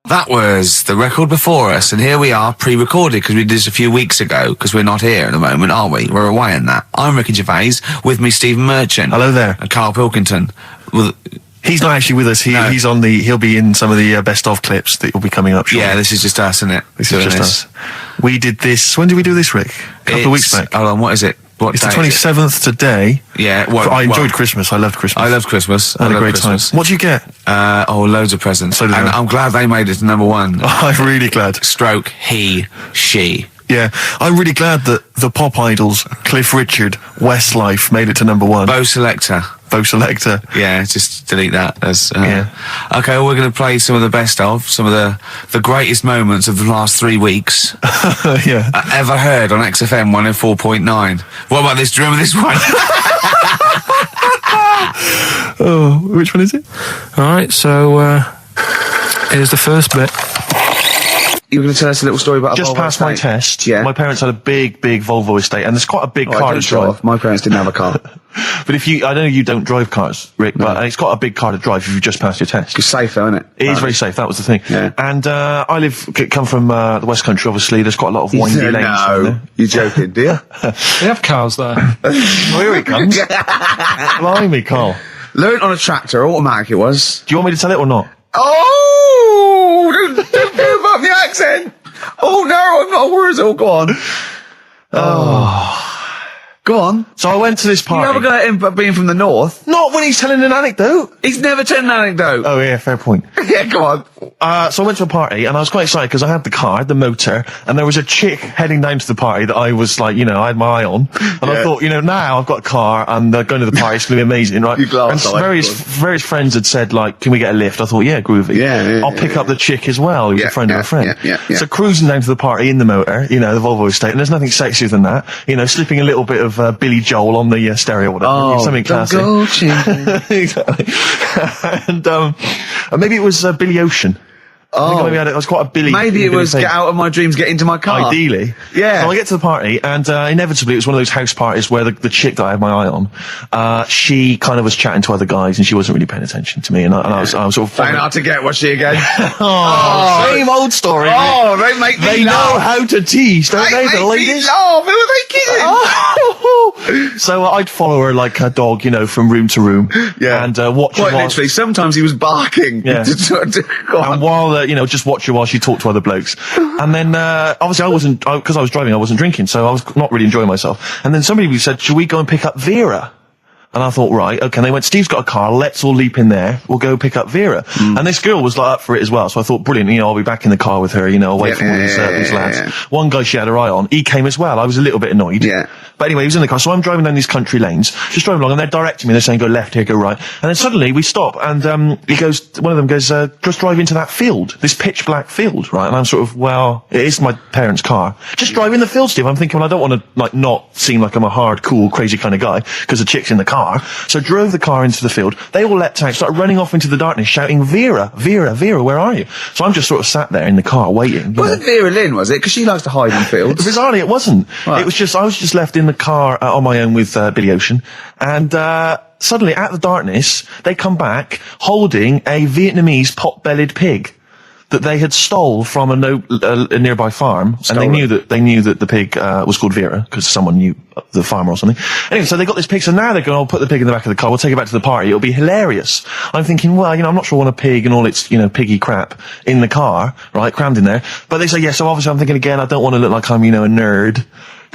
That was the record before us, and here we are, pre-recorded, because we did this a few weeks ago, because we're not here at the moment, are we? We're away in that. I'm Ricky Gervais, with me Stephen Merchant. Hello there. And Karl Pilkington. Well, he's not actually with us. He'll be in some of the best of clips that will be coming up shortly. Yeah, this is just us, isn't it? This is just us. We did this, when did we do this, Rick? A couple of weeks back. Hold on, what is it? It's the 27th today. Yeah. I enjoyed Christmas. I loved Christmas. I loved Christmas. I had a great time. What did you get? Loads of presents. So did and I. I'm glad they made it to number one. I'm really glad. Stroke, he, she. Yeah, I'm really glad that the pop idols, Cliff Richard, Westlife, made it to number one. Bo Selector. Yeah, just delete that. Okay, well, we're going to play some of the best of, some of the greatest moments of the last 3 weeks. Yeah. Ever heard on XFM 104.9. What about this? Do you remember this one? Oh, which one is it? Alright, so, here's the first bit. You were going to tell us a little story about Just Volvo past my estate? test, Yeah. my parents had a big Volvo estate, and there's quite a big car to drive. My parents didn't have a car. But I know you don't drive cars, Rick, but it's got a big car to drive if you've just passed your test. It's safe, though, isn't it? It is very safe, that was the thing. Yeah. And I come from the West Country, obviously. There's quite a lot of windy lanes. No, you're joking, do you? They have cars there. Oh, here he comes. Blimey, Carl. Learned on a tractor, automatic it was. Do you want me to tell it or not? Oh! Don't give up the accent! Oh no, I'm not a Wurzel, go on. Go on. So I went to this You're party. never going to him being from the north. Not when he's telling an anecdote. He's never told an anecdote. Oh yeah, fair point. Yeah, go on. So I went to a party and I was quite excited because I had the car, the motor, and there was a chick heading down to the party that I was like, I had my eye on. And I thought, now I've got a car and going to the party, it's going to be amazing, right? You glass and eyed, various friends had said, like, can we get a lift? I thought, yeah, groovy. Yeah, I'll pick up the chick as well, who's a friend of a friend. Yeah. So cruising down to the party in the motor, the Volvo estate, and there's nothing sexier than that. Slipping a little bit of Billy Joel on the stereo or whatever. Oh, something classic. Exactly. And maybe it was Billy Ocean. I think maybe I was quite a Billy. Maybe it was get out of my dreams, get into my car. Ideally. Yeah. So I get to the party, and inevitably it was one of those house parties where the chick that I had my eye on, she kind of was chatting to other guys, and she wasn't really paying attention to me, and I was sort of... Trying hard to get, was she again? Same old story. Oh, they make me They know laugh. how to tease, don't they, the make me ladies? laugh. Who are they kidding? So I'd follow her like a dog, from room to room. Yeah. And watch her Quite while... literally, sometimes he was barking. Yeah. Go on. And while, just watch her while she talked to other blokes. And then, obviously because I was driving, I wasn't drinking, so I was not really enjoying myself. And then somebody said, should we go and pick up Vera? And I thought, right, okay. And they went, Steve's got a car, let's all leap in there, we'll go pick up Vera. And this girl was like up for it as well, so I thought, brilliant, I'll be back in the car with her, away from all these lads. Yeah. One guy she had her eye on, he came as well, I was a little bit annoyed. Yeah. But anyway, he was in the car, so I'm driving down these country lanes, just driving along, and they're directing me, they're saying, go left here, go right. And then suddenly we stop, and one of them goes, just drive into that field, this pitch black field, right? And I'm sort of, well, it is my parents' car. Just drive in the field, Steve. I'm thinking, well, I don't want to, not seem like I'm a hard, cool, crazy kind of guy, because the chick's in the car. So drove the car into the field. They all leapt out, started running off into the darkness, shouting, Vera, Vera, Vera, where are you? So I'm just sort of sat there in the car waiting. Wasn't Vera Lynn, was it? Because she likes to hide in fields. Bizarrely, it wasn't. Right. It was I was just left in the car on my own with Billy Ocean, and suddenly, at the darkness, they come back holding a Vietnamese pot-bellied pig that they had stole from a nearby farm, and they knew that the pig was called Vera because someone knew the farmer or something. Anyway, so they got this pig. So now they're going, "I'll put the pig in the back of the car. We'll take it back to the party. It'll be hilarious." I'm thinking, well, I'm not sure I want a pig and all its piggy crap in the car, right, crammed in there. But they say, yeah. So obviously, I'm thinking again, I don't want to look like I'm a nerd.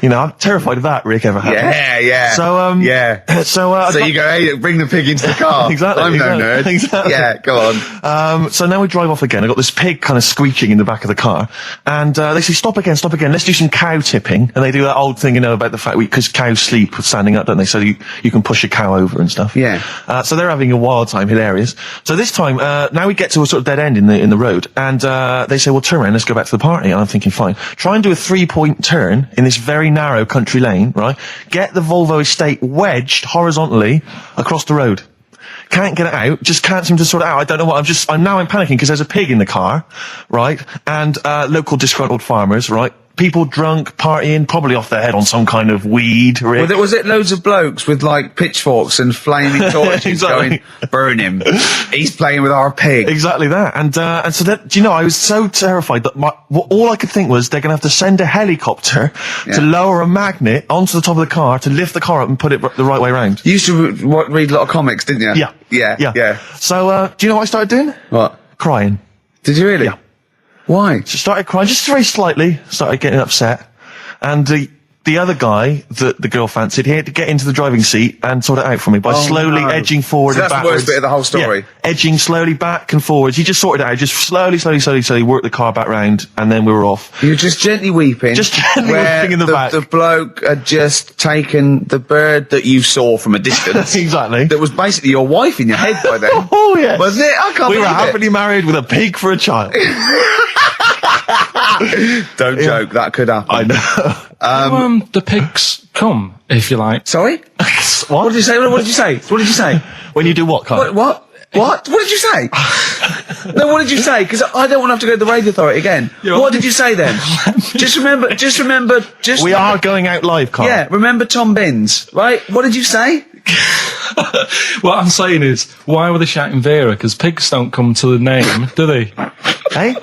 I'm terrified of that, Rick, ever happened. Yeah. So, yeah. So you go, hey, bring the pig into the car. Exactly. I'm no nerd. Exactly. Yeah, go on. So now we drive off again. I got this pig kind of screeching in the back of the car. And, they say, stop again. Let's do some cow tipping. And they do that old thing, about the fact because cows sleep standing up, don't they? So you can push a cow over and stuff. Yeah. So they're having a wild time, hilarious. So this time, now we get to a sort of dead end in the road. And, they say, well, turn around, let's go back to the party. And I'm thinking, fine. Try and do a 3-point turn in this very narrow country lane, right? Get the Volvo estate wedged horizontally across the road. Can't get it out, just can't seem to sort it out. I don't know what, I'm panicking because there's a pig in the car, right? And, local disgruntled farmers, right? people drunk, partying, probably off their head on some kind of weed. Rick. Was it loads of blokes with like pitchforks and flaming torches Exactly. going, burn him? He's playing with our pig. Exactly that. And so that, do you know, I was so terrified that all I could think was they're going to have to send a helicopter to lower a magnet onto the top of the car to lift the car up and put it the right way around. You used to read a lot of comics, didn't you? Yeah. So, do you know what I started doing? What? Crying. Did you really? Yeah. Why? Just started crying, just very slightly, started getting upset. And the other guy that the girl fancied, he had to get into the driving seat and sort it out for me by slowly edging forward So and that's backwards. the worst bit of the whole story. Yeah, edging slowly back and forwards. He just sorted it out, just slowly worked the car back round, and then we were off. You were just gently weeping. Just gently where weeping in the back. The bloke had just taken the bird that you saw from a distance. Exactly. That was basically your wife in your head by then. Oh, yes. Wasn't it? I can't We were believe it. happily married with a pig for a child. Don't joke, that could happen. I know. The pigs come, if you like. Sorry? What did you say? What did you say? What did you say? When you do what, Carl? What? What did you say? No, what did you say? Because I don't want to have to go to the radio authority again. What did you say then? Just remember. We are going out live, Carl. Yeah, remember Tom Binns, right? What did you say? What I'm saying is, why were they shouting Vera? Because pigs don't come to the name, do they? Hey?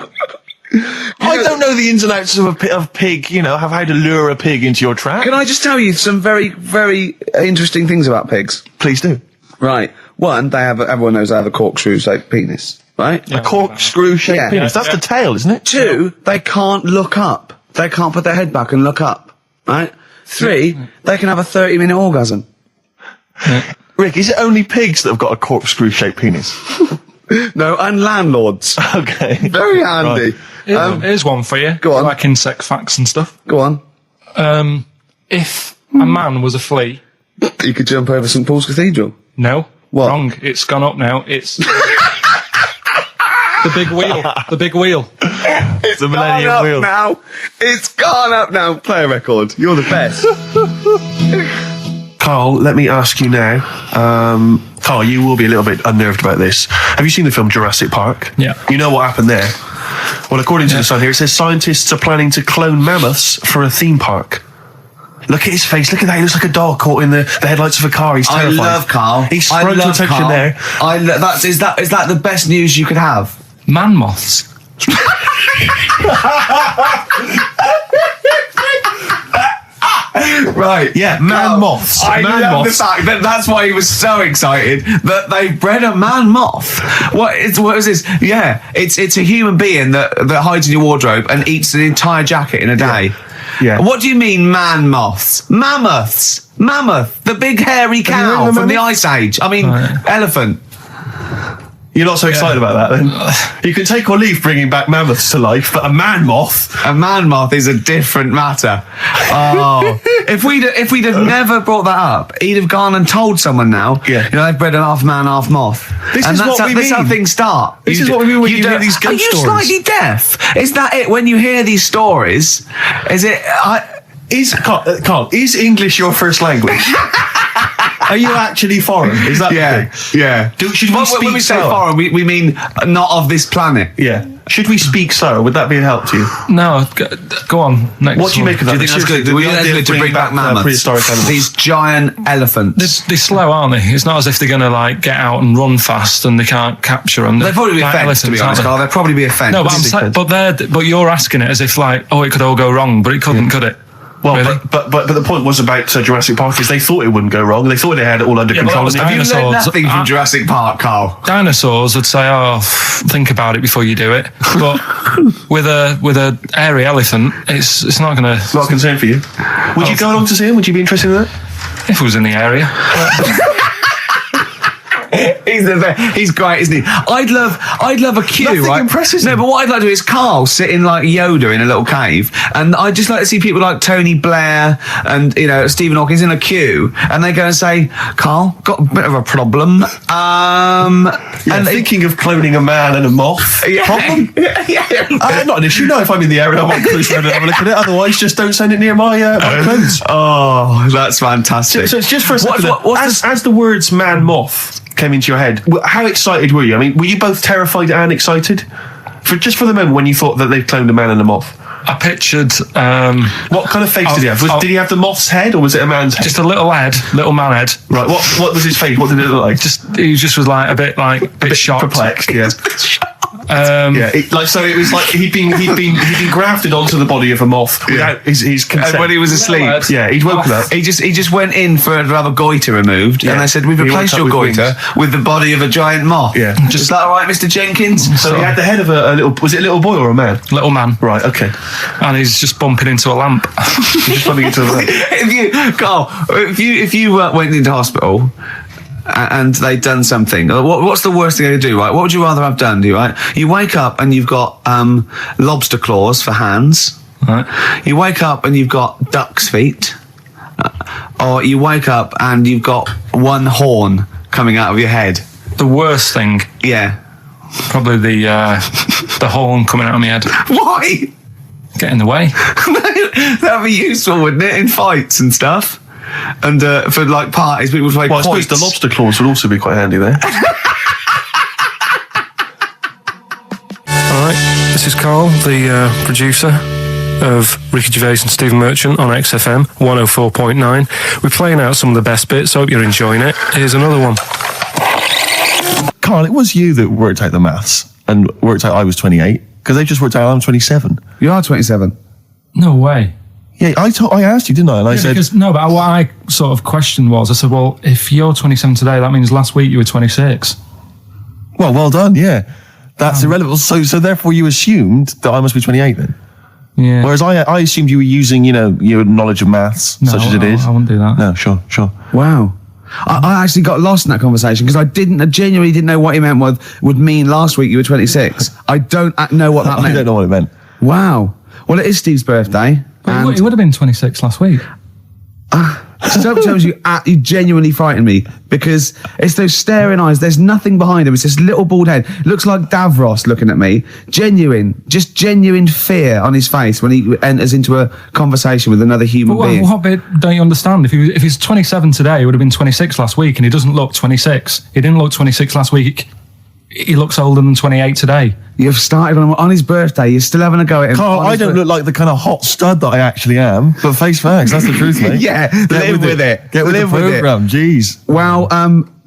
I don't know the ins and outs of pig, you know, how to lure a pig into your trap. Can I just tell you some very, very interesting things about pigs? Please do. Right. One, everyone knows they have a corkscrew-shaped penis, right? A corkscrew-shaped Yeah. penis. That's the tail, isn't it? Two, they can't look up. They can't put their head back and look up, right? Three, they can have a 30-minute orgasm. Rick, is it only pigs that have got a corkscrew-shaped penis? No, and landlords. Okay. Very handy. Right. Here's one for you. Go on. Like insect facts and stuff. Go on. If a man was a flea... You could jump over St Paul's Cathedral. No. What? Wrong. It's gone up now. It's... the big wheel. The big wheel. It's the Millennium Wheel. Now. It's gone up now. Play a record. You're the best. Carl, let me ask you now. Carl, you will be a little bit unnerved about this. Have you seen the film Jurassic Park? Yeah. You know what happened there? Well, according to the Sun here, it says scientists are planning to clone mammoths for a theme park. Look at his face. Look at that. He looks like a dog caught in the headlights of a car. He's terrified. I love Carl. He's sprung to attention Carl. there. Is that the best news you could have? Man moths. Right. Yeah, man moths. I Man love moths. the fact that that's why he was so excited that they bred a man moth. What is this? Yeah, it's a human being that hides in your wardrobe and eats an entire jacket in a day. Yeah. What do you mean, man moths? Mammoths. Mammoth, the big hairy cow heard of from the mammoth? Ice Age. I mean, elephant. You're not so excited about that, then? You can take or leave bringing back mammoths to life, but a man moth... A man moth is a different matter. Oh, if we'd have never brought that up, he'd have gone and told someone now. Yeah. You know, they've bred an half man, half moth. This and is that's what we That's how mean. things start. This is what we mean when you hear don't- these ghost Are you stories. slightly deaf? Is that it? When you hear these stories, is it? Carl, is English your first language? Are you actually foreign? Is that the thing? yeah. Should we When speak we say sour? foreign, we mean not of this planet. Yeah. Should we speak sour? Would that be a help to you? No, go on. Next What do you one. make of that? Do you think that's good? Do you think that's good to bring back mammoths? Prehistoric animals. These giant elephants. They're slow, aren't they? It's not as if they're going to like get out and run fast and they can't capture them. They'd probably be a Like fence, to be elephants, honest, aren't Carl. They'd probably be a fence. they? No, but I'm saying, but you're asking it as if like, oh, it could all go wrong, but it couldn't, could it? Well, Really? but the point was about Jurassic Park is they thought it wouldn't go wrong. They thought they had it all under Yeah, but control. that was And they- You learned dinosaurs. nothing from Jurassic Park, Carl. Dinosaurs would say, "Oh, think about it before you do it." But with a hairy elephant, it's not going to. Not a concern for you. Would you go along to see him? Would you be interested in that? If it was in the area, He's great, isn't he? I'd love a queue, Nothing right? impresses No, him. but what I'd like to do is Carl sitting like Yoda in a little cave, and I'd just like to see people like Tony Blair and Stephen Hawkins in a queue, and they go and say, "Carl, got a bit of a problem." And thinking of cloning a man and a moth. Problem? Not an issue. No, if I'm in the area, I might cruise around and have a look at it. Otherwise, just don't send it near my clothes. Oh, that's fantastic. So it's just for a second. What's as the words man moth came into your head, how excited were you? I mean, were you both terrified and excited? For the moment when you thought that they'd cloned a man and a moth? I pictured What kind of face did he have? Did he have the moth's head, or was it a man's head? just a little man head. Right. What was his face? What did it look like? He just was like a bit shocked, perplexed. Yeah. So it was like he'd been grafted onto the body of a moth without his consent. And when he was asleep, Yeah, he'd woken up. he just went in to have a goiter removed, and they said, "We've He replaced woke your up with goiter with the body of a giant moth." Yeah. Is that all right, Mr. Jenkins? So he had the head of a little. Was it a little boy or a man? little man, Right. Okay. and he's just bumping into a lamp. He's just running into the. if you went into hospital and they'd done something, what's the worst thing they could do, right? What would you rather have done, right? You wake up and you've got lobster claws for hands. Right. You wake up and you've got duck's feet. Or you wake up and you've got one horn coming out of your head. The worst thing, Yeah. probably the horn coming out of my head. Why? Get in the way. That'd be useful, wouldn't it? In fights and stuff. And for like parties, people would play Well, I suppose quoits. the lobster claws would also be quite handy there. All right, this is Carl, the producer of Ricky Gervais and Stephen Merchant on XFM 104.9. We're playing out some of the best bits. Hope you're enjoying it. Here's another one. Carl, it was you that worked out the maths and worked out I was 28 because they just worked out I'm 27. You are 27. No way. Yeah, I asked you, didn't I? And I said, Because, no, but what I sort of questioned was, I said, well, if you're 27 today, that means last week you were 26. well done, yeah. That's irrelevant. So therefore you assumed that I must be 28 then. Yeah. Whereas I assumed you were using, your knowledge of maths, No, such as it is. I wouldn't do that. No, sure. Wow. I actually got lost in that conversation because I genuinely didn't know what he meant would mean last week you were 26. I don't know what that I meant. don't know what it meant. Wow. Well, it is Steve's birthday. But it would have been 26 last week. Sometimes you genuinely frighten me because it's those staring eyes. There's nothing behind him. It's this little bald head. Looks like Davros looking at me. Genuine fear on his face when he enters into a conversation with another human But being. what bit don't you understand? If he's 27 today, he would have been 26 last week, and he doesn't look 26. He didn't look 26 last week. He looks older than 28 today. You've started on his birthday. You're still having a go at him. Carl, I don't look like the kind of hot stud that I actually am, but face facts, that's the truth, mate. Yeah, live with it. Get with Live the with it. program, jeez. Well,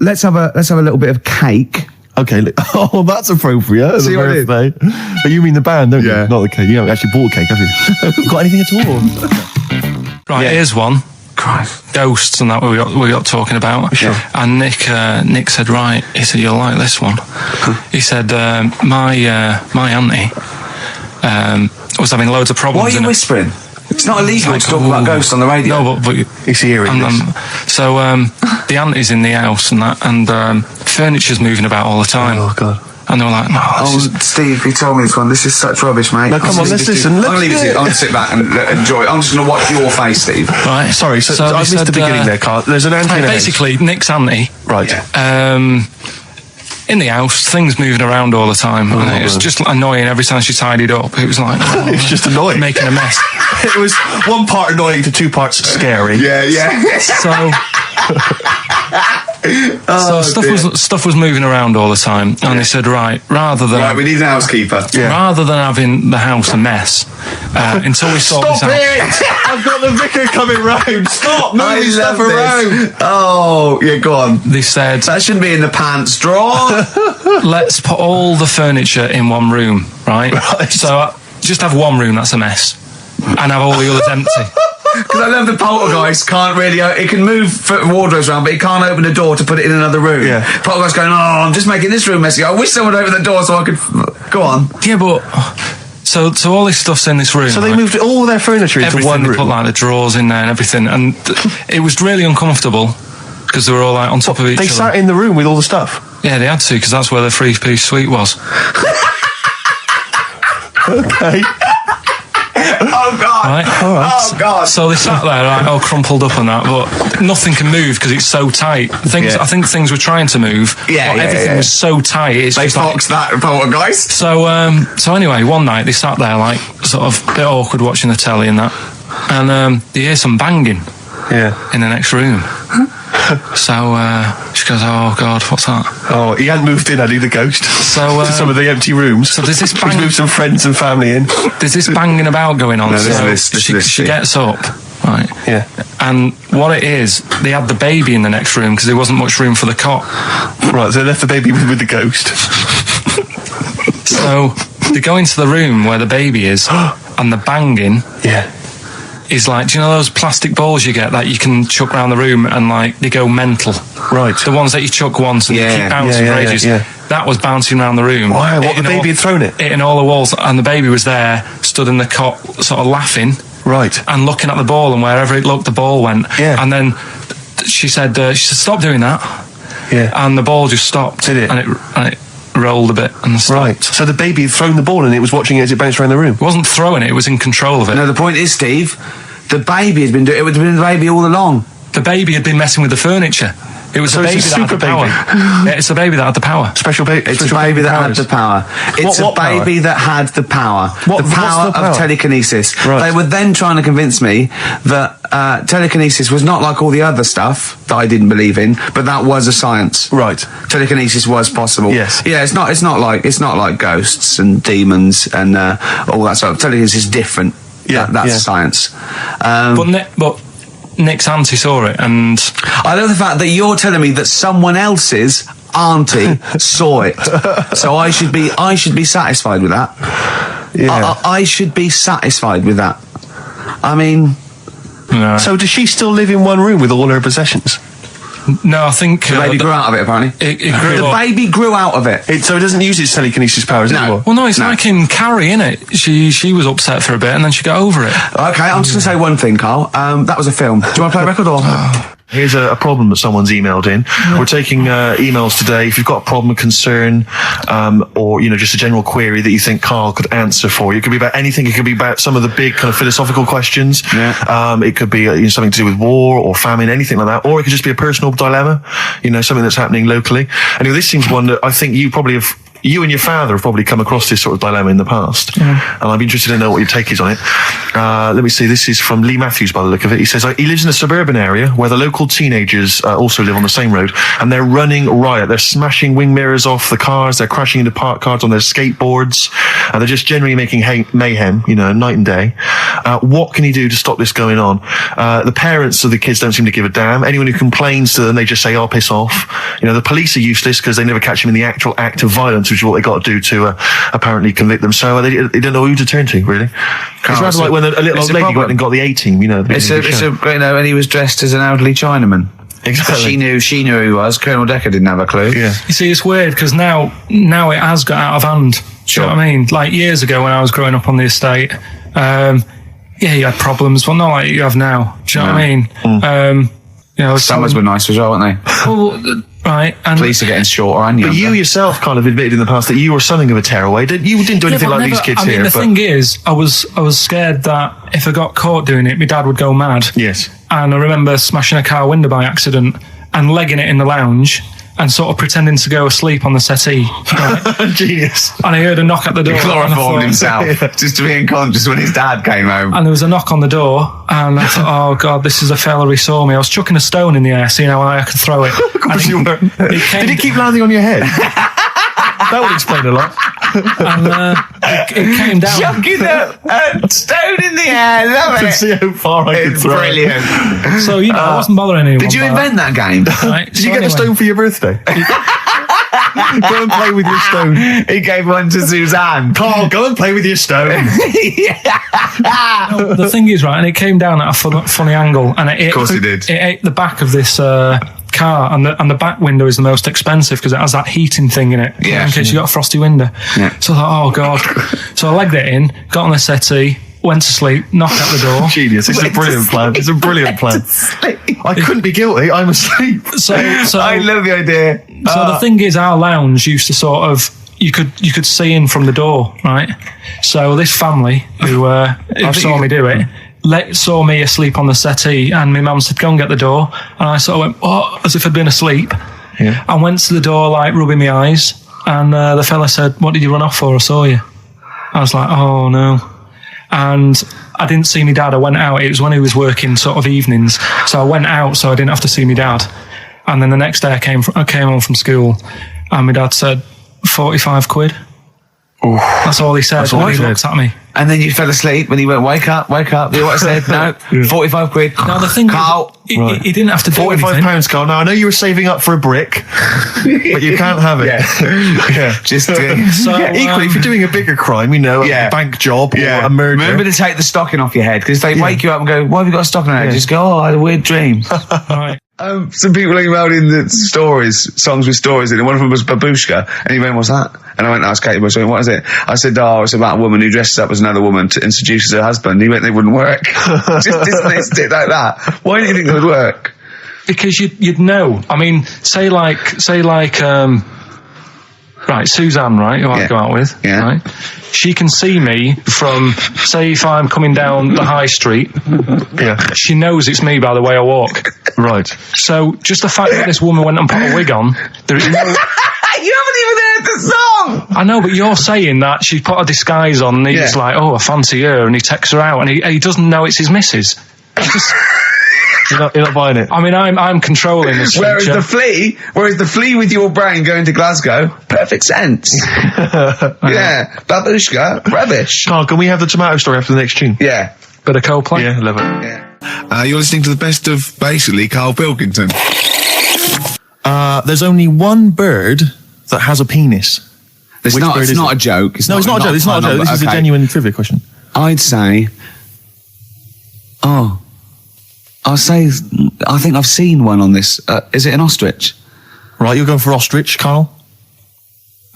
let's have a little bit of cake. Okay, oh, that's appropriate. See The what I did? birthday. But you mean the band, don't Yeah. you? Not the cake. You haven't actually bought a cake, have you? Got anything at all? Right, here's one. Christ. Ghosts and that we got talking about. Sure. And Nick said, right, he said, you'll like this one. He said, my auntie was having loads of problems. Why are you whispering? It's not illegal to talk about ghosts on the radio. No, but It's hearing this. so the auntie's in the house and that, and furniture's moving about all the time. Oh, God. And they were like, no, this is Steve, he told me this one. This is such rubbish, mate. No, come on, let's listen. I'm going to leave it to you. I'm going to sit back and enjoy it. I'm just going to watch your face, Steve. right. Sorry, so they I missed said, the beginning there, Carl. There's an auntie in a house. basically, Nick's auntie. Right. In the house, things moving around all the time, and it was just annoying every time she tidied up. It was like, It's just annoying. making a mess. It was one part annoying to two parts scary. Yeah. So stuff was moving around all the time, and they said, right, rather than Right, we need an housekeeper. rather than having the house a mess, until we sort this out. I've got the vicar coming round. Stop I moving love stuff around. this. Oh, yeah, go on. They said, That shouldn't be in the pants drawer. let's put all the furniture in one room, right? So just have one room that's a mess, and have all the others empty. Because I love the poltergeist can't really... It can move wardrobes around, but it can't open the door to put it in another room. Yeah. Poltergeist going, I'm just making this room messy. I wish someone would open the door so I could... Go on. Yeah, but so all this stuff's in this room. So they right? moved all their furniture into Everything, one they room. put like the drawers in there and everything, and it was really uncomfortable because they were all like on top of each They other. sat in the room with all the stuff. Yeah, they had to, because that's where the 3-piece suite was. Okay. Oh, God. Right? Oh, God. So they sat there, like, all crumpled up and that, but nothing can move because it's so tight. I think things were trying to move, but everything was so tight. It's They just like, foxed that poltergeist. so anyway, one night they sat there, like, sort of a bit awkward watching the telly and that, and they hear some banging Yeah. in the next room. So she goes, "Oh God, what's that?" Oh, he hadn't moved in, had he, the ghost? So to some of the empty rooms. So there's this He's moved some friends and family in. There's this banging about going on. She gets up, right? Yeah. And what it is, they had the baby in the next room because there wasn't much room for the cot. Right, so they left the baby with the ghost. So they go into the room where the baby is, and the banging is like, do you know those plastic balls you get that you can chuck around the room and like they go mental? Right. The ones that you chuck once and they keep bouncing for ages. Yeah. That was bouncing around the room. Wow, what, the baby had thrown it? Hitting all the walls, and the baby was there, stood in the cot, sort of laughing. Right. And looking at the ball, and wherever it looked, the ball went. Yeah. And then she said, "Stop doing that." Yeah. And the ball just stopped. Did it? And it rolled a bit and stopped. Right. So the baby had thrown the ball and it was watching it as it bounced around the room. It wasn't throwing it; it was in control of it. No, the point is, Steve, the baby has been doing it. It's been the baby all along. The baby had been messing with the furniture. It was So the baby it's a that had the super power. baby. Yeah, it's the baby that had the power. Special baby. It's a baby that had the power. It's What a baby power? that had the power. What's The power the power? of telekinesis. Right. They were then trying to convince me that telekinesis was not like all the other stuff that I didn't believe in, but that was a science. Right. Telekinesis was possible. Yes. Yeah, it's not like ghosts and demons and all that stuff. Telekinesis is different. Yeah, That's science. But Nick's auntie saw it, and I love the fact that you're telling me that someone else's auntie saw it. So I should be satisfied with that. Yeah. I should be satisfied with that. I mean, no, So does she still live in one room with all her possessions? I think the baby grew out of it, apparently. It grew The up. baby grew out of it. So it doesn't use its telekinesis powers anymore? Well, no, it's like in Carrie, innit? She was upset for a bit, and then she got over it. Okay, I'm just going to say one thing, Carl. That was a film. Do you want to play a record or? Here's a problem that someone's emailed in. We're taking emails today. If you've got a problem, concern, or just a general query that you think Karl could answer for you, it could be about anything. It could be about some of the big kind of philosophical questions. Yeah. It could be something to do with war or famine, anything like that, or it could just be a personal dilemma. Something that's happening locally. Anyway, this seems one that I think you and your father have probably come across this sort of dilemma in the past. And I'd be interested to know what your take is on it. Let me see. This is from Lee Matthews by the look of it. He says, he lives in a suburban area where the local teenagers also live on the same road, and they're running riot. They're smashing wing mirrors off the cars. They're crashing into parked cars on their skateboards. And they're just generally making mayhem, night and day. What can he do to stop this going on? The parents of the kids don't seem to give a damn. Anyone who complains to them, they just say, "Oh, piss off." The police are useless because they never catch them in the actual act of violence, which is what they got to do to apparently convict them. So they don't know who to turn to, really. It's rather like when a little old lady went and got the A-team, and he was dressed as an elderly Chinaman. Exactly. She knew who he was. Colonel Decker didn't have a clue. Yeah. You see, it's weird because now it has got out of hand. Do you know what I mean? Like years ago when I was growing up on the estate, you had problems, but not like you have now. Do you know what I mean? Summers were nice as well, weren't they? Well, right. And police are getting shorter and younger. But you yourself kind of admitted in the past that you were something of a tearaway. You didn't do anything like these kids here. The thing is, I was scared that if I got caught doing it, my dad would go mad. Yes. And I remember smashing a car window by accident and legging it in the lounge and sort of pretending to go asleep on the settee. Right? Genius. And I heard a knock at the door. He chloroformed himself just to be unconscious when his dad came home. And there was a knock on the door, and I thought, oh God, this is a fella he saw me. I was chucking a stone in the air, seeing how high I could throw it. Of course you were. Did it keep landing on your head? That would explain a lot. And it came down. Chucking a stone in the air, love To it. see how far I could It's throw brilliant. So, I wasn't bothering anyone. Did you invent that game? Right? Did you get the stone for your birthday? Go and play with your stone. He gave one to Suzanne. Karl, go and play with your stone. The thing is, right, and it came down at a funny angle, and Of course it did. It ate the back of this car, and the back window is the most expensive because it has that heating thing in it. Yeah. In case you got a frosty window. Yeah. So I thought, oh God. So I legged it in, got on the settee, went to sleep, knocked at the door. Genius. It's a brilliant plan. It's a brilliant plan. I couldn't be guilty. I'm asleep. So I love the idea. So the thing is, our lounge used to sort of, you could see in from the door, right? So this family who saw me do it, saw me asleep on the settee, and my mum said, "Go and get the door." And I sort of went, "What?" As if I'd been asleep. Yeah. I went to the door, like rubbing my eyes, and the fella said, "What did you run off for? I saw you." I was like, "Oh no." And I didn't see my dad. I went out. It was when he was working sort of evenings. So I went out so I didn't have to see my dad. And then the next day I came home from school, and my dad said, 45 quid. Oof. That's all he said. all He he looked said. at me. And then you fell asleep when he went, wake up. You know what I said? No, 45 quid. Now the thing Carl. is, he didn't have to do anything. £45, Carl. Now, I know you were saving up for a brick, but you can't have it. Yeah. Just So, Equally, if you're doing a bigger crime, a bank job or a murder. Remember to take the stocking off your head, because they wake you up and go, why have you got a stocking on your head? Just go, oh, I had a weird dream. Right. Some people emailed in the songs with stories, and one of them was Babushka, and he went, what's that? And I went, that's Katie Bush. What is it? I said, it's about a woman who dresses up as another woman and seduces her husband. He went, they wouldn't work. Just dismissed it like that. Why do you think it would work? Because you'd know. I mean, say like, right, Suzanne, right, who I go out with, right? She can see me from, say, if I'm coming down the high street, she knows it's me by the way I walk. Right. So just the fact that this woman went and put a wig on, there is no... You haven't even heard the song! I know, but you're saying that she put a disguise on, and he's like, oh, I fancy her, and he takes her out, and he doesn't know it's his missus. You're not buying it. I mean, I'm controlling this. Whereas the flea with your brain going to Glasgow, perfect sense. Babushka, rubbish. Carl, can we have the tomato story after the next tune? Yeah. Bit of Coldplay. Yeah, love it. Yeah. You're listening to the best of, basically, Karl Pilkington. There's only one bird that has a penis. It's not a joke. It's not a joke. This is a genuine trivia question. I'd say... I think I've seen one on this. Is it an ostrich? Right, you're going for ostrich, Carl?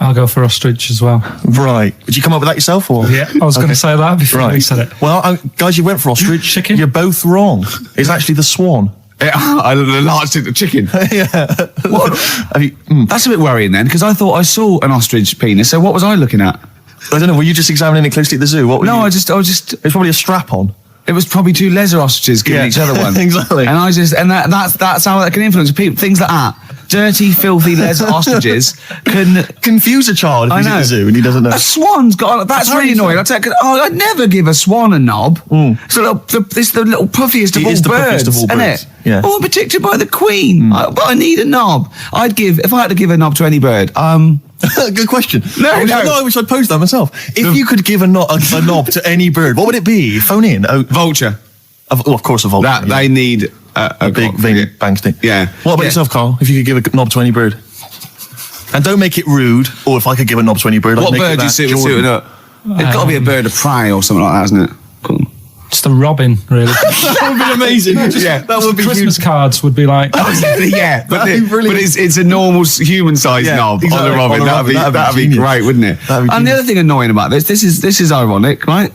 I'll go for ostrich as well. Right. Did you come up with that yourself, or? Yeah, I was going to say that before you said it. Well, guys, you went for ostrich. Chicken? You're both wrong. It's actually the swan. The large chicken. Yeah. What? That's a bit worrying then, because I thought I saw an ostrich penis. So what was I looking at? I don't know. Were you just examining it closely at the zoo? I was just. It's probably a strap on. It was probably two lesser ostriches giving each other one. Exactly. And that's how that can influence people. Things like that. Dirty, filthy lesser ostriches can confuse a child if he's at the zoo and he doesn't know. A swan's got... That's really annoying. I'd never give a swan a knob. It's the little puffiest of all birds, isn't it? Yeah. Oh, I'm protected by the queen. But I need a knob. If I had to give a knob to any bird, Good question. I wish I'd posed that myself. If you could give a knob to any bird, what would it be? Phone in. Vulture. Of course, a vulture. They need a big bang stick. Yeah. What about yourself, Carl? If you could give a knob to any bird, and don't make it rude. Or if I could give a knob to any bird, what bird do you suit up? It's got to be a bird of prey or something like that, hasn't it? Cool. Just a robin, really. That would be amazing. That would be Christmas cards would be like. but it's a normal human-sized knob on a robin. That'd be great, wouldn't it? And the other thing annoying about this is ironic, right?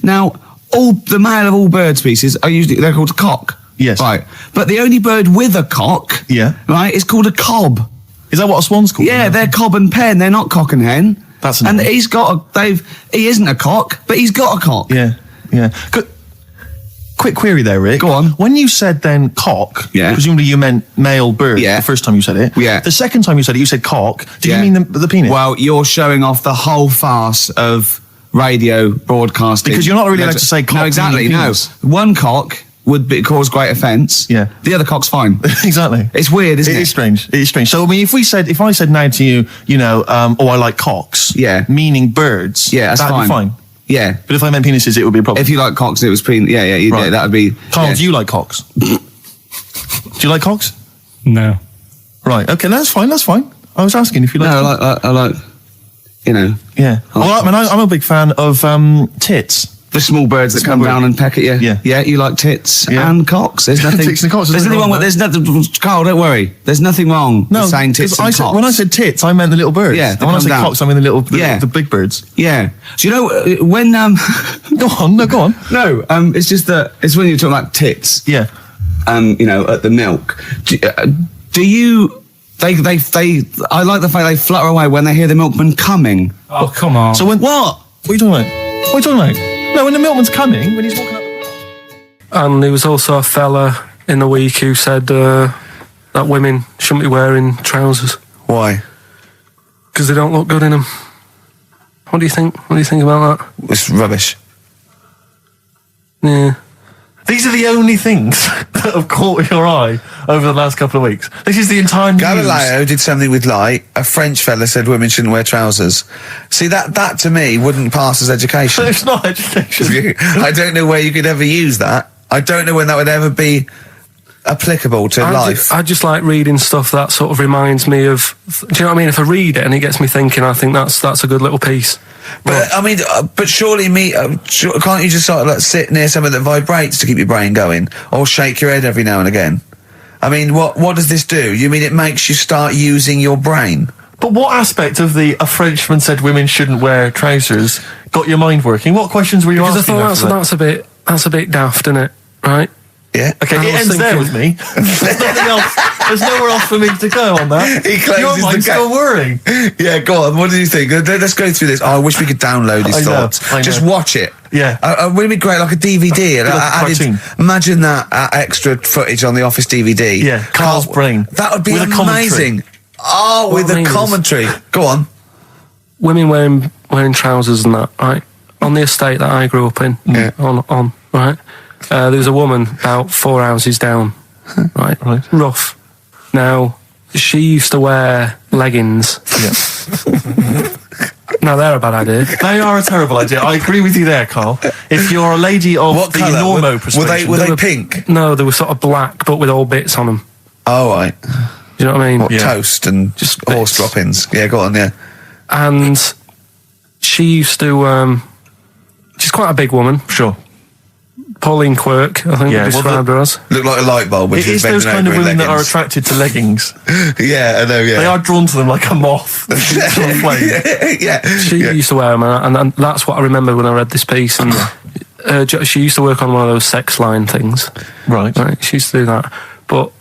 Now, the male of all bird species they're called a cock. Yes. Right. But the only bird with a cock, right, is called a cob. Is that what a swan's called? Yeah, they're cob and pen. They're not cock and hen. That's and he isn't a cock, but he's got a cock. Yeah. Quick query there, Rick. Go on. When you said then cock, presumably you meant male bird the first time you said it. Yeah. The second time you said it, you said cock. Did you mean the penis? Well, you're showing off the whole farce of radio broadcasting. Because you're not really allowed to say cock. No, exactly, no. One cock would cause great offence. Yeah. The other cock's fine. Exactly. It's weird, isn't it? It is strange. It is strange. So, I mean, if I said now to you, I like cocks. Yeah. Meaning birds. Yeah, that's that'd be fine. Yeah. But if I meant penises, it would be a problem. If you like cocks, it was that would be... Carl, do you like cocks? Do you like cocks? No. Right, okay, that's fine. I was asking if you like cocks. No, I like, Yeah. Well, I'm a big fan of tits. The small birds that come down and peck at you. Yeah. Yeah, you like tits and cocks. There's nothing... Tits and cocks. There's nothing wrong with... There's nothing... Carl, don't worry. There's nothing wrong with saying tits and cocks. When I said tits, I meant the little birds. Yeah, and when I said cocks, I mean the big birds. Yeah. Do you know when... Go on. No, it's just that... It's when you're talking about tits. Yeah. At the milk. Do you... I like the fact they flutter away when they hear the milkman coming. Oh, come on. So when... What are you talking about? No, when the milkman's coming, when he's walking up... And there was also a fella in the week who said that women shouldn't be wearing trousers. Why? Because they don't look good in them. What do you think? What do you think about that? It's rubbish. Yeah. These are the only things have caught your eye over the last couple of weeks? This is the entire news. Galileo did something with light. A French fella said women shouldn't wear trousers. See, that to me wouldn't pass as education. It's not education. I don't know where you could ever use that. I don't know when that would ever be applicable to life. I just like reading stuff that sort of reminds me of. Do you know what I mean? If I read it and it gets me thinking, I think that's a good little piece. But I mean, but surely can't you just sort of like sit near something that vibrates to keep your brain going, or shake your head every now and again? I mean, what does this do? You mean it makes you start using your brain? But what aspect of a Frenchman said women shouldn't wear trousers got your mind working? What questions were you asking? Because I thought that's a bit daft, isn't it? Right? Yeah. Okay, it ends there with me. There's nothing else. There's nowhere else for me to go on that. He closes your mind's still whirring. Yeah, go on. What do you think? Let's go through this. Oh, I wish we could download his thoughts. I know. Just watch it. Yeah. Wouldn't it be great, like a DVD? Imagine that extra footage on the Office DVD. Yeah, Carl's brain. That would be with amazing. Oh, with a commentary. Go on. Women wearing trousers and that, right? On the estate that I grew up in, on right? There was a woman about 4 houses down, right? Rough. Now, she used to wear leggings. Yeah. Now, they're a bad idea. They are a terrible idea. I agree with you there, Carl. If you're a lady of what the colour? normo persuasion... Were they pink? No, they were sort of black, but with all bits on them. Oh, right. Do you know what I mean? Toast and just horse droppings. Yeah, go on, yeah. And she used to... she's quite a big woman. Sure. Pauline Quirk, I think we described her as. Look like a light bulb. It is those kind of women that are attracted to leggings. Yeah, I know, yeah. They are drawn to them like a moth. Yeah. She used to wear them, and that's what I remember when I read this piece. And she used to work on one of those sex line things. Right. She used to do that. But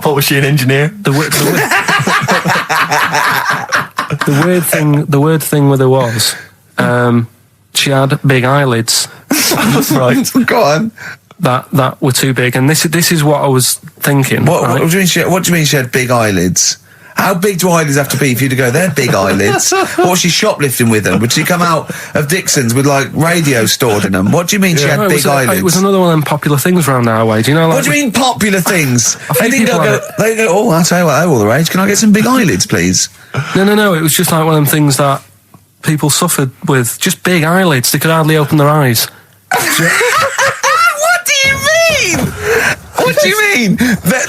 what was she, an engineer? The weird thing with her was she had big eyelids. Right. Go on. That were too big, and this is what I was thinking. What do you mean she had big eyelids? How big do eyelids have to be for you to go, they're big eyelids? What was she shoplifting with them? Would she come out of Dixon's with, like, radio stored in them? What do you mean she had big eyelids? It was another one of them popular things around our way. Do you know? Like, what do you mean popular things? They go, oh, I'll tell you what, they're all the rage. Can I get some big eyelids, please? No. It was just like one of them things that people suffered with. Just big eyelids. They could hardly open their eyes. What do you mean? What do you mean?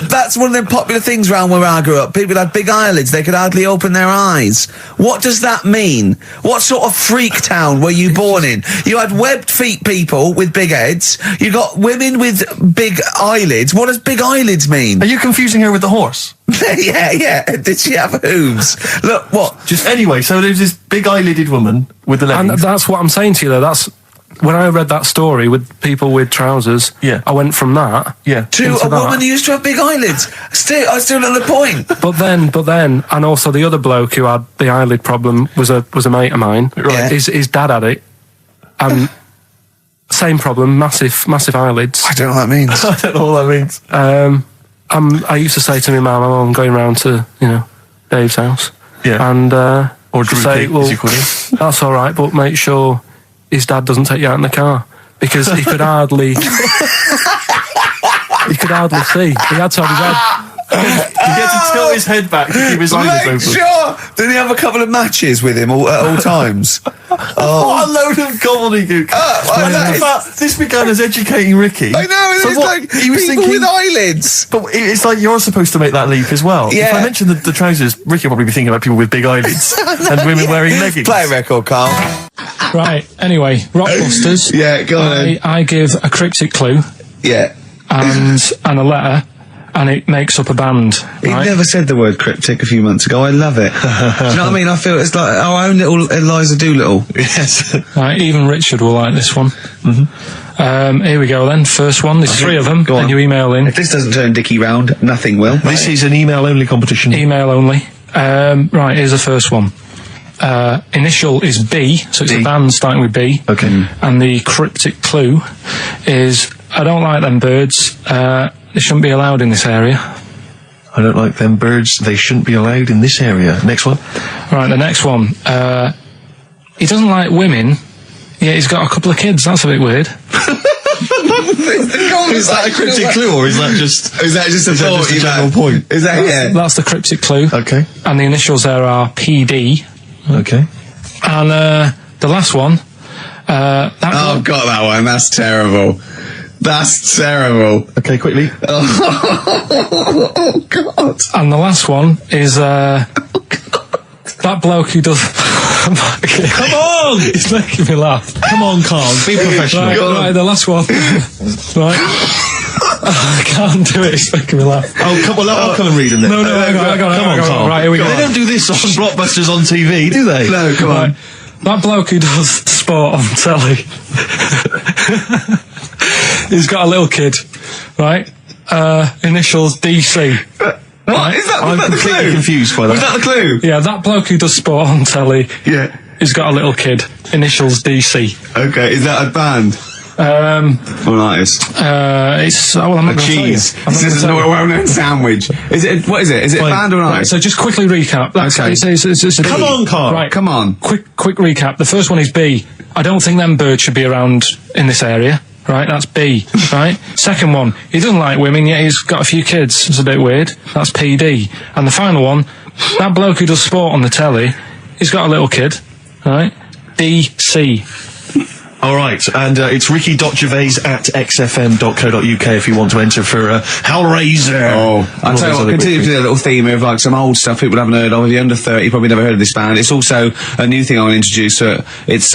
That's one of them popular things around where I grew up. People had big eyelids. They could hardly open their eyes. What does that mean? What sort of freak town were you born in? You had webbed feet people with big heads. You got women with big eyelids. What does big eyelids mean? Are you confusing her with the horse? Yeah. Did she have hooves? Look, what? Anyway, so there's this big eyelidded woman with the leggings. And that's what I'm saying to you, though. That's... When I read that story with people with trousers, I went from that to a woman who used to have big eyelids. I still not the point. But then, and also the other bloke who had the eyelid problem was a mate of mine. Right. His dad had it, and same problem, massive eyelids. I don't know what that means. I don't know what that means. I used to say to my mum, I'm going round to Dave's house, and or Drew say, well, as you call him. That's all right, but make sure his dad doesn't take you out in the car, because he could hardly see. He had to have his head. He had to tilt his head back to keep his eyes open. Sure. Did he have a couple of matches with him at all times? What a load of gobbledygook. This began as educating Ricky. I know, so it's like he was people thinking, with eyelids. But it's like you're supposed to make that leap as well. Yeah. If I mentioned the trousers, Ricky will probably be thinking about people with big eyelids and women wearing leggings. Play a record, Carl. Right, anyway, Rockbusters. Yeah, go on. I give a cryptic clue. Yeah. And a letter, and it makes up a band. He never said the word cryptic a few months ago. I love it. Do you know what I mean? I feel it's like our own little Eliza Doolittle. Yes. Right, even Richard will like this one. Mm-hmm. Here we go then. First one. There's three of them. Go on. And you email in. If this doesn't turn Dickie round, nothing will. This is an email-only competition. Email only. Right, here's the first one. Initial is B, so it's a band starting with B. Okay. And the cryptic clue is, I don't like them birds. They shouldn't be allowed in this area. I don't like them birds. They shouldn't be allowed in this area. Next one. Right, the next one. He doesn't like women, yet he's got a couple of kids. That's a bit weird. Is that a cryptic clue, or is that just a thought? a general point? Is that That's the cryptic clue. Okay. And the initials there are PD. Okay. And the last one. Got that one. That's terrible. That's terrible. Okay, quickly. Oh God. And the last one is that bloke who does. Come on! It's making me laugh. Come on, Carl. Be professional. Right, the last one. Right. I can't do it. It's making me laugh. Oh, come on. I'll come and read them then. No, hang on. Come on, Carl. Right, here we go. They don't do this on Rockbusters on TV, do they? No, come on. That bloke who does sport on telly. He's got a little kid, right? Initials DC. What? Is that I'm the completely clue? confused by that. Was that the clue? Yeah, that bloke who does sport on telly. Yeah. He's got a little kid. Initials DC. Okay, is that a band? Or an artist? It's I'm not gonna Cheese. tell you. I'm not This is gonna not tell a you. well-known sandwich. Is it? What is it? Is it a band or an Right, artist? so just quickly recap. That's, Okay. it's a Come B. on, Carl. Right, Come on. Quick recap. The first one is B. I don't think them birds should be around in this area. Right, that's B. Right. Second one, he doesn't like women, yet he's got a few kids. It's a bit weird. That's PD. And the final one, that bloke who does sport on the telly, he's got a little kid. Right. DC. All right, and it's ricky.gervais@xfm.co.uk if you want to enter for Hellraiser. Oh, I'll tell you what, continue to do a little theme of like some old stuff people haven't heard of. If you're under 30, you probably never heard of this band. It's also a new thing I want to introduce. It's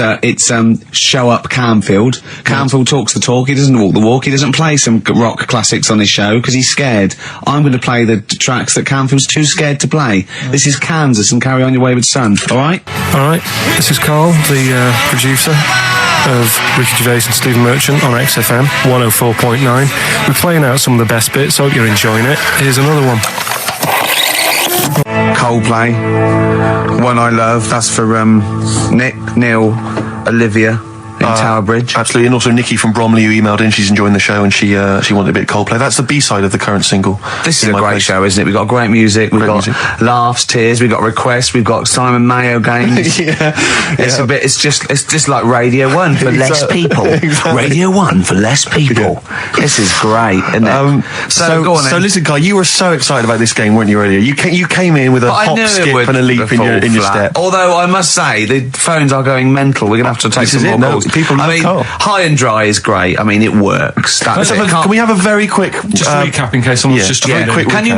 Show Up Camfield. Camfield talks the talk, he doesn't walk the walk, he doesn't play some rock classics on his show because he's scared. I'm going to play the tracks that Camfield's too scared to play. This is Kansas and Carry On Your Wayward Son, alright? Alright, this is Carl, the producer of Ricky Gervais and Stephen Merchant on XFM 104.9. We're playing out some of the best bits. Hope you're enjoying it. Here's another one. Coldplay, One I Love. That's for Nick, Neil, Olivia in Tower Bridge. Absolutely, and also Nikki from Bromley who emailed in. She's enjoying the show and she wanted a bit of Coldplay. That's the B-side of the current single. This is a great show, isn't it? We've got great music, we've got laughs, tears, we've got requests, we've got Simon Mayo games. It's just like Radio 1 for less people. Exactly. Radio 1 for less people. This is great, isn't it? So go on then. So listen, Guy, you were so excited about this game, weren't you, earlier? You came in with a hop, skip and a leap in your step. Although I must say, the phones are going mental. We're going to have to take some more calls. High and Dry is great. I mean, it works. Can we have a very quick recap in case someone's just very quick Can you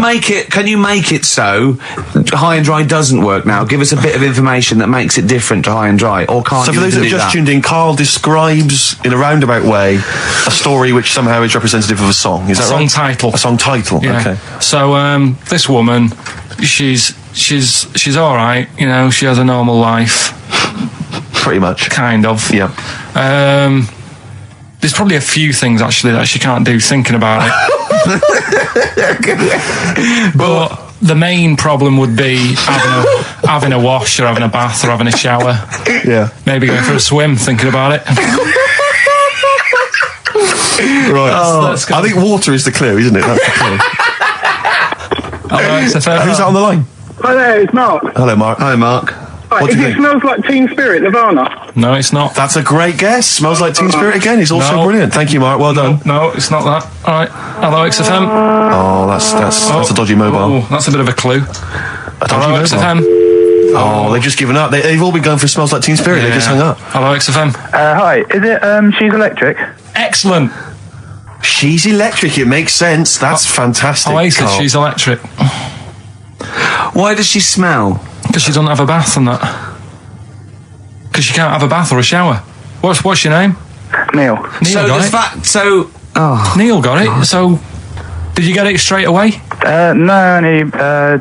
make it so High and Dry doesn't work now? Give us a bit of information that makes it different to High and Dry, or can't So you for those that do have just that? tuned in, Carl describes in a roundabout way a story which somehow is representative of a song. Is that right? Title. A song title. Yeah. Okay. So this woman, she's all right. You know, she has a normal life. Pretty much. Kind of. Yeah. There's probably a few things actually that she can't do thinking about it. But the main problem would be having a wash or having a bath or having a shower. Yeah. Maybe going for a swim thinking about it. Right. I think water is the clue, isn't it? That's the clue. Alright, so Who's that on the line? Hi there, it's Mark. Hello, Mark. Hi, Mark. Right, What do you it think? smells like Teen Spirit, Nirvana. No, it's not. That's a great guess. Smells like Teen Spirit again. It's also No. brilliant. Thank you, Mark. Well done. No, it's not that. Alright. Hello, XFM. Oh, that's a dodgy mobile. Oh, that's a bit of a clue. A dodgy Hello, mobile. XFM. Oh, they've just given up. They've all been going for Smells Like Teen Spirit. They just hung up. Hello, XFM. Hi, is it She's Electric? Excellent. She's electric. It makes sense. That's fantastic. Oasis, Carl. she's electric. Why does she smell? Because she doesn't have a bath and that. Because she can't have a bath or a shower. What's your name? Neil. Neil got it. Neil got it. So, did you get it straight away? No, only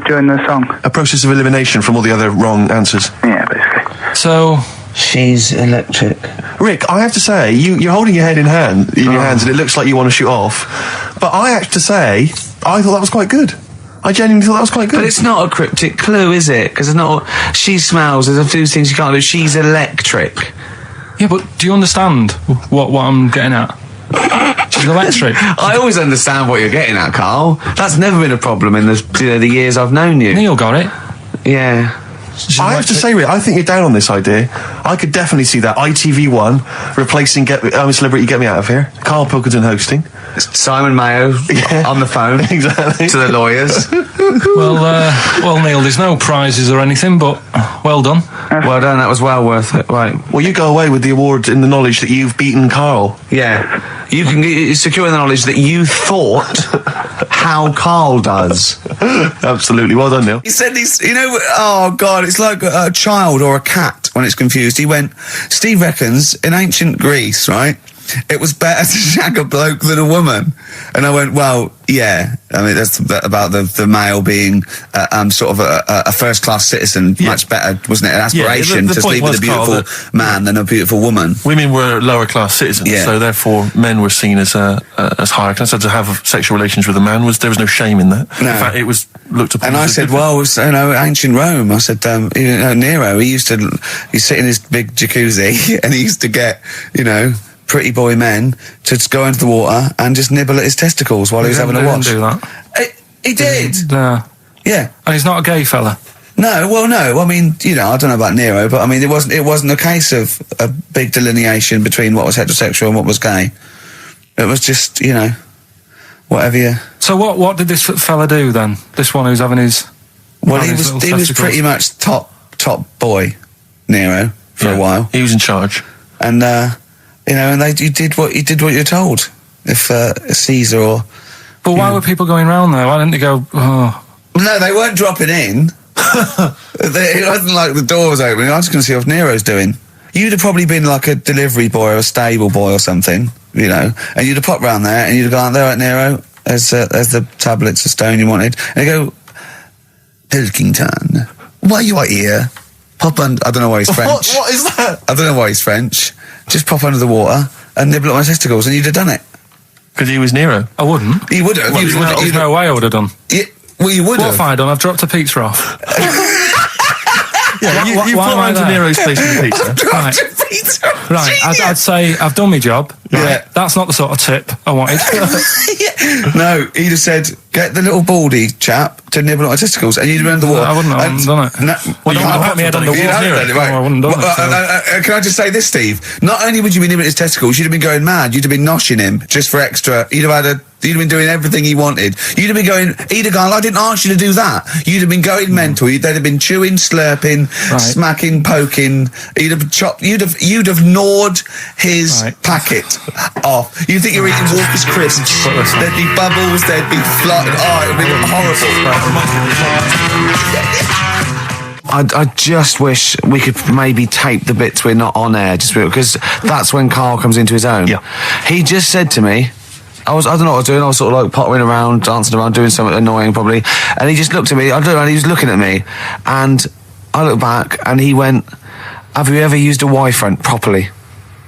during the song. A process of elimination from all the other wrong answers. Yeah, basically. So, She's electric. Rick, I have to say, you're holding your head in your hands, and it looks like you want to shoot off. But I have to say, I thought that was quite good. I genuinely thought that was quite good. But it's not a cryptic clue, is it? Because it's not. She smells. There's a few things you can't do. She's electric. yeah, but do you understand what I'm getting at? She's electric. I always understand what you're getting at, Carl. That's never been a problem in the years I've known you. Neil got it. Yeah. I have to say, Rick, I think you're down on this idea. I could definitely see that. ITV1 replacing Celebrity Get Me Out of Here. Karl Pilkington hosting. Simon Mayo on the phone Exactly. to the lawyers. Well, Neil, there's no prizes or anything, but well done. Well done, that was well worth it. Right. Well, you go away with the award in the knowledge that you've beaten Karl. Yeah. You can secure the knowledge that you thought how Karl does. Absolutely. Well done, Neil. He said oh God, it's like a child or a cat when it's confused. He went, Steve reckons in ancient Greece, right, it was better to shag a bloke than a woman. And I went, well, yeah. I mean, that's about the male being sort of a first-class citizen. Yeah. Much better, wasn't it? An aspiration the to point sleep with a was, Karl, beautiful man than a beautiful woman. Women were lower-class citizens, Yeah. so therefore men were seen as higher class. So to have sexual relations with a man, there was no shame in that. No. In fact, it was looked upon And as I a said, good thing. well, ancient Rome. I said, Nero, he'd sit in his big jacuzzi and he used to get, pretty boy men to just go into the water and just nibble at his testicles while he was having a wash. He didn't do that. He did. No. Yeah. And he's not a gay fella. No. I mean, I don't know about Nero, but I mean, it wasn't a case of a big delineation between what was heterosexual and what was gay. It was just, whatever you. So what did this fella do then? This one who's having his. Well, he his was little pretty testicles? much top boy, Nero, for a while. He was in charge. And and you did what you're told. If Caesar or. But why were people going round there? Why didn't they go? Oh. No, they weren't dropping in. It wasn't like the door was opening. I was going to see what Nero's doing. You'd have probably been like a delivery boy or a stable boy or something, and you'd have popped round there and you'd have gone, there, right, Nero, there's the tablets of stone you wanted. And you go, Pilkington, why you are here? Pop under. I don't know why he's French. What is that? I don't know why he's French. Just pop under the water and nibble at my testicles, and you'd have done it. Because he was Nero. I wouldn't. You would have. Well, there's no way I would have done. Well, you would What have. have I done? I've dropped a pizza off. Yeah, you why put am I around to there? Nero's place with pizza. Right. Right, I'd say I've done my job. Right? Yeah. That's not the sort of tip I wanted. No, he'd have said, get the little baldy chap to nibble at my testicles, and you'd have been under the water. I wouldn't have done it. No, Well, you don't have put me head done under it. You water. have done it, right. No, I wouldn't have done it, Can I just say this, Steve? Not only would you be nibbling at his testicles, you'd have been going mad. You'd have been noshing him just for extra. You'd have been doing everything he wanted. You'd have been going, he'd have gone, I didn't ask you to do that. You'd have been going mental. They'd have been chewing, slurping, smacking, poking. You'd have chopped. You'd have gnawed his packet off. You'd think you were eating Walker's crisps. There'd be bubbles. There'd be flood. Oh, it'd be horrible. I just wish we could maybe tape the bits we're not on air, just because that's when Karl comes into his own. Yeah. He just said to me, I don't know what I was doing. I was sort of like pottering around, dancing around, doing something annoying probably. And he just looked at me. I don't know. He was looking at me, and I looked back, and he went, "Have you ever used a Y-front properly?"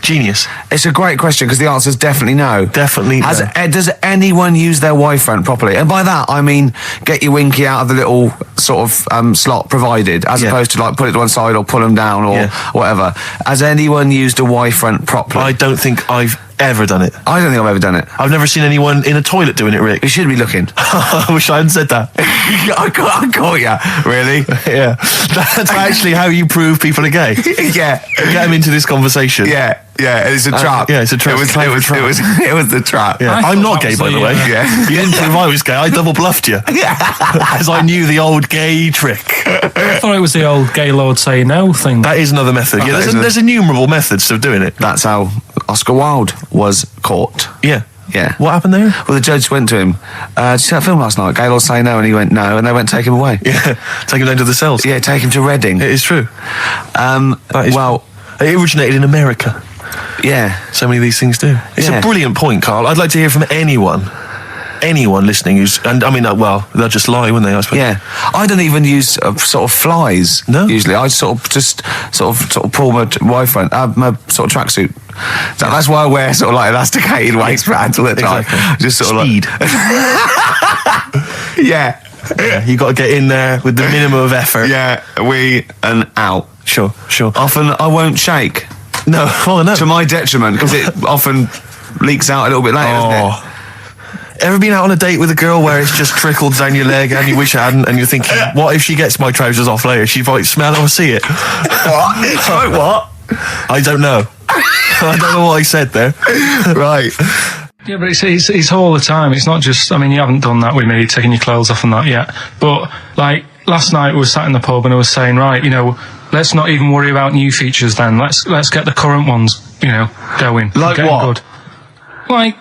Genius. It's a great question because the answer is definitely no. Definitely no. Does anyone use their Y-front properly? And by that I mean get your winky out of the little sort of slot provided, as opposed to like put it to one side or pull them down or whatever. Has anyone used a Y-front properly? I don't think I've ever done it. I don't think I've ever done it. I've never seen anyone in a toilet doing it, Rick. You should be looking. I wish I hadn't said that. I caught you. Really? Yeah. That's actually how you prove people are gay. Yeah. Get them into this conversation. Yeah. It's a trap. Yeah, it's a trap. It was the trap. Yeah. I'm not gay, by the way. Yeah. You didn't prove I was gay. I double bluffed you. As I knew the old gay trick. I thought it was the old gay lord say no thing. That is another method. Yeah, there's innumerable methods of doing it. That's how Oscar Wilde was caught. Yeah. Yeah. What happened there? Well, the judge went to him. Did you see that film last night? Gaylord say no, and he went no, and they went to take him away. Yeah. Take him down to the cells. Yeah, take him to Reading. It is true. Well, it originated in America. Yeah. So many of these things do. It's a brilliant point, Karl. I'd like to hear from anyone listening who's, and I mean, well, they'll just lie, wouldn't they? I suppose. Yeah, I don't even use sort of flies. No, usually I sort of pull my Y-front, my sort of tracksuit. So that's why I wear sort of like elasticated waistbands all the time. Exactly. Just sort Speed. of like. Yeah, you got to get in there with the minimum of effort. Yeah, and out. Sure. Often I won't shake. No, no. To my detriment, because it often leaks out a little bit later, doesn't it? Ever been out on a date with a girl where it's just trickled down your leg and you wish it hadn't, and you're thinking, what if she gets my trousers off later? She might smell or see it. What? What? I don't know. I don't know what I said there. Right. Yeah, but it's all the time. It's not just, I mean, you haven't done that with me, taking your clothes off and that yet. But, like, last night we were sat in the pub and I was saying, right, you know, let's not even worry about new features then. Let's get the current ones, you know, going. Like what? Good. Like,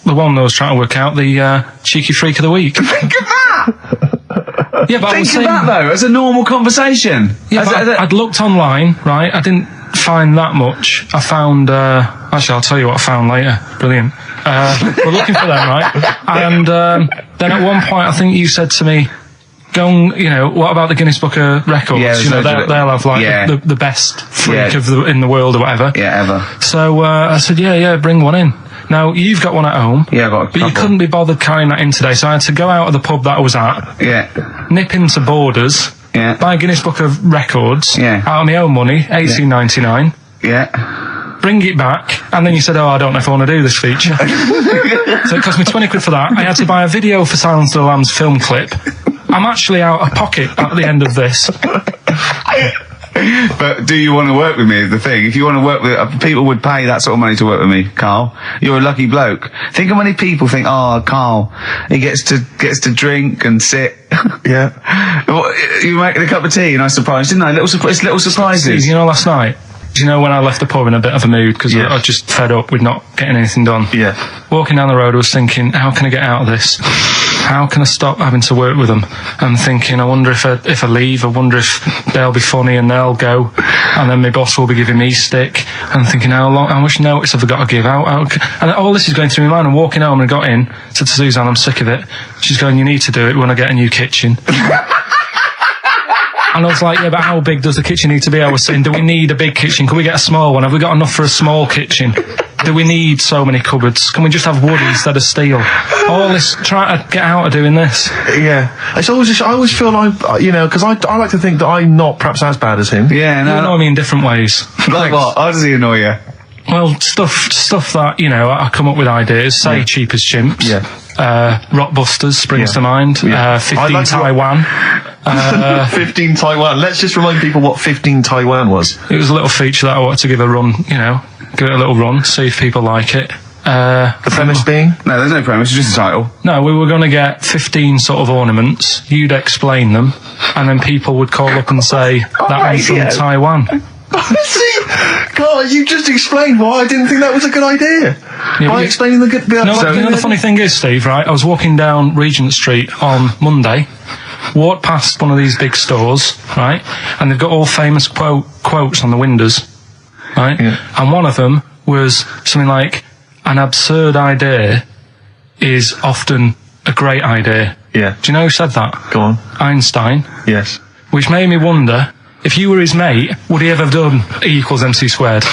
the one that I was trying to work out, the cheeky freak of the week. Think of that! Yeah, but Think of that, though, as a normal conversation. Yeah, but I'd looked online, right? I didn't find that much. I found, actually, I'll tell you what I found later. Brilliant. We're looking for them, right? And then at one point, I think you said to me, go and, you know, what about the Guinness Book of Records? Yeah, you know, they'll have, like, the best freak in the world or whatever. Yeah, ever. So I said, yeah, bring one in. Now, you've got one at home. Yeah, I've got a couple. But you couldn't be bothered carrying that in today, so I had to go out of the pub that I was at, nip into Borders, buy a Guinness Book of Records, out of my own money, $18.99. Yeah. Bring it back, and then you said, I don't know if I want to do this feature. So it cost me 20 quid for that. I had to buy a video for Silence of the Lambs film clip. I'm actually out of pocket at the end of this. But do you want to work with me is the thing. If you want to work with... people would pay that sort of money to work with me, Carl. You're a lucky bloke. Think how many people think, Carl, he gets to drink and sit. Yeah. You making a cup of tea and I surprised, didn't I? It's little surprises. Steve, you know, last night, do you know when I left the pub in a bit of a mood because I was just fed up with not getting anything done? Yeah. Walking down the road, I was thinking, how can I get out of this? How can I stop having to work with them? I'm thinking, I wonder if I leave, I wonder if they'll be funny and they'll go, and then my boss will be giving me stick. I'm thinking, how much notice have I got to give out? And all this is going through my mind. I'm walking home and I got in, said to Suzanne, I'm sick of it. She's going, you need to do it when I get a new kitchen. And I was like, yeah, but how big does the kitchen need to be? I was saying, do we need a big kitchen? Can we get a small one? Have we got enough for a small kitchen? Do we need so many cupboards? Can we just have wood instead of steel? All this, trying to get out of doing this. Yeah. I always feel like, you know, because I like to think that I'm not perhaps as bad as him. Yeah, no. You annoy me in different ways. Like what? How does he annoy you? Well, stuff that, you know, I come up with ideas, say Cheap as Chimps. Yeah. Rockbusters springs to mind. Yeah. 15 Taiwan. 15 Taiwan. Let's just remind people what 15 Taiwan was. It was a little feature that I wanted to give a run, you know, give it a little run, see if people like it. The premise being? No, there's no premise, it's just a title. No, we were going to get 15 sort of ornaments, you'd explain them, and then people would call up and say, that one's from Taiwan. See, God, you just explained why I didn't think that was a good idea. By explaining the good bit. No, you know the funny thing is, Steve, right? I was walking down Regent Street on Monday, walked past one of these big stores, right? And they've got all famous quotes on the windows, right? Yeah. And one of them was something like, an absurd idea is often a great idea. Yeah. Do you know who said that? Go on. Einstein. Yes. Which made me wonder, if you were his mate, would he ever have done E equals MC squared?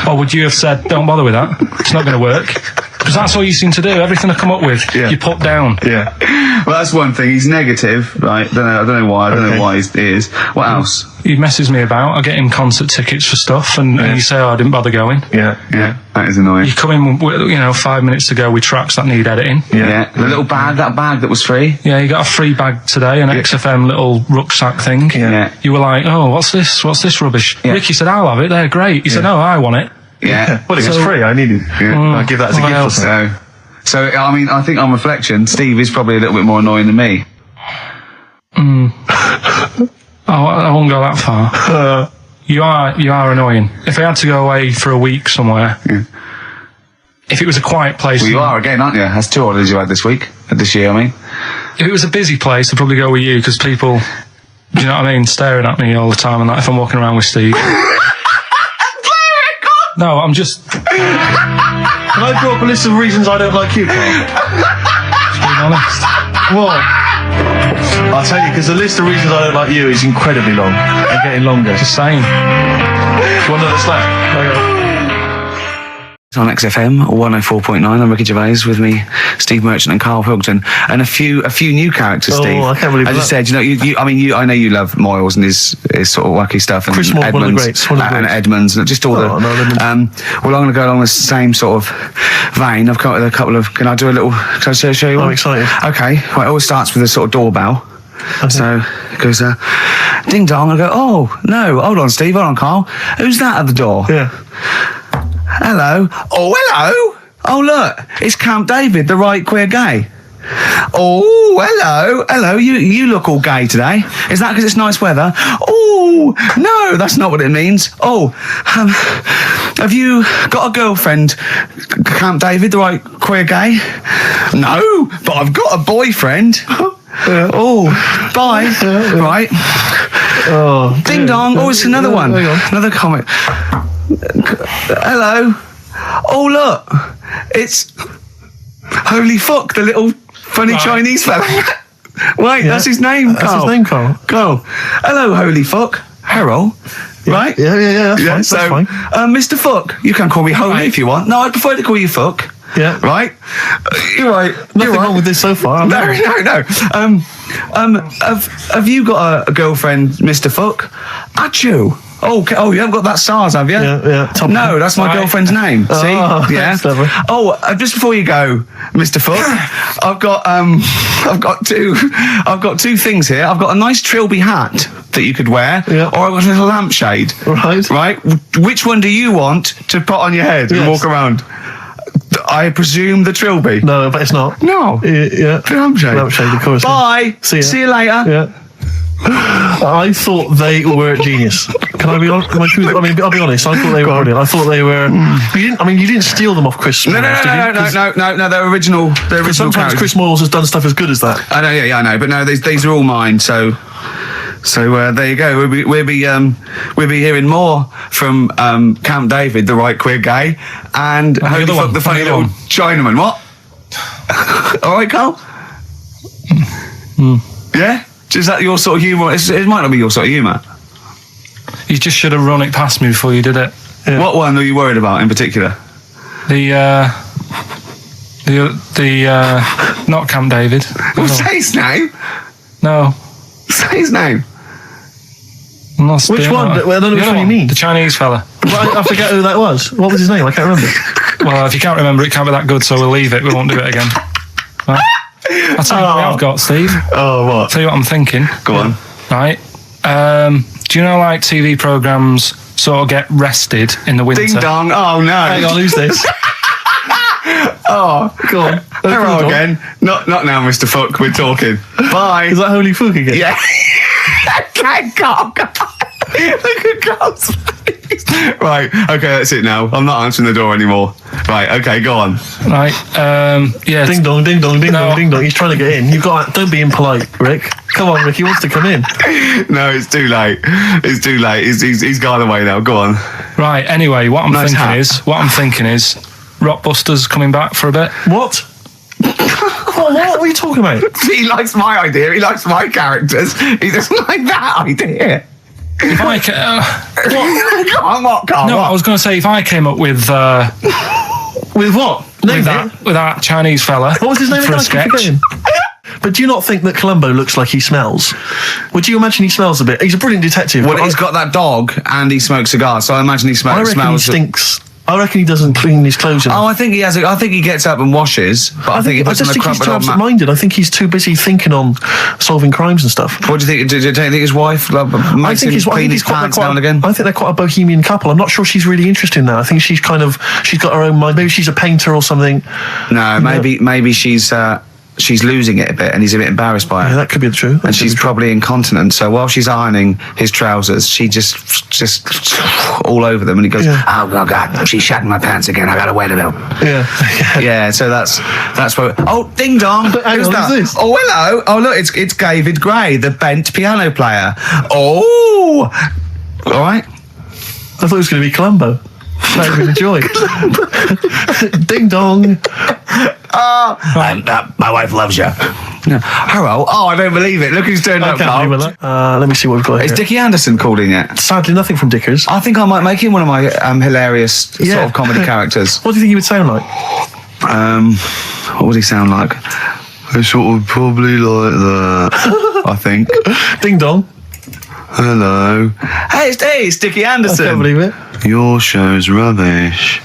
Or would you have said, don't bother with that, it's not going to work? Because that's all you seem to do. Everything I come up with, you put down. Yeah. Well, that's one thing. He's negative, right? I don't know why. I don't know why he is. What else? He messes me about. I get him concert tickets for stuff, and you say, I didn't bother going. Yeah. That is annoying. You come in, you know, 5 minutes to go with tracks that need editing. Yeah. The little bag, that bag that was free. Yeah, you got a free bag today, an XFM little rucksack thing. Yeah. You were like, what's this rubbish? Yeah. Ricky said, I'll have it, they're great. He said, no, I want it. Yeah. Well, it was free, I needed it. I'll give that as a gift. So, I mean, I think on reflection, Steve is probably a little bit more annoying than me. I won't go that far. You are annoying. If I had to go away for a week somewhere, if it was a quiet place... Well, you are again, aren't you? That's 2 holidays you had this year, I mean. If it was a busy place, I'd probably go with you, because people, do you know what I mean, staring at me all the time, and that if I'm walking around with Steve. No, I'm just... Can I draw up a list of reasons I don't like you, Carl? Just being honest. What? I'll tell you, because the list of reasons I don't like you is incredibly long and getting longer. Just saying. Do you want another snack? Okay. On XFM 104.9, I'm Ricky Gervais, with me, Steve Merchant and Karl Pilkington, and a few new characters. Steve, I can't believe as you said, I know you love Moyles and his sort of wacky stuff, and Chris Moore, Edmonds, one of the greats, and Edmonds, and just all Well, I'm going to go along the same sort of vein. I've got a couple of. Can I do a little? Can I show you? I'm excited. Okay, well, it always starts with a sort of doorbell. Okay. So it goes, ding dong. I go, oh no, hold on, Steve, hold on, Karl. Who's that at the door? Yeah. Hello. Oh, hello. Oh, look, it's Camp David, the right queer gay. Oh, hello. Hello, you look all gay today. Is that because it's nice weather? Oh, no, that's not what it means. Oh, have you got a girlfriend, Camp David, the right queer gay? No, but I've got a boyfriend. Oh, bye. Right. Oh, Ding dong. Oh, it's another one. Hang on. Another comic. Hello. Oh, look. It's Holy Fuck, the little funny Chinese fella. Wait, that's his name, Karl. That's his name, Karl. Karl. Hello, Holy Fuck. Harold. Right? Yeah, that's fine. Mr. Fuck, you can call me Holy if you want. No, I'd prefer to call you Fuck. Yeah. Right? You're right. Nothing wrong with this so far. No. Have you got a girlfriend, Mr. Fuck? Achoo. Oh, you haven't got that SARS, have you? Yeah. No, that's my girlfriend's name. See? Yeah. That's lovely. Oh, just before you go, Mr. Fuck, I've got two things here. I've got a nice trilby hat that you could wear, or I've got a little lampshade. Right. Which one do you want to put on your head and walk around? I presume the trilby. No, but it's not. No. Yeah. The lampshade. Lampshade, of course. Bye. See you later. Yeah. I thought they were genius. Can I be honest? I'll be honest. I thought they were brilliant. I thought they were. You didn't steal them off Chris. No. They're original. They're original. Sometimes characters. Chris Moyles has done stuff as good as that. I know. Yeah, I know. But no, these are all mine. So there you go. We'll be hearing more from Camp David, the right queer gay, and Holy Fuck, the funny little Chinaman. What? All right, Karl. Yeah. Is that your sort of humour? It might not be your sort of humour. You just should have run it past me before you did it. Yeah. What one are you worried about in particular? The not Camp David. Well, say his name. No. Say his name. I'm not Which doing one? that. Well, I don't know which one you mean. The Chinese fella. Well, I forget who that was. What was his name? I can't remember. Well, if you can't remember, it can't be that good, so we'll leave it. We won't do it again. Right? I'll tell you what I've got, Steve. Oh, what? I'll tell you what I'm thinking. Go on. Right. Do you know, like, TV programmes sort of get rested in the winter? Ding dong. Oh, no. Hang on, who's this? Oh, go on. Hello again. Not now, Mr. Fuck. We're talking. Bye. Is that Holy Fuck again? Yeah. Okay, Karl. Look at Karl's face. Right. Okay, that's it now. I'm not answering the door anymore. Right. Okay, go on. Right. Yeah. Ding dong, ding dong, ding dong, ding dong. He's trying to get in. Don't be impolite, Rick. Come on, Rick. He wants to come in. No, it's too late. It's too late. He's gone away now. Go on. Right. Anyway, what I'm thinking is Rockbusters coming back for a bit. What? What are you talking about? He likes my idea. He likes my characters. He doesn't like that idea. If I Come on, what, Karl? No, what? I was going to say if I came up with With what? Name with that Chinese fella. What was his name for again? a sketch? But do you not think that Columbo looks like he smells? Would you imagine he smells a bit? He's a brilliant detective. Well, he's got that dog and he smokes cigars, so I imagine he I reckon smells. he stinks. I reckon he doesn't clean his clothes enough. Oh, I think he has. I think he gets up and washes, but I think he puts just on a think he's too crumpled old absent-minded. I think he's too busy thinking on solving crimes and stuff. What do you think? Do you think his wife makes him clean his pants now and again? I think they're quite a bohemian couple. I'm not sure she's really interested in that. I think she's got her own mind. Maybe she's a painter or something. No, maybe she's losing it a bit, and he's a bit embarrassed by it. Yeah, that could be true. And she's probably incontinent. So while she's ironing his trousers, she just all over them, and he goes, "Oh God, she's shatting my pants again. I gotta wear them." Yeah. Yeah. So that's what. Oh, ding dong. Who's that? Who's this? Oh, hello. Oh, look, it's David Gray, the bent piano player. Oh, all right. I thought it was going to be Columbo. That would be a joy. Ding dong. My wife loves you. No. Harold? Oh, I don't believe it. Look who's turned I up, can't Carl. believe that. Let me see what we've got Is here. Dickie Anderson called in yet? Sadly, nothing from Dickers. I think I might make him one of my hilarious sort of comedy characters. What do you think he would sound like? What would he sound like? Sort of probably like that, I think. Ding dong. Hello. Hey, it's Dickie I Anderson. can't believe it. Your show's rubbish.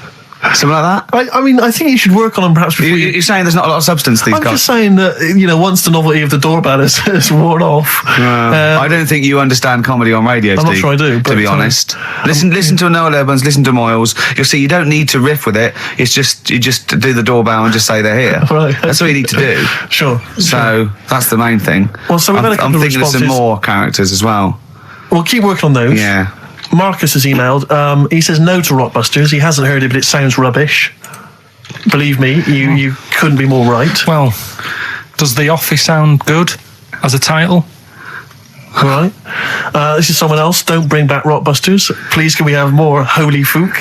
Something like that? I mean, I think you should work on them perhaps before You're saying there's not a lot of substance to these I'm guys? just saying that, once the novelty of the doorbell has worn off. I don't think you understand comedy on radio, I'm Steve. not sure I do, to be but, honest. Listen to Noel Urbans, listen to Moyles. You'll see you don't need to riff with it. It's just you just do the doorbell and just say they're here. Right, That's all you need to do. Sure. So that's the main thing. Well, so we've had a I'm couple of thinking of some responses. more characters as well. We'll keep working on those. Yeah. Marcus has emailed. He says no to Rockbusters. He hasn't heard it, but it sounds rubbish. Believe me, you couldn't be more right. Well, does The Office sound good as a title? All right. This is someone else. Don't bring back Rockbusters. Please, can we have more Holy Fook?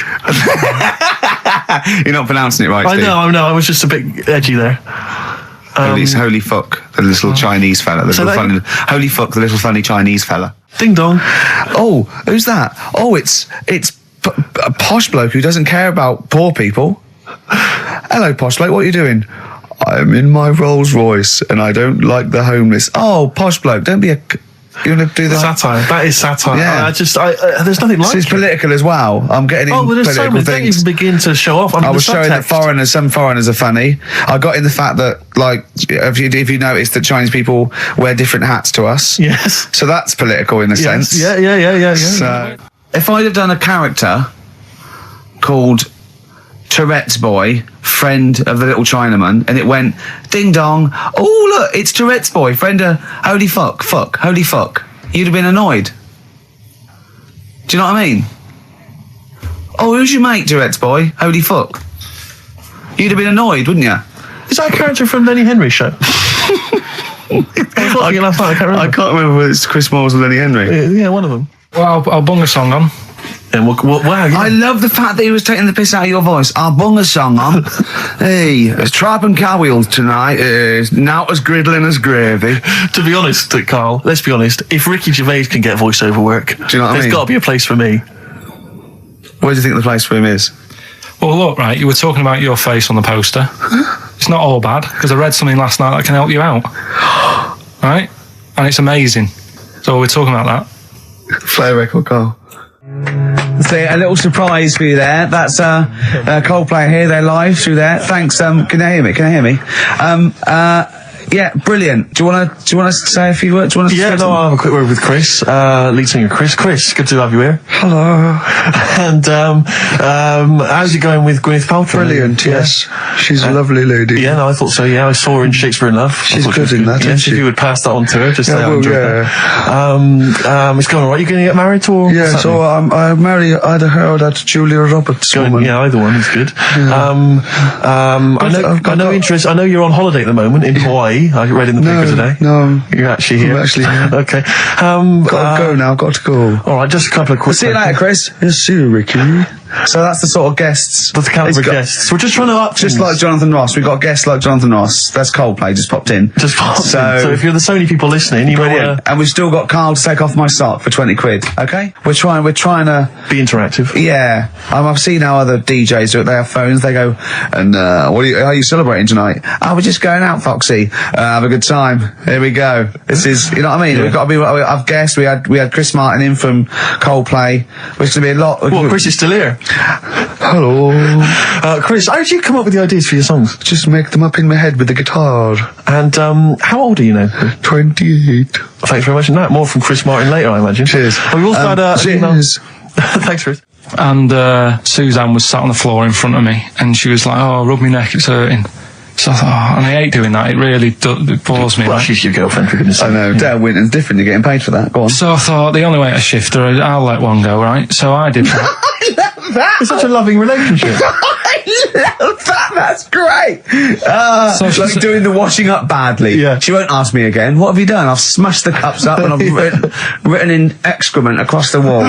You're not pronouncing it right, I Steve. know. I was just a bit edgy there. Holy fuck, the little Chinese fella. Holy fuck, the little funny Chinese fella. Ding dong. Oh, who's that? Oh, it's a posh bloke who doesn't care about poor people. Hello, posh bloke, what are you doing? I'm in my Rolls Royce and I don't like the homeless. Oh, posh bloke, don't be a... You want to do that? Satire. That is satire. Yeah. There's nothing like So it's it. political as well. I'm getting Oh, in well, there's so political many. Don't things. even begin to show off. I was showing that subtext. some foreigners are funny. I got in the fact that, like, if you notice that Chinese people wear different hats to us. Yes. So that's political in a sense. Yeah. So, if I'd have done a character called Tourette's Boy, friend of the little Chinaman, and it went ding dong, oh look, it's Tourette's Boy, friend of holy fuck, holy fuck, you'd have been annoyed. Do you know what I mean? Oh, who's your mate, Tourette's Boy? Holy fuck. You'd have been annoyed, wouldn't you? Is that a character from Lenny Henry's show? I can't remember whether it's Chris Moores or Lenny Henry. Yeah, one of them. Well, I'll bung a song on. And wow, yeah. I love the fact that he was taking the piss out of your voice. I'll bung a song on. Hey, it's Trap and Car Wheels tonight. Now as griddling as gravy. To be honest, Carl, let's be honest. If Ricky Gervais can get voiceover work, Do you know what I there's mean? got to be a place for me. Where do you think the place for him is? Well, look, right, you were talking about your face on the poster. It's not all bad, because I read something last night that can help you out. Right? And it's amazing. So we're talking about that. Play a record, Carl. So a little surprise for you there. That's Coldplay here. They're live through there. Thanks. Can you hear me? Can you hear me? Yeah, brilliant. Do you want to say a few words? Do you want to Yeah, no, I'll have a quick word with Chris, lead singer Chris. Chris, good to have you here. Hello. And how's it going with Gwyneth Paltrow? Brilliant, yes. She's a lovely lady. Yeah, no, I thought so. Yeah, I saw her in Shakespeare in Love. She's I thought she good was in that, isn't Yes, she? if you would pass that on to her, just say Yeah, I well, enjoyed that. It's going all right. You going to get married or? Yeah, what's so happening? I marry either her or that Julia Roberts woman. Yeah, either one is good. I know you're on holiday at the moment in Hawaii. I read in the paper today. No, You're actually here. I'm actually here. Okay. Got to go now, got to go. All right, just a couple of quick. See you later, Chris. Yes, see you, Ricky. So that's the sort of guests. That's the caliber of guests. We're just trying to up Just things. like Jonathan Ross. We've got guests like Jonathan Ross. That's Coldplay. Just popped in. Just pop in. So if you're the Sony people listening, you might Brilliant. want And we've still got Carl to take off my sock for 20 quid. Okay? We're trying to. to be interactive. Yeah, I've seen how other DJs do it. They have phones. They go, and how are you celebrating tonight? Oh, we're just going out, Foxy. Have a good time. Here we go. This is, you know what I mean? Yeah. We've got to be. I've guessed we had Chris Martin in from Coldplay, which is going to be a lot. Well, Chris is still here. Hello. Chris, how did you come up with the ideas for your songs? Just make them up in my head with the guitar. And how old are you now? 28. Thanks very much. And that more from Chris Martin later, I imagine. Cheers. But we've also had an email. Cheers. Thanks, Chris. And Suzanne was sat on the floor in front of me, and she was like, "Oh, rub my neck, it's hurting." So I thought, oh, and I hate doing that. It really it bores me. Well, Like. she's your girlfriend, for goodness sake. I know. Dale Winton's different. You're getting paid for that. Go on. So I thought the only way to shift her, I'll let one go, right? So I did that. It's such a loving relationship. I love that. That's great. So Like she's- doing the washing up badly. Yeah. She won't ask me again. What have you done? I've smashed the cups up and I've written in excrement across the wall.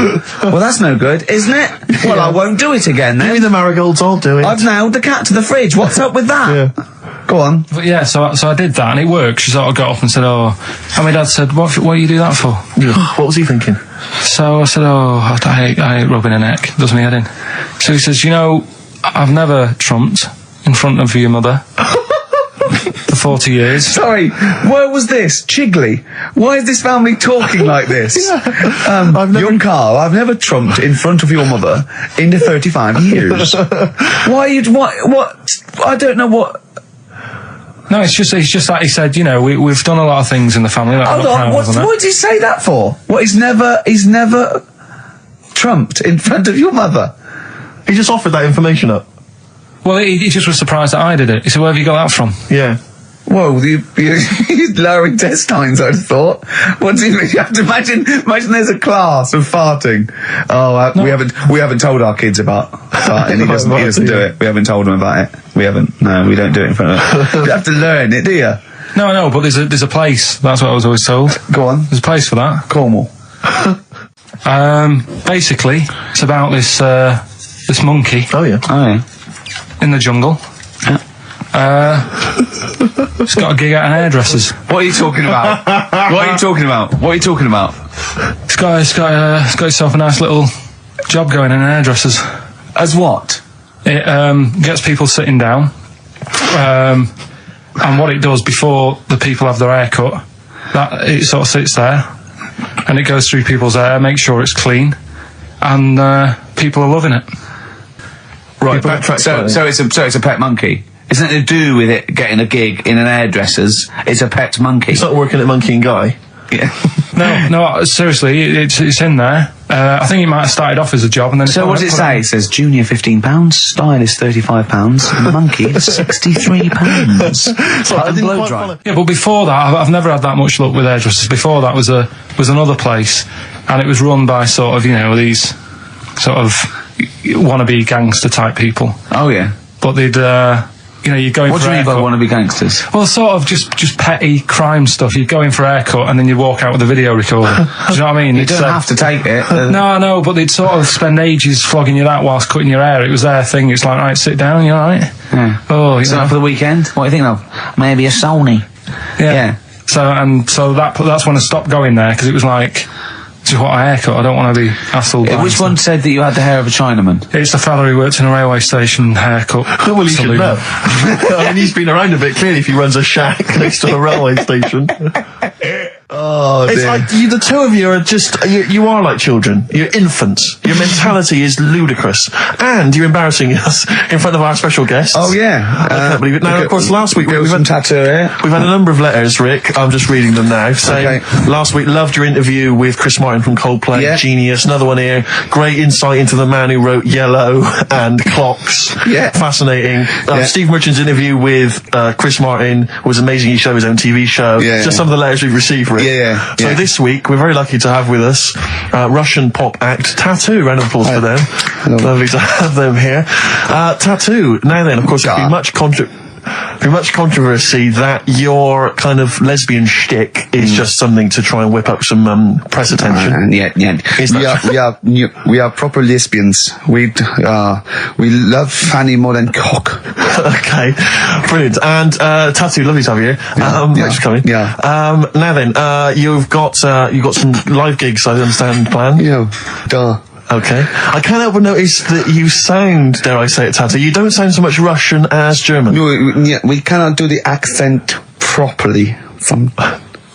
Well, that's no good, isn't it? Well, I won't do it again Give me then. the marigolds, I'll do it. I've nailed the cat to the fridge. What's up with that? Yeah. Go on. But yeah, so I did that, and it worked. She sort of got up and said, "Oh," and my dad said, "What do you do that for?" What was he thinking? So I said, "Oh, I hate rubbing a neck. Does me head in." So he says, "You know, I've never trumped in front of your mother for 40 years." Sorry, where was this? Chigley? Why is this family talking like this? Young Carl, I've never trumped in front of your mother in the 35 years. Why you... What? I don't know what... No, it's just that he said, you know, we've done a lot of things in the family. That Hold on, what did he say that for? What, he's never trumped in front of your mother? He just offered that information up. Well, he just was surprised that I did it. He said, "Where have you got that from?" Yeah. Whoa, he's lowering intestines, I'd thought. What do you mean? You have to imagine there's a class of farting. Oh, no. we haven't told our kids about farting. He doesn't do it. We haven't told him about it. We don't do it in front of them. You have to learn it, do you? No, but there's a place. That's what I was always told. Go on. There's a place for that. Cornwall. Basically, it's about this monkey. Oh yeah. In the jungle. It's got a gig out in hairdressers. What are you talking about? What are you talking about? It's got itself a nice little job going in hairdressers. As what? It gets people sitting down, and what it does before the people have their hair cut, that it sort of sits there, and it goes through people's hair, makes sure it's clean, and people are loving it. Right. So it's a pet monkey. It's nothing to do with it getting a gig in an hairdresser's. It's a pet monkey. It's not working at Monkey and Guy. Yeah. No, seriously, it's in there. I think it might have started off as a job, and then. So what does it say? It says junior £15, stylist £35, monkey £63. So I didn't quite follow. Yeah, but before that, I've never had that much luck with hairdressers. Before that was another place, and it was run by sort of, you know, these sort of wannabe gangster type people. Oh yeah. But they'd. You know, you're going what for do you mean by haircut. wannabe gangsters? Well, sort of just petty crime stuff. You'd go in for a haircut and then you'd walk out with a video recorder. Do you know what I mean? You don't have to take it. No, but they'd sort of spend ages flogging you that whilst cutting your hair. It was their thing. It's like, right, sit down, you alright? Yeah. Oh, Is that for the weekend? What do you think of? Maybe a Sony. Yeah. So that's when I stopped going there, because it was like, just what a haircut. I don't want to be hassled. Which one said that you had the hair of a Chinaman? It's the fella who works in a railway station haircut. Well, he should know. I mean, he's been around a bit, clearly, if he runs a shack next to a railway station. Oh, it's dear. like the two of you are just, you are like children. You're infants. Your mentality is ludicrous. And you're embarrassing us in front of our special guests. Oh, yeah. I can't believe it. Now, of course, last week we've some tattoo here. We've had a number of letters, Rick. I'm just reading them now. Saying, last week, loved your interview with Chris Martin from Coldplay. Yeah. Genius. Another one here. Great insight into the man who wrote Yellow and Clocks. Yeah. Fascinating. Steve Merchant's interview with Chris Martin was amazing. He showed his own TV show. Yeah. Just some of the letters we've received, Rick. So this week, we're very lucky to have with us Russian pop act Tattoo. Round of applause for them. Hello. Lovely to have them here. Tattoo. Now then, of course, there's been much controversy that your kind of lesbian shtick is just something to try and whip up some press attention. We are proper lesbians. We love fanny more than cock. Okay, brilliant. And Tattoo, lovely to have you here. Thanks for coming. Yeah. Now then, you've got some live gigs, I understand, planned. Yeah. Duh. Okay. I can't help but notice that you sound, dare I say it, Tattoo, you don't sound so much Russian as German. We cannot do the accent properly.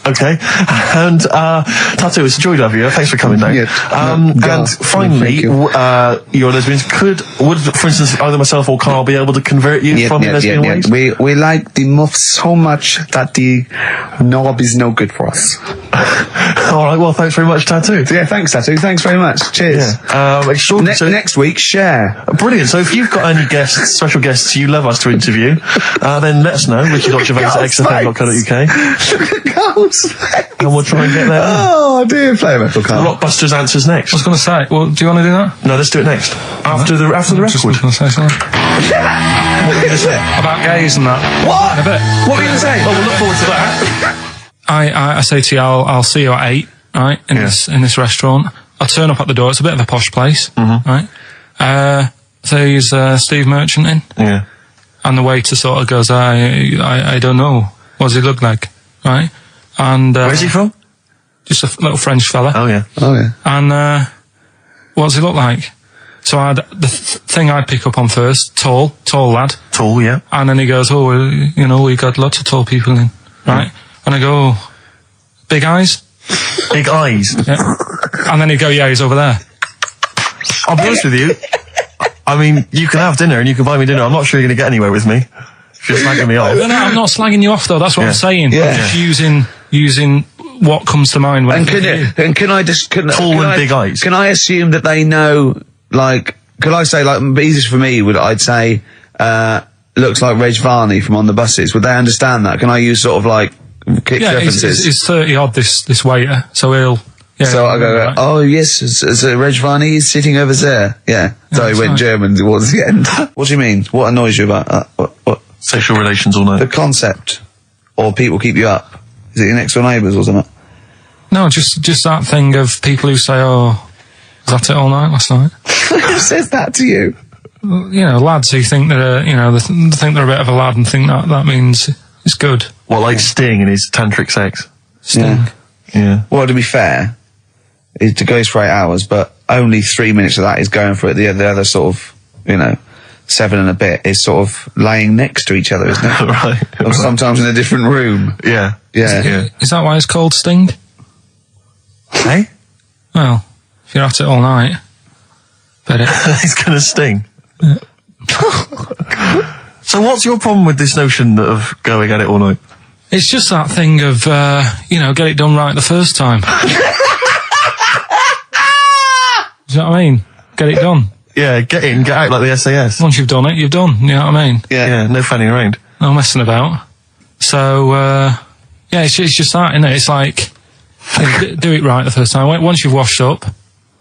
Okay. And Tattoo, it's a joy to have you. Thanks for coming down. And finally, your lesbians would, for instance, either myself or Carl be able to convert you from your lesbian ways? We like the Moth so much that the knob is no good for us. All right, well, thanks very much, Tattoo. Yeah, thanks, Tattoo. Thanks very much. Cheers. Next week, share. Brilliant. So if you've got any guests, special guests you love us to interview, then let us know. Ricky.Gervais@xfm.co.uk. And we'll try and get there. Oh, dear. Play a metal card. Rockbusters answers next. I was going to say, well, do you want to do that? No, let's do it next. After the record. Just going to say something. What were you going to say? About gays and that. What? In a bit. What were you going to say? Oh, we'll look forward to that. I say to you, I'll see you at 8, right, in this restaurant. I'll turn up at the door. It's a bit of a posh place, right? So he's Steve Merchant in. Yeah. And the waiter sort of goes, I don't know. What does he look like? Right? And, Where's he from? just a little French fella. Oh, yeah. Oh, yeah. And, what does he look like? So I had the thing I'd pick up on first, tall lad. Tall, yeah. And then he goes, we got lots of tall people in, right? And I go, big eyes? Big eyes. Yeah. And then he'd go, yeah, he's over there. I'll be honest with you. I mean, you can have dinner and you can buy me dinner. I'm not sure you're going to get anywhere with me. If you're slagging me off. No, I'm not slagging you off though, that's what I'm saying. Yeah. I'm just using what comes to mind when Can I just... Tall and big eyes. Can I assume that they know, like... Could I say, like, easiest for me I'd say, looks like Reg Varney from On the Buses. Would they understand that? Can I use sort of, like, kick references? He's 30 odd, this waiter, so he'll... Yeah, So I go, right. oh yes, it's Reg Varney is sitting over there. Yeah. So he that's went right. German towards the end. What do you mean? What annoys you about that? What? Sexual relations all The night. concept. Or people keep you up. Is it your next door neighbours or something? No, just that thing of people who say, was that it all night last night? Who says that to you? You know, lads who think they're, they think they're a bit of a lad and think that means it's good. What, like Sting and his tantric sex? Sting. Yeah. Yeah. Well, to be fair, it goes for 8 hours, but only 3 minutes of that is going for it. The other sort of, 7 and a bit is sort of laying next to each other, isn't it? Right. Or sometimes in a different room. Yeah. Yeah. Is that why it's called Sting? Hey? Well, if you're at it all night, bet it. He's going to sting. So what's your problem with this notion of going at it all night? It's just that thing of, get it done right the first time. Do you know what I mean? Get it done. Yeah, get in, get out like the SAS. Once you've done it, you've done. You know what I mean? Yeah, no fanning around. No messing about. So, it's just that, isn't it? It's like, do it right the first time. Once you've washed up,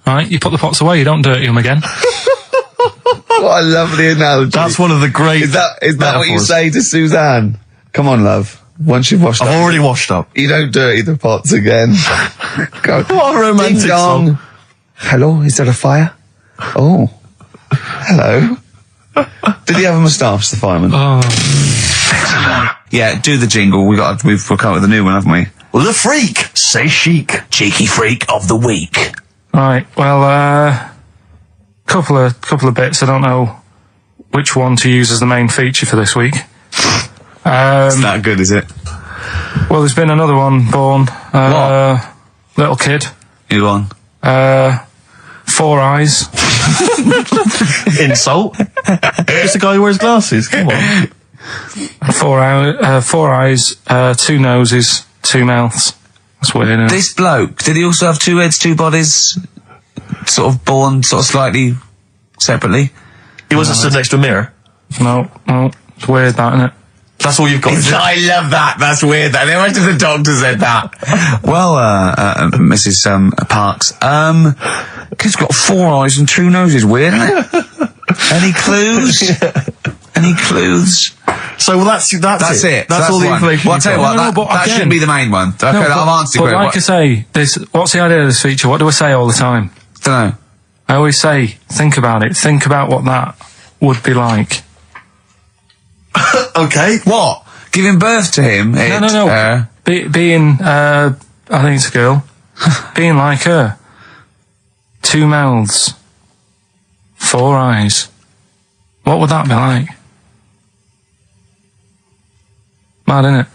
right, you put the pots away, you don't dirty them again. What a lovely analogy. That's one of the great Is that what you metaphors. say to Suzanne? Come on, love. Once you've washed up, I've already washed up. you don't dirty the pots again. Go. What a romantic Ding dong. song. Hello, is there a fire? Oh. Hello. Did he have a moustache, the fireman? Oh, Yeah, do the jingle. We've come up with a new one, haven't we? The freak, say chic. Cheeky freak of the week. right. Well, couple of bits. I don't know which one to use as the main feature for this week. It's not good, is it? Well, there's been another one born. Little kid. You on? 4 eyes. Insult. Just a guy who wears glasses. Come on. 4 eyes, 2 noses, 2 mouths. That's weird, isn't it? This bloke, did he also have 2 heads, 2 bodies? Sort of born sort of slightly separately? He wasn't stood next to a mirror. No, it's weird, that, isn't it? That's all you've got. is it? I love that. That's weird. How much if the doctor said that? Well, Mrs. Parks, kid's got 4 eyes and 2 noses. Weird, isn't it? Any clues? Any clues? So that's it. That's all the one. information. Well, I'll tell you what, No, but that again- shouldn't be the main one. Okay, No, I've answered but it. like I say, what's the idea of this feature? What do I say all the time? Don't know. I always say, think about it. Think about what that would be like. Okay. What? Giving birth to him? No. Being, I think it's a girl. Being like her. 2 mouths. 4 eyes. What would that be like? Mad, innit?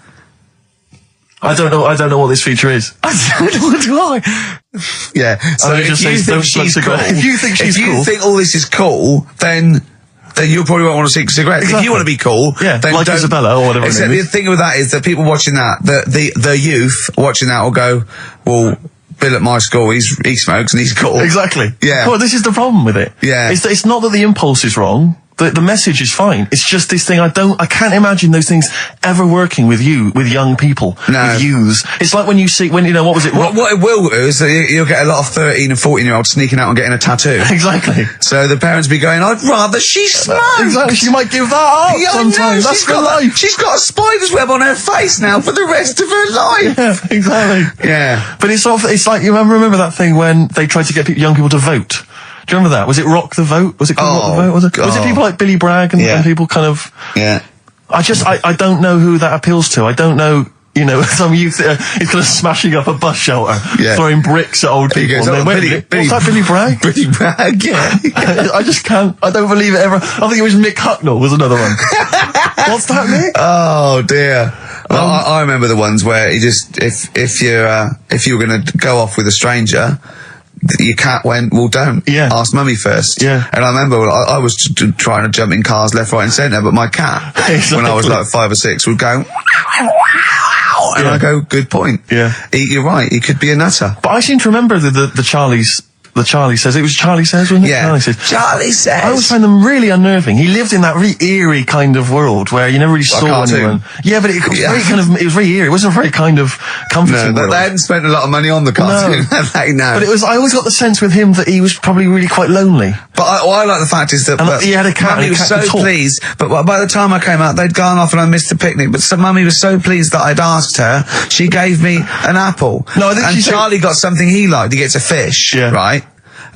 I don't know what this feature is. I don't know why. Yeah. So it if just you says, think "Don't smoke she's cool, cigarettes." If you think she's if you cool- think all this is cool, then you probably won't want to see cigarettes. If Exactly. you want to be cool, Yeah, then like don't. Isabella or whatever her Except name the is. thing with that is that people watching that, the youth watching that will go, well, Bill at my school, he smokes and he's cool. Exactly. Yeah. Well, this is the problem with it. Yeah. It's not that the impulse is wrong. The message is fine. It's just this thing. I can't imagine those things ever working with young people, No. with youths. It's like when what was it? What it will do is that you'll get a lot of 13 and 14-year-olds sneaking out and getting a tattoo. Exactly. So the parents be going, I'd rather she smoked. Exactly. She might give that up Yeah, I know, sometimes. That's for life. She's got a spider's web on her face now for the rest of her life. Yeah, exactly. Yeah. But it's like you remember that thing when they tried to get young people to vote. Do you remember that? Was it Rock the Vote? Was it called Rock the Vote? Was it God. people like Billy Bragg and people kind of... Yeah. I don't know who that appeals to. I don't know, some youth is kind of smashing up a bus shelter, throwing bricks at old people. goes, and then, "Oh, wait a Billy- minute, Billy- what's that, Billy Bragg? Billy Bragg, yeah. I just can't, I don't believe it ever. I think it was Mick Hucknall was another one. What's that, Mick? Oh dear. Well, I remember the ones where he just, if you were going to go off with a stranger, your cat went, well, don't. Yeah. Ask mummy first. Yeah. And I remember I was trying to jump in cars left, right and centre, but my cat, when I was like 5 or 6, would go, and I go, good point. Yeah. You're right, he could be a nutter. But I seem to remember the Charlie's, the Charlie Says. It was Charlie Says, wasn't it? Yeah. Charlie Says. Charlie Says. I always find them really unnerving. He lived in that really eerie kind of world where you never really saw cartoon. anyone. Yeah, but it was very kind of, it was very eerie. It wasn't a very kind of comforting No, world. they hadn't spent a lot of money on the cartoon. No. But it was, I always got the sense with him that he was probably really quite lonely. But I like the fact is that And he had a cat, Mummy and the was cat so could talk. pleased. But by the time I came out, they'd gone off and I missed the picnic. But so Mummy was so pleased that I'd asked her. She gave me an apple. No, I think and she said- Charlie got something he liked. He gets a fish, Yeah. right?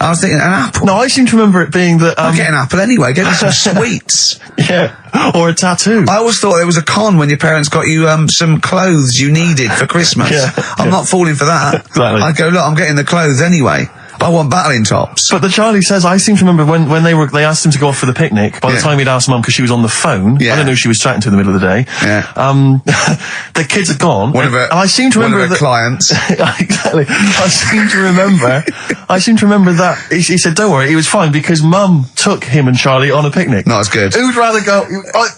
I was thinking an apple. No, I seem to remember it being that, I'll get an apple anyway. Get me some sweets. yeah, or a tattoo. I always thought there was a con when your parents got you some clothes you needed for Christmas. Yeah, I'm not falling for that. Exactly. I'd go, look, I'm getting the clothes anyway. I want battling tops. But the Charlie Says, I seem to remember when they asked him to go off for the picnic. By the Yeah. time he'd asked Mum because she was on the phone, Yeah. I don't know who she was chatting to in the middle of the day. Yeah. The kids are gone. One of her, and I seem to one remember of her that clients. exactly. I seem to remember that he said, "Don't worry, it was fine because Mum took him and Charlie on a picnic." Not as good. Who'd rather go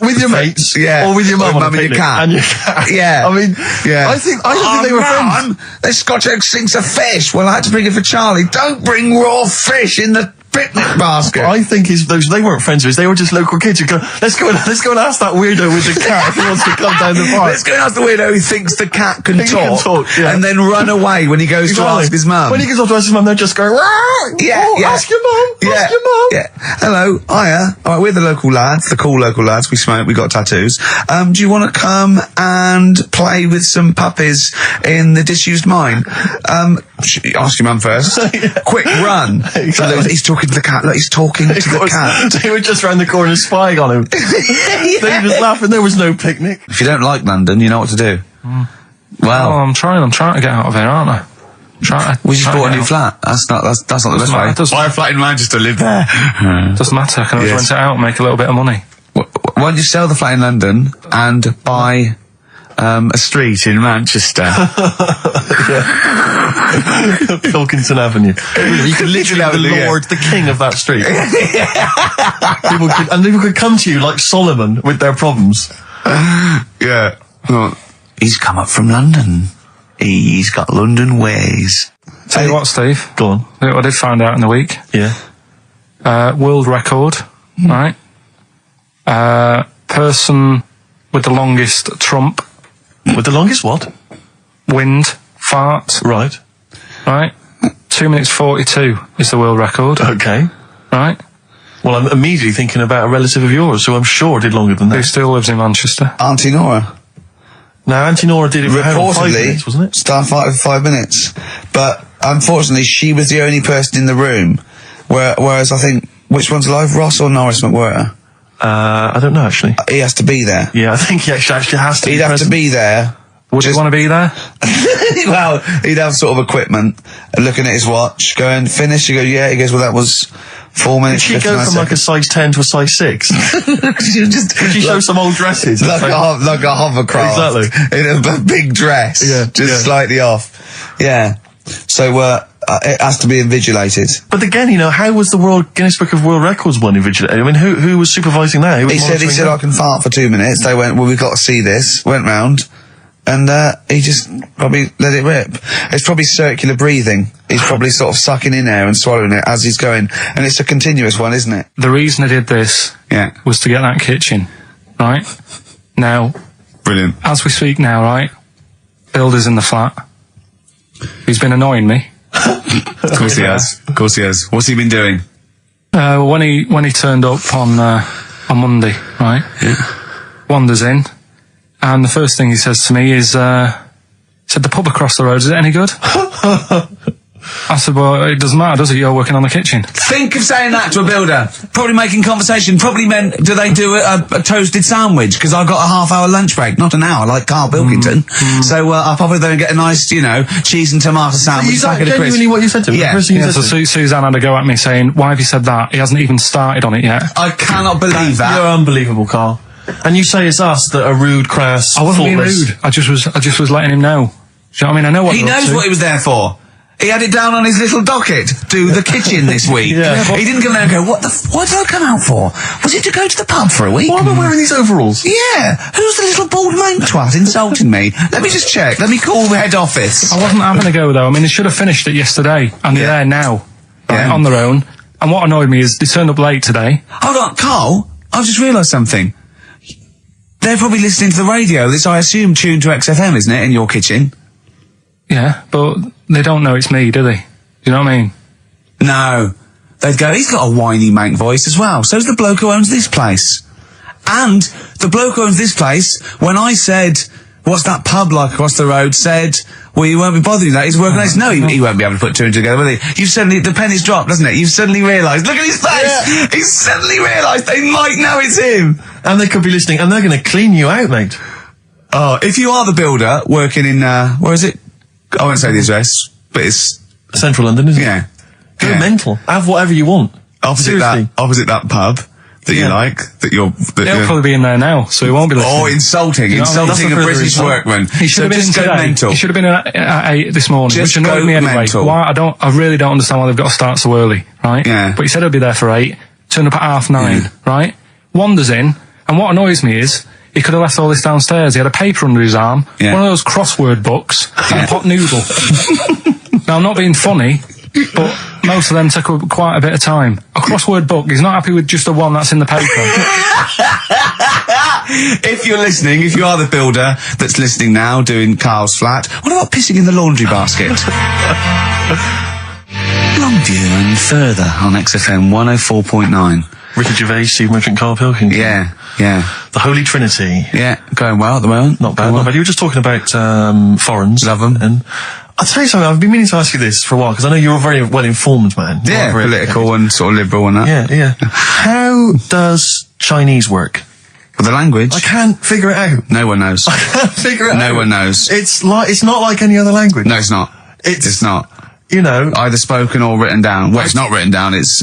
with your mates, Yeah. or with your mum Or on a mum and your picnic cat. and your cat? Yeah. I mean, Yeah. I don't think they were friends. Mum, this Scotch egg stinks of fish. Well, I had to bring it for Charlie. Don't bring raw fish in the picnic basket. I think they weren't friends of his. They were just local kids who go, let's go and ask that weirdo with the cat if he wants to come down the park. Let's go and ask the weirdo who thinks the cat can He can talk, yeah. and then run away when he goes to Exactly. ask his mum. When he goes off to ask his mum, they're just going, ask your mum, ask your mum. Yeah. Hello, hiya. All right, we're the local lads, the cool local lads. We smoke, we got tattoos. Do you want to come and play with some puppies in the disused mine? Ask your mum first. Quick, run. Exactly. So look, he's talking to the cat. Look, he's talking to the cat. They were just round the corner spying on him. They were just laughing. There was no picnic. If you don't like London, you know what to do. Oh, Well, I'm trying to get out of here, aren't I? we just bought a new flat. That's not the best Doesn't matter, way. doesn't- Buy a flat in Manchester, live there. Doesn't matter. I can always Yes. rent it out and make a little bit of money. Why don't you sell the flat in London and buy a street in Manchester? Pilkington Avenue. You could literally have Avenue, the yeah. Lord, the King of that street. people could come to you like Solomon with their problems. Yeah. Oh, he's come up from London. He's got London ways. Tell you what, Steve. Go on. Look what I did find out in the week. Yeah. World record, right? Person with the longest trump, With the longest what? wind, fart, Right. right? 2 minutes 42 is the world record, Okay. right? Well, I'm immediately thinking about a relative of yours who I'm sure did longer than Who that. still lives in Manchester. Auntie Nora. Now, Auntie Nora did it for how long? 5 Reportedly, minutes, wasn't it? starfighter for 5 minutes. But unfortunately, she was the only person in the room. Whereas I think, which one's alive, Ross or Norris McWhirter? I don't know, actually. He has to be there. Yeah, I think he actually has to He'd be have present. to be there. Would you want to be there? Well, he'd have sort of equipment, looking at his watch, going, finish? You go, yeah. He goes, well, that was 4 minutes. Did she go 59 from like a size 10 to a size 6? She just Did she show some old dresses? like a hovercraft, Exactly. in a big dress, Yeah, just yeah. slightly off. Yeah. So it has to be invigilated. But again, how was the Guinness Book of World Records one invigilated? I mean, who was supervising that? Who was He said, monitoring I can fart for 2 minutes. They went, well, we've got to see this. Went round. And he just probably let it rip. It's probably circular breathing. He's probably sort of sucking in air and swallowing it as he's going. And it's a continuous one, isn't it? The reason I did this Yeah. was to get that kitchen, right? Now, Brilliant. as we speak now, right? Builder's in the flat. He's been annoying me. Of course he has. Of course he has. What's he been doing? When he turned up on Monday, right? Yeah. Wanders in, and the first thing he says to me is, said, the pub across the road, is it any good? I said, well, it doesn't matter, does it? You're working on the kitchen. Think of saying that to a builder. Probably making conversation. Probably meant, do they do a toasted sandwich? Because I've got a half-hour lunch break, not an hour, like Karl Pilkington. So I'll probably then get a nice, cheese and tomato sandwich. Is that genuinely what you said to him? Yeah. So Suzanne had to go at me saying, why have you said that? He hasn't even started on it yet. I cannot believe that. You're unbelievable, Karl. And you say it's us that are rude, crass, I wasn't being thoughtless. rude. I just was letting him know. Do you know what I mean? I know what He they're up knows to. what he was there for. He had it down on his little docket. Do the kitchen this week. Yeah. He didn't come there and go, what did I come out for? Was it to go to the pub for a week? Why am I wearing these overalls? Yeah. Who's the little bald mate twat insulting me? Let me just check. Let me call the head office. I wasn't having a go though. I mean, they should have finished it yesterday, and they're there now, Yeah. on their own. And what annoyed me is they turned up late today. Hold on, Karl. I've just realised something. They're probably listening to the radio. This, I assume, tuned to XFM, isn't it, in your kitchen? Yeah, but they don't know it's me, do they? Do you know what I mean? No. They'd go, he's got a whiny mank voice as well. So's the bloke who owns this place. And the bloke who owns this place, when I said, what's that pub like across the road, said, well, you won't be bothering that. He's working on this. No, he won't be able to put two and two together, will he? You've suddenly, the penny's dropped, doesn't it? You've suddenly realised. Look at his face! Yeah. He's suddenly realised they might know it's him. And they could be listening, and they're going to clean you out, mate. Oh, if you are the builder working in, where is it? I won't say the address, but it's, Central London, isn't it? yeah. Go Yeah. mental. Have whatever you want. Opposite Seriously. that pub that you Yeah. like, that you're, They'll probably be in there now, so he won't be listening. oh, insulting You know what I mean? a That's the British further workman. He should So have been in just go today. mental. He should have been at 8 this morning, Just which annoyed go me anyway. mental. Why? I really don't understand why they've got to start so early, right? Yeah. But he said he'll be there for 8, turned up at 9:30, right? Wanders in, and what annoys me is, he could have left all this downstairs. He had a paper under his arm, Yeah. one of those crossword books, and a pot noodle. Now, I'm not being funny, but most of them take up quite a bit of time. A crossword book, he's not happy with just the one that's in the paper. If you're listening, if you are the builder that's listening now, doing Karl's flat, what about pissing in the laundry basket? Longview and further on XFM 104.9. Ricky Gervais, Steve Merchant, Karl Pilkington. Yeah. The Holy Trinity. Yeah, going well at the moment. Not bad, Going not well. bad. You were just talking about foreigners. Love 'em. And I'll tell you something, I've been meaning to ask you this for a while, because I know you're a very well-informed man. You Yeah, are very political and sort of liberal and that. Yeah. How does Chinese work? But the language, I can't figure it out. no one knows. I can't figure it out. No one knows. It's not like any other language. No, it's not. It's- It's not. You know, Either spoken or written down. Well, it's not written down, it's...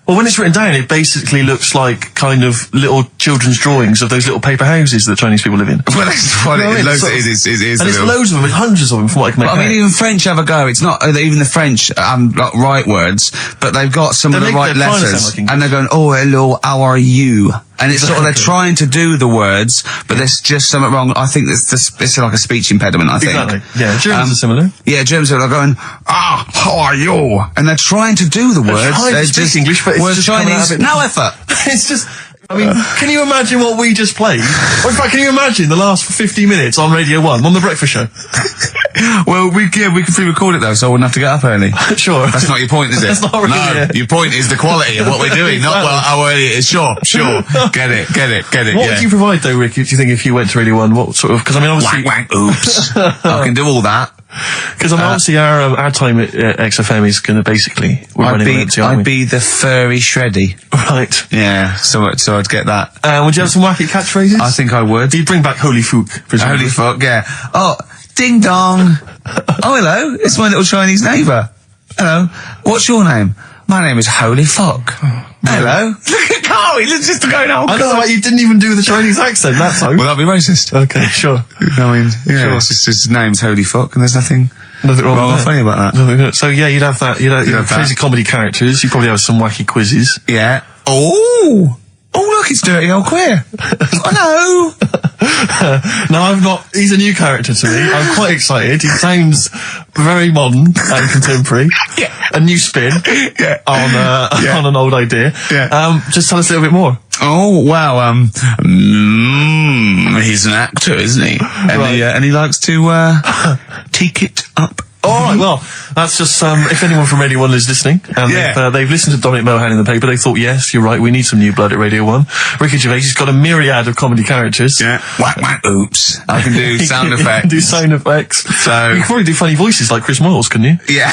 well, when it's written down, it basically looks like kind of little children's drawings of those little paper houses that Chinese people live in. Well, that's what You know what I it mean? is. So- It is And a it's little- loads of them, hundreds of them from what I can make But I mean, out. even French have a go. It's not even the French got right words, but they've got some of the right they're trying to sound letters, like English. and they're going, "Oh, hello, how are you?" And it's sort of they're Exactly. trying to do the words, but there's just something wrong. I think it's like a speech impediment. I think. Exactly. Yeah, Germans are similar. Yeah, Germans are going, how are you? And they're trying to do the words. trying to They're speak just English, but it's whereas just coming out Chinese, of it. no effort. It's just, I mean, can you imagine what we just played? Or in fact, can you imagine the last 50 minutes on Radio 1, on The Breakfast Show? Well, we can pre-record it though, so I wouldn't have to get up early. Sure. That's not your point, is it? That's not really No, it. your point is the quality of what we're doing, not well how early it is. Sure. Get it. What yeah. would you provide though, Rick, do you think, if you went to Radio 1? What sort of, because I mean, obviously, Wank, oops. I can do all that. because obviously our time at XFM is going to basically, we're running on empty, aren't I'd we? be the furry shreddy. Right. Yeah, so I'd get that. Would you have some wacky catchphrases? I think I would. You'd bring back Holy Fook, presumably. Holy fuck, yeah. Oh, ding dong. Oh, hello, it's my little Chinese neighbour. Hello, what's your name? My name is Holy Fuck. Hello. Look at Carl, he's just going, oh I don't know God. why you didn't even do the Chinese accent that time. Well, that'd be racist. Okay, sure. I mean, yeah, Sure. it's just his name's Holy Fuck, and there's nothing Nothing wrong wrong or with that. funny about that. No, so yeah, you'd have that. You'd have have that. crazy comedy characters. You'd probably have some wacky quizzes. Yeah. Oh, look, it's Dirty Old Queer. Hello. No, I'm not. He's a new character to me. I'm quite excited. He sounds very modern and contemporary. Yeah. A new spin Yeah. on an old idea. Yeah. Just tell us a little bit more. Oh wow, he's an actor, isn't he? And Right. and he likes to take it up All right, well, that's just, if anyone from Radio 1 is listening, and they've listened to Dominic Mohan in the paper, they thought, yes, you're right, we need some new blood at Radio 1. Ricky Gervais has got a myriad of comedy characters. Yeah. Whack, whack, oops. I can do sound You effects. can do sound effects. So- you can probably do funny voices like Chris Moyles, couldn't you? Yeah.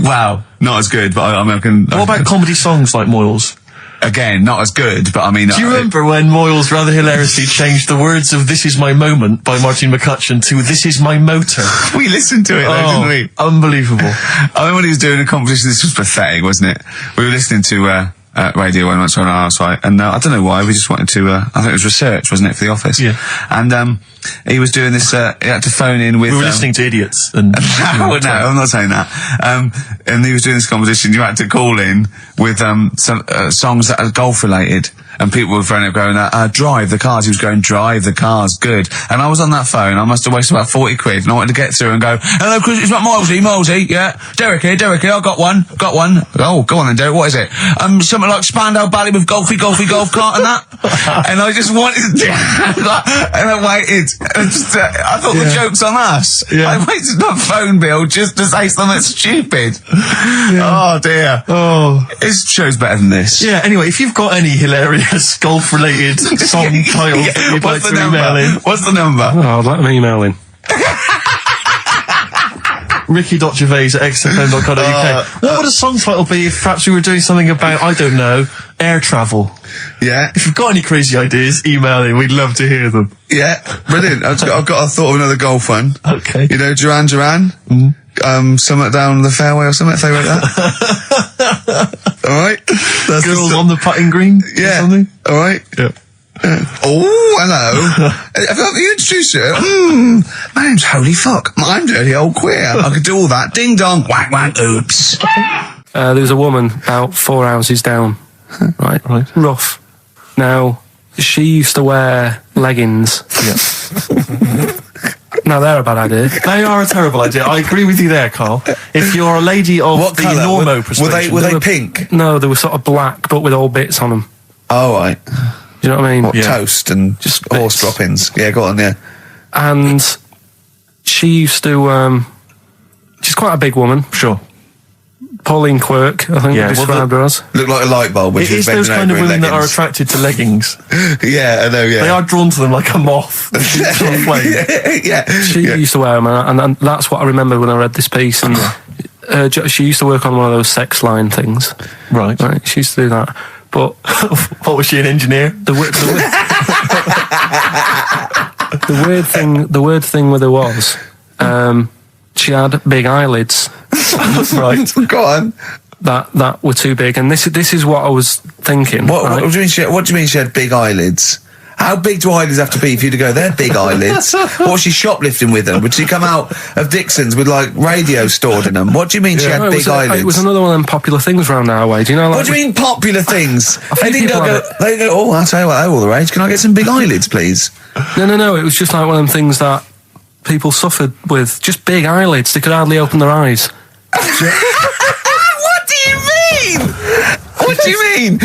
Wow. Not as good, but I mean, I can... What about comedy songs like Moyles? Again, not as good, but I mean... Do you remember when Moyles rather hilariously changed the words of This Is My Moment by Martin McCutcheon to This Is My Motor? We listened to it, though, didn't we? Unbelievable. I remember when he was doing a competition, this was pathetic, wasn't it? We were listening to Radio 1 once on our site, and I don't know why, we just wanted to, I think it was research, wasn't it, for The Office? Yeah. And he was doing this, he had to phone in with... We were listening to Idiots. And no, I'm not saying that. And he was doing this competition, you had to call in with some songs that are golf related. And people were phoning up going, drive the cars. He was going, drive the cars, good. And I was on that phone, I must have wasted about 40 quid, and I wanted to get through and go, hello, Chris, it's not Milesy, yeah. Derek here, I got one. Oh, go on then, Derek, what is it? Something like Spandau Ballet with golf cart and that. And I just wanted to, and I waited. And just, I thought the joke's on us. Yeah. I waited on phone bill just to say something stupid. Oh dear. Oh. This show's better than this. Yeah, anyway, if you've got any hilarious golf-related song titles that you'd like to email in... What's the number? Oh, let them email in. ricky.gervais@xfm.co.uk. What would a song title be if perhaps we were doing something about, I don't know, air travel? Yeah. If you've got any crazy ideas, email in. We'd love to hear them. Yeah. Brilliant. I've got a thought of another golf one. Okay. You know, Duran Duran? Something down the fairway or something, if they wrote that. Alright? Girls on the putting green? Yeah. Or something? Alright? Yeah. Oh, hello. Have you introduced you? My name's Holy Fuck. I'm Dirty Old Queer. I could do all that. Ding dong, whack whack, oops. There was a woman about 4 houses down. Right. Rough. Now, she used to wear leggings. Yeah. Now, they're a bad idea. They are a terrible idea. I agree with you there, Carl. If you're a lady of What the colour? normo Were persuasion... they pink? No, they were sort of black, but with all bits on them. Oh, right. Do you know what I mean? What, toast and Just just horse bits. droppings. Yeah, go on, yeah. And she used to... she's quite a big woman. Sure. Pauline Quirk, I think Yeah, we well, described her as. Look like a light bulb, which It is those kind of women that are attracted to leggings. Yeah, I know, yeah. They are drawn to them like a moth. To a flame. Yeah. She used to wear them, and that's what I remember when I read this piece. And she used to work on one of those sex line things. Right. Right, she used to do that. But What, was she, an engineer? the weird thing with her was, she had big eyelids Right. Go on. that were too big, and this is what I was thinking. What right? do you mean she had big eyelids? How big do eyelids have to be for you to go, they're big eyelids? What was she shoplifting with them? Would she come out of Dixon's with, like, radio stored in them? What do you mean she had No, big eyelids? it was another one of them popular things around our way. Do you know? Like, What do you mean popular things? They think didn't people have they go, oh, I'll tell you what, they're all the rage. Can I get some big eyelids, please? No. It was just like one of them things that people suffered with. Just big eyelids. They could hardly open their eyes. What do you mean? What do you mean?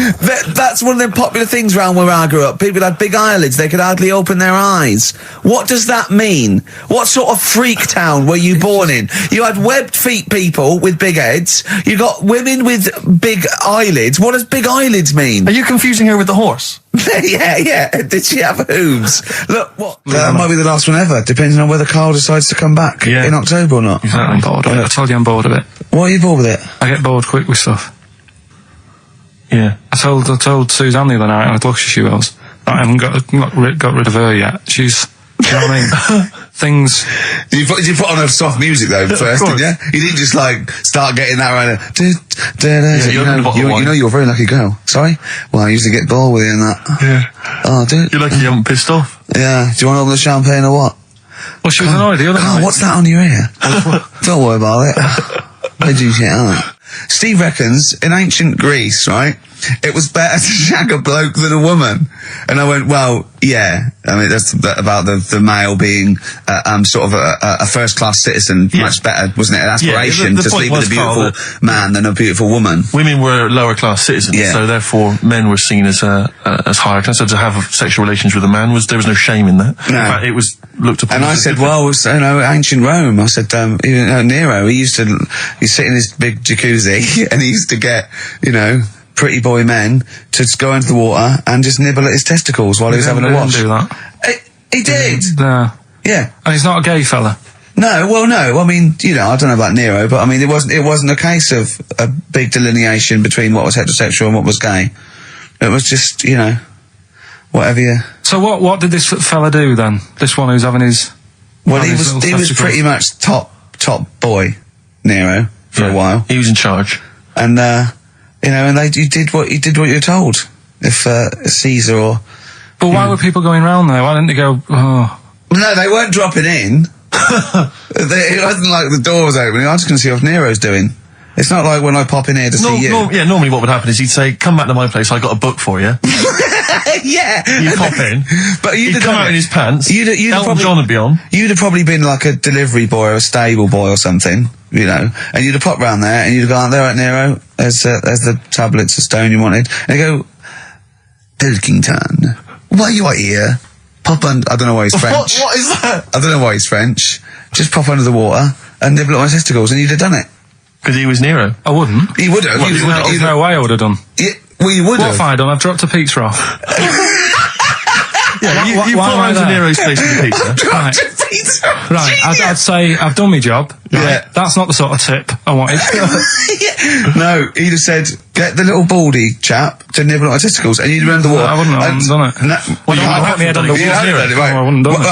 That's one of them popular things around where I grew up. People had big eyelids. They could hardly open their eyes. What does that mean? What sort of freak town were you born in? You had webbed feet people with big heads. You got women with big eyelids. What does big eyelids mean? Are you confusing her with the horse? Yeah. Did she have hooves? Look, what? That might be the last one ever, depending on whether Carl decides to come back Yeah. in October or not. I'm bored of it. I told you I'm bored of it. Why are you bored with it? I get bored quick with stuff. Yeah. I told Suzanne the other night how lucky she was. I haven't got rid of her yet. She's, you know what I mean? Things. Did you put on her soft music though first, didn't you? You didn't just like start getting that right. you opened a bottle of wine. You know you're a very lucky girl. Sorry? Well, I used to get bored with you and that. Yeah. Oh, dude. You're lucky you haven't pissed off. Yeah. Do you want to open the champagne or what? Well, she was annoyed the other Carl, night. what's that on your ear? Don't worry about it. Where'd you get out? Steve reckons in ancient Greece, right? it was better to shag a bloke than a woman. And I went, well, yeah. I mean, that's about the male being sort of a first-class citizen. Yeah. Much better, wasn't it? An aspiration the to point sleep with a was, Carl, beautiful man than a beautiful woman. Women were lower class citizens, Yeah. so therefore men were seen as higher class. So to have sexual relations with a man there was no shame in that. No. In fact, it was looked upon. And I as said, well, ancient Rome. I said, Nero, he'd sit in his big jacuzzi and he used to get, pretty boy men to just go into the water and just nibble at his testicles while he was having a wash. Do that. He did. No. Yeah. And he's not a gay fella. No. I mean, I don't know about Nero, but I mean, it wasn't a case of a big delineation between what was heterosexual and what was gay. It was just, whatever you. So what did this fella do then? This one who's having his. Well, having he his was little testicles? pretty much top boy, Nero, for a while. He was in charge. And and you did what you were told. If Caesar or But why were people going round there? Why didn't they go? Oh, no, they weren't dropping in. It wasn't like the door was opening. I was just going to see what Nero's doing. It's not like when I pop in here to see you. Normally what would happen is he'd say, "Come back to my place. I got a book for you." Yeah, You pop in, but he'd come out in his pants. You'd Elton probably, John would be on. You'd have probably been like a delivery boy or a stable boy or something, and you'd have popped round there and you'd have gone, "There, right, Nero, there's the tablets of stone you wanted." And you go, "Pilkington, why you are here? Pop under." I don't know why he's French. What is that? I don't know why he's French. Just pop under the water and nibble at my testicles, and you'd have done it. Because he was Nero. I wouldn't. You would have. There's no way I would have done. Well, you would What have. have I done? I've dropped a pizza off. Yeah, you why put am I around to there? Nero's place with the pizza. Right. Pizza. Right, I'd say I've done my job. Right? Yeah. That's not the sort of tip I wanted. No, he'd have said, "Get the little baldy chap to nibble at my testicles," and you'd run the water. I wouldn't have done it. No, Well, you you have have me head done on it. the You wall. have done it, right. I wouldn't have done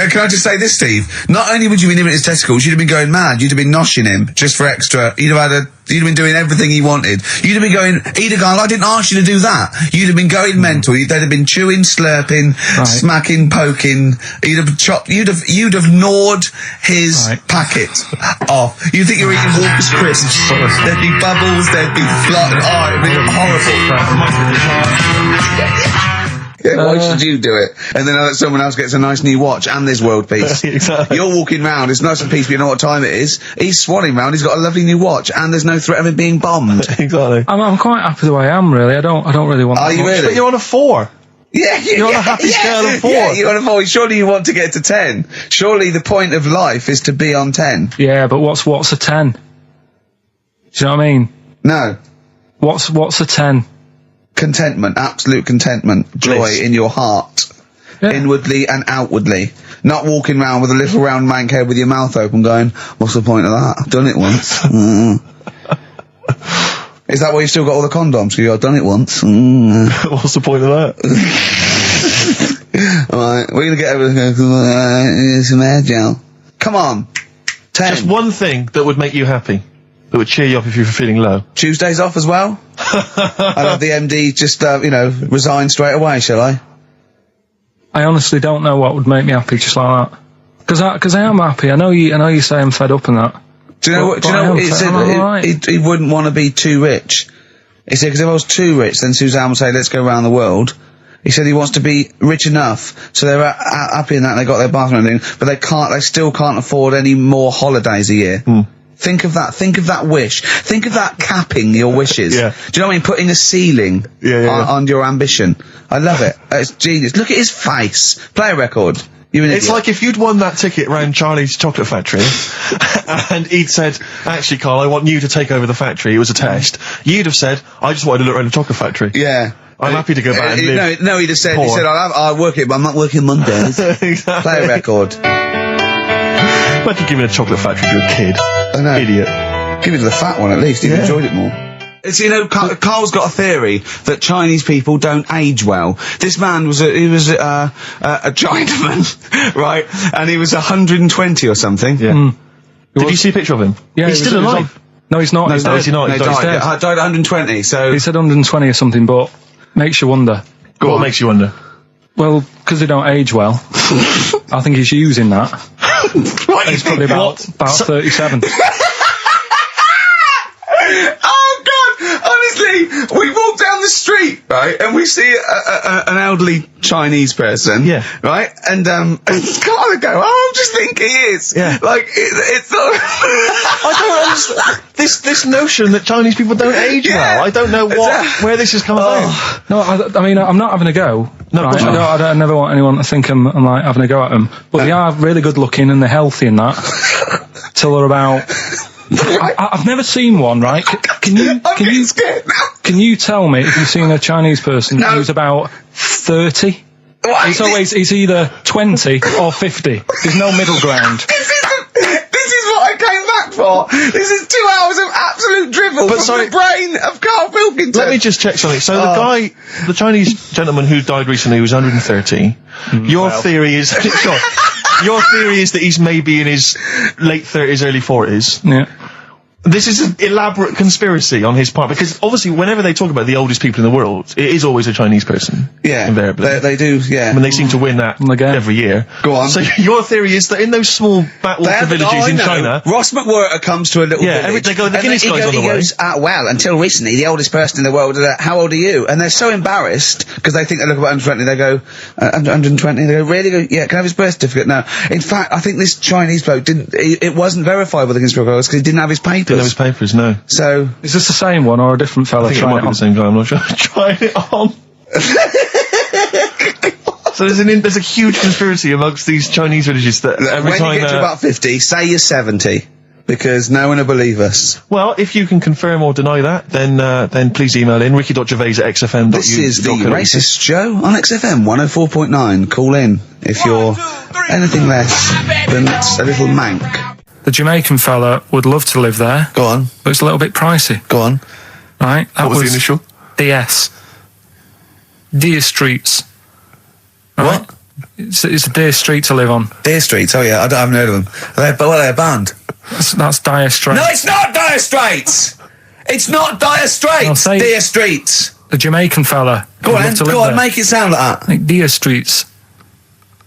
it. Can I just say this, Steve? Not only would you be nibbling at his testicles, you'd have been going mad. You'd have been noshing him just for extra. You'd have been doing everything he wanted. You'd have been going. He'd have gone, "I didn't ask you to do that." You'd have been going mental. They'd have been chewing, slurping, smacking, poking. You'd have chopped. You'd have gnawed his packet off. You think you're eating Walker's crisps? There'd be bubbles. There'd be flying. Oh, it'd be horrible. Yeah, why should you do it? And then someone else gets a nice new watch and there's world peace. Exactly. You're walking round, it's nice and peaceful, you know what time it is. He's swanning round, he's got a lovely new watch and there's no threat of him being bombed. Exactly. I'm quite happy the way I am, really. I don't really want. Are that you much. really? But you're on a 4. Yeah, You're on a happy scale of 4. Yeah, you're on a 4. Surely you want to get to 10. Surely the point of life is to be on 10. Yeah, but what's a 10? Do you know what I mean? No. What's a 10? Contentment, absolute contentment, joy Bliss. in your heart, Yeah. inwardly and outwardly. Not walking around with a little round mank head with your mouth open going, "What's the point of that? I've done it once." Is that why you've still got all the condoms? I've done it once. What's the point of that? Alright, we're gonna get over some air gel. Come on. 10. Just one thing that would make you happy. That would cheer you up if you were feeling low. Tuesdays off as well? I'll have the MD just, resign straight away, shall I? I honestly don't know what would make me happy just like that. Because I am happy. I know you say I'm fed up and that. Do you know what? He said he wouldn't want to be too rich. He said, because if I was too rich, then Suzanne would say, "Let's go around the world." He said he wants to be rich enough, so they're happy in that they got their bathroom and everything, but they still can't afford any more holidays a year. Think of that wish. Think of that capping your wishes. Yeah. Do you know what I mean? Putting a ceiling on your ambition. I love it. It's genius. Look at his face. Play a record. It's like if you'd won that ticket round Charlie's chocolate factory and he'd said, "Actually, Carl, I want you to take over the factory. It was a test." You'd have said, "I just wanted to look around the chocolate factory." Yeah. I'm happy to go back and live. No, he'd have said, poor. I'll work it, but I'm not working Mondays. Exactly. Play a record. Imagine giving a chocolate factory to a kid. I know. Idiot. Give it to the fat one at least. He'd enjoyed it more. It's, Carl's got a theory that Chinese people don't age well. This man was a Chinaman, right? And he was 120 or something. Yeah. Did you see a picture of him? Yeah, he's still alive. No, he's not. No, He's no, is he not? No, He's he dead. died at 120, so... He said 120 or something, but makes you wonder. What makes you wonder? Well, because they don't age well. I think he's using that. What? He's probably about 37. Oh, God! Honestly, we walked down right, and we see an elderly Chinese person, Yeah. right, and Carl would go, "Oh, I just think he is." Yeah. Like it's not. I don't understand this notion that Chinese people don't age well. I don't know where this has come about. No, I mean, I'm not having a go. No, of right? course not. I never want anyone to think I'm like having a go at them. But they are really good looking and they're healthy and that. Till they're about. I've never seen one, right? Can you scared now. can you tell me if you've seen a Chinese person who's about 30? It's either 20 or 50. There's no middle ground. This is what I came back for. This is 2 hours of absolute drivel from sorry. the brain of Karl Pilkington. Let me just check something. So the Chinese gentleman who died recently was 130. Your theory is sure. Your theory is that he's maybe in his late 30s, early 40s. Yeah. This is an elaborate conspiracy on his part, because obviously whenever they talk about the oldest people in the world, it is always a Chinese person. Yeah, invariably. they do. Yeah, I mean, they seem to win that Again. every year. Go on. So your theory is that in those small backwater villages in China, Ross McWhirter comes to a little village. they go, the and Guinness he guy's on the he way. goes, well, until recently, the oldest person in the world, how old are you? And they're so embarrassed, because they think they look about 120, they go, 120, they go, really? They go, yeah, can I have his birth certificate? No. In fact, I think this Chinese bloke it wasn't verified with the Guinness Book of Records, because he didn't have his papers. Didn't have his papers, no. So, Is this the same one or a different fella I think it trying might it be on? the same guy, I'm not sure. Trying it on. So there's a huge conspiracy amongst these Chinese villages that every when time... you get to about 50, say you're 70, because no one will believe us. Well, if you can confirm or deny that, then please email in ricky.gervais@xfm.uk. This is the Racist Show on XFM 104.9. Call in if you're anything less than a little mank. The Jamaican fella would love to live there, Go on, but it's a little bit pricey, go on. right? That What was the initial? DS. Deer Streets. Right? What? It's a Deer Street to live on. Deer Streets, oh yeah, I haven't heard of them. They're a band. That's Dire Straits. No, it's not Dire Straits! It's not Dire I'll Straits! say- Deer Streets! The Jamaican fella. Go would on, love to then, live go on, there. make it sound like that. Like Deer Streets.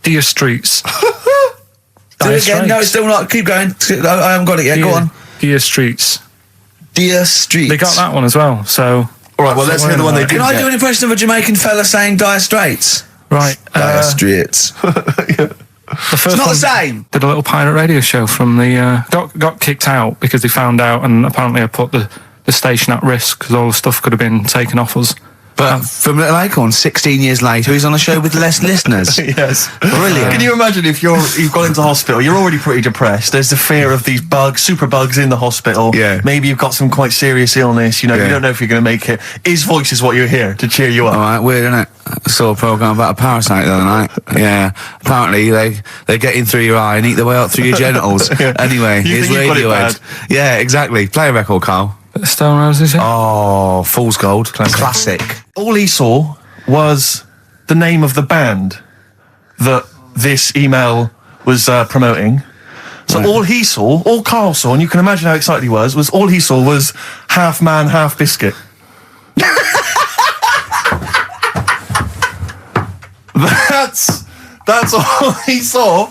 Deer Streets. Do it again, no, it's still not, keep going. I haven't got it yet, go on. Deer Streets. Deer Streets. They got that one as well, so... Alright, well, let's hear the one they Can didn't I do get. an impression of a Jamaican fella saying Dire Straits? Right. Dire Straits. The first It's not one the same! did a little pirate radio show from the... got kicked out because they found out, and apparently I put the station at risk because all the stuff could have been taken off us. But from Little Acorn, 16 years later, he's on a show with less listeners. Yes. Brilliant. Can you imagine if you've gone into hospital, you're already pretty depressed, there's the fear of these super bugs in the hospital. Yeah. Maybe you've got some quite serious illness, you Yeah. don't know if you're going to make it. His voice is what you hear to cheer you up. Alright, weird, isn't it? I saw a programme about a parasite the other night. Yeah. Apparently, they get in through your eye and eat their way up through your genitals. Anyway, You here's think you've got it Radiohead. bad? Yeah, exactly. Play a record, Carl. Stone Roses, yeah? Oh, Fool's Gold. Classic. All he saw was the name of the band that this email was promoting. So all he saw, all Carl saw, and you can imagine how excited he was all he saw was half man, half biscuit. That's all he saw.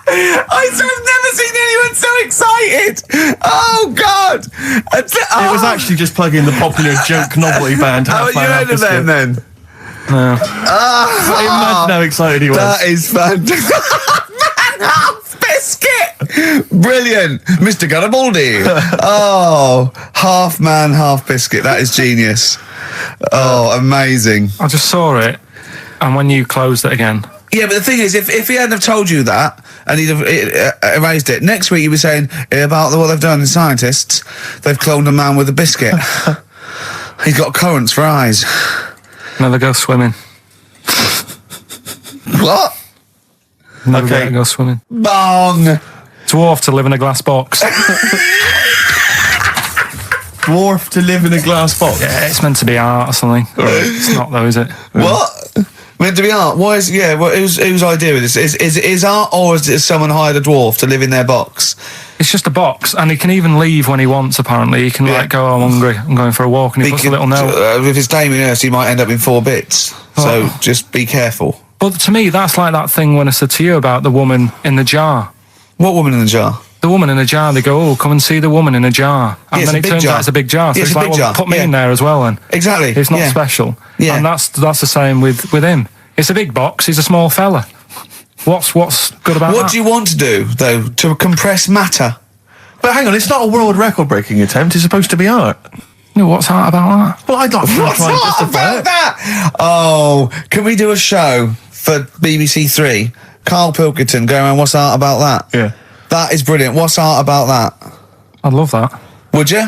I've never seen anyone so excited! Oh, God! It was actually just plugging the popular joke novelty band How Half you Man, Half heard of them, Biscuit. then? Imagine how excited he was. That is fantastic. Man, half biscuit! Brilliant. Mr. Garibaldi. Oh, half man, half biscuit. That is genius. Oh, amazing. I just saw it, and when you closed it again... Yeah, but the thing is, if he hadn't have told you that, and he'd have erased it, next week you'd be saying about what they've done in scientists, they've cloned a man with a biscuit. He's got currants for eyes. Never go swimming. What? Never Okay. go swimming. Bong! Dwarf to live in a glass box. Dwarf to live in a glass box. Yeah, it's meant to be art or something. It's not though, is it? What? Meant to be art? Why is, yeah, well, whose idea is this? Is art, or is it someone hired a dwarf to live in their box? It's just a box, and he can even leave when he wants, apparently. He can, like, go, I'm hungry, I'm going for a walk, and he puts a little note. If it's Damien Hirst, he might end up in 4 bits. So just be careful. But to me, that's like that thing when I said to you about the woman in the jar. What woman in the jar? the woman in a jar. They go, oh, come and see the woman in a jar. And Yeah, then it's it a big turns jar. out it's a big jar. So Yeah, it's it's a like, big well, jar. put me Yeah. in there as well then. Exactly. It's not Yeah. special. Yeah. And that's the same with him. It's a big box. He's a small fella. What's good about that? What do you want to do, though, to compress matter? But hang on, it's not a world record-breaking attempt. It's supposed to be art. No, what's hard about that? Well, I'd like to What's try and hot justify about it. that? Oh, can we do a show for BBC Three? Karl Pilkington going around, what's art about that? Yeah. That is brilliant. What's art about that? I'd love that. Would you?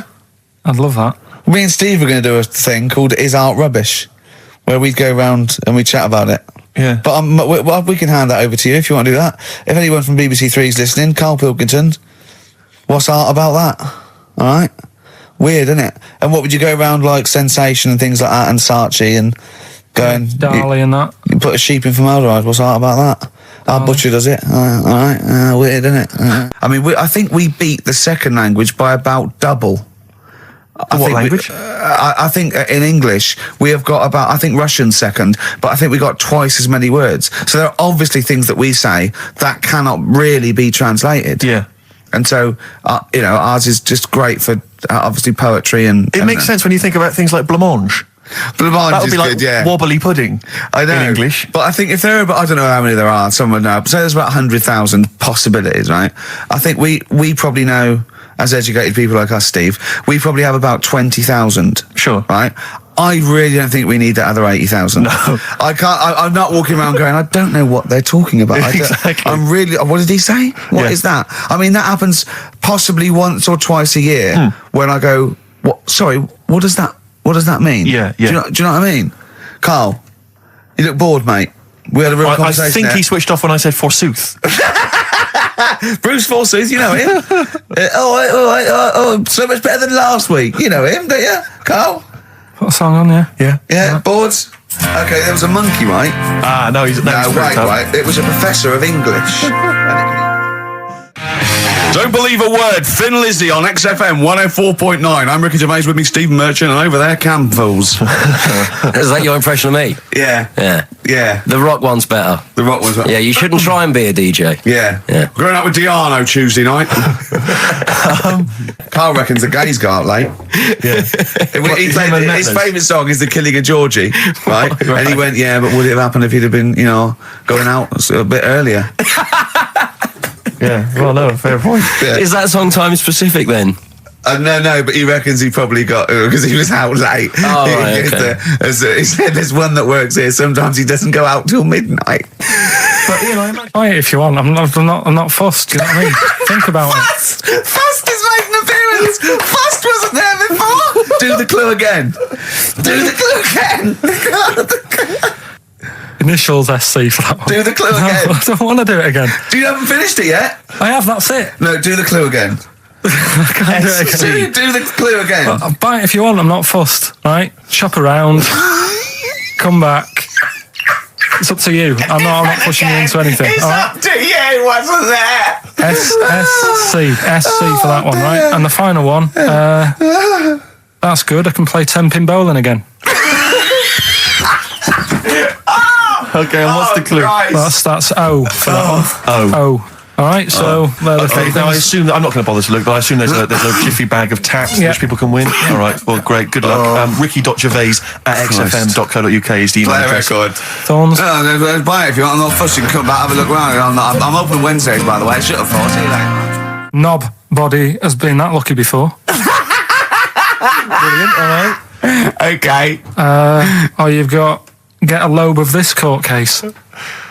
I'd love that. Me and Steve are going to do a thing called Is Art Rubbish, where we'd go round and we'd chat about it. Yeah. But we can hand that over to you if you want to do that. If anyone from BBC Three is listening, Karl Pilkington, what's art about that? All right? Weird, isn't it? And what would you go around like Sensation and things like that and Saatchi and go and... Dali and that. You put a sheep in formaldehyde. What's art about that? Our butcher does it. All right. Weird, isn't it? I mean, I think we beat the second language by about double. What language? I think in English we have got about, I think Russian second, but I think we got twice as many words. So there are obviously things that we say that cannot really be translated. Yeah. And so, ours is just great for obviously poetry and... It makes sense when you think about things like blancmange. Blancmange That would is be like good, yeah. wobbly pudding. I know. In English. But I think if there are, I don't know how many there are, someone know. So there's about 100,000 possibilities, right? I think we probably know, as educated people like us, Steve, we probably have about 20,000. Sure. Right? I really don't think we need that other 80,000. No. I can't, I'm not walking around going, I don't know what they're talking about. Exactly. I'm really, what did he say? What is that? I mean, that happens possibly once or twice a year when I go, what does that mean? Yeah, Do you know what I mean? Carl, you look bored, mate. We had a real I conversation think there. he switched off when I said forsooth. Bruce Forsyth, you know him. So much better than last week. You know him, don't you, Carl? Put a song on, yeah? Yeah. Yeah, boards. Okay, there was a monkey, right? Ah, no, he's No, he's wait, freaked out. right. It was a professor of English. Don't believe a word. Thin Lizzy on XFM 104.9. I'm Ricky Gervais, with me Stephen Merchant, and over there, Cam Fools. Is that your impression of me? Yeah. Yeah. Yeah. The rock one's better. The rock was... Yeah, you shouldn't try and be a DJ. Yeah. Yeah. Growing up with Diano Tuesday night. Carl reckons the gays got out late. Yeah. He played, his favourite song is The Killing of Georgie, right? Right. And he went, yeah, but would it have happened if he'd have been, going out a bit earlier? Yeah, well, no, fair point. Yeah. Is that song time specific then? No, but he reckons he probably got, because he was out late. Oh, right, okay. He said there's one that works here, sometimes he doesn't go out till midnight. But, Try it if you want. I'm not fussed, do you know what I mean? Think about it. Fust is making an appearance! Fust wasn't there before! Do the clue again. Do the clue again! Initials SC for that one. Do the clue No, again. I don't want to do it again. Do you haven't finished it yet? I have, that's it. No, do the clue again. I can't do it again. Do the clue again. Buy it if you want, I'm not fussed, right? Shop around, come back. It's up to you. I'm not pushing you into anything. It's all right? up to you, wasn't there? SC for that one, right? And the final one, that's good. I can play 10-pin bowling again. Okay, and what's the clue? Christ. That's O for that one. Oh. All right, so they're the Okay, three now I things. assume that I'm not going to bother to look, but I assume there's a jiffy bag of taps Yeah. which people can win. All right, well, great, good luck. Ricky.gervais@xfm.co.uk is the email Play a address. record. Thorns. No, buy it if you want. I'm not fussing. Come back, have a look around. I'm open Wednesdays, by the way. Shut up, for. See you later. Knob body has been that lucky before. Brilliant, all right. Okay. Or you've got get a lobe of this court case.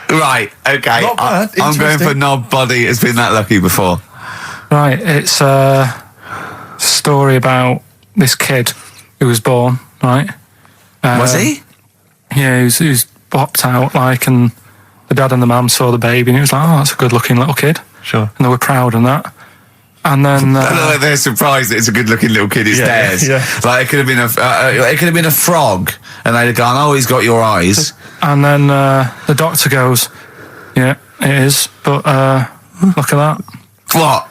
Right, okay. Not bad, I'm going interesting. for knob body. It's been that lucky before. Right, it's a story about this kid who was born, right? Was he? Yeah, he was popped out, and the dad and the mum saw the baby, and he was like, oh, that's a good-looking little kid. Sure. And they were proud and that. And then... They're surprised that it's a good-looking little kid. It's Yeah, theirs. yeah. Like it could have been a frog, and they'd have gone, "Oh, he's got your eyes." And then the doctor goes, yeah, it is, but look at that. What?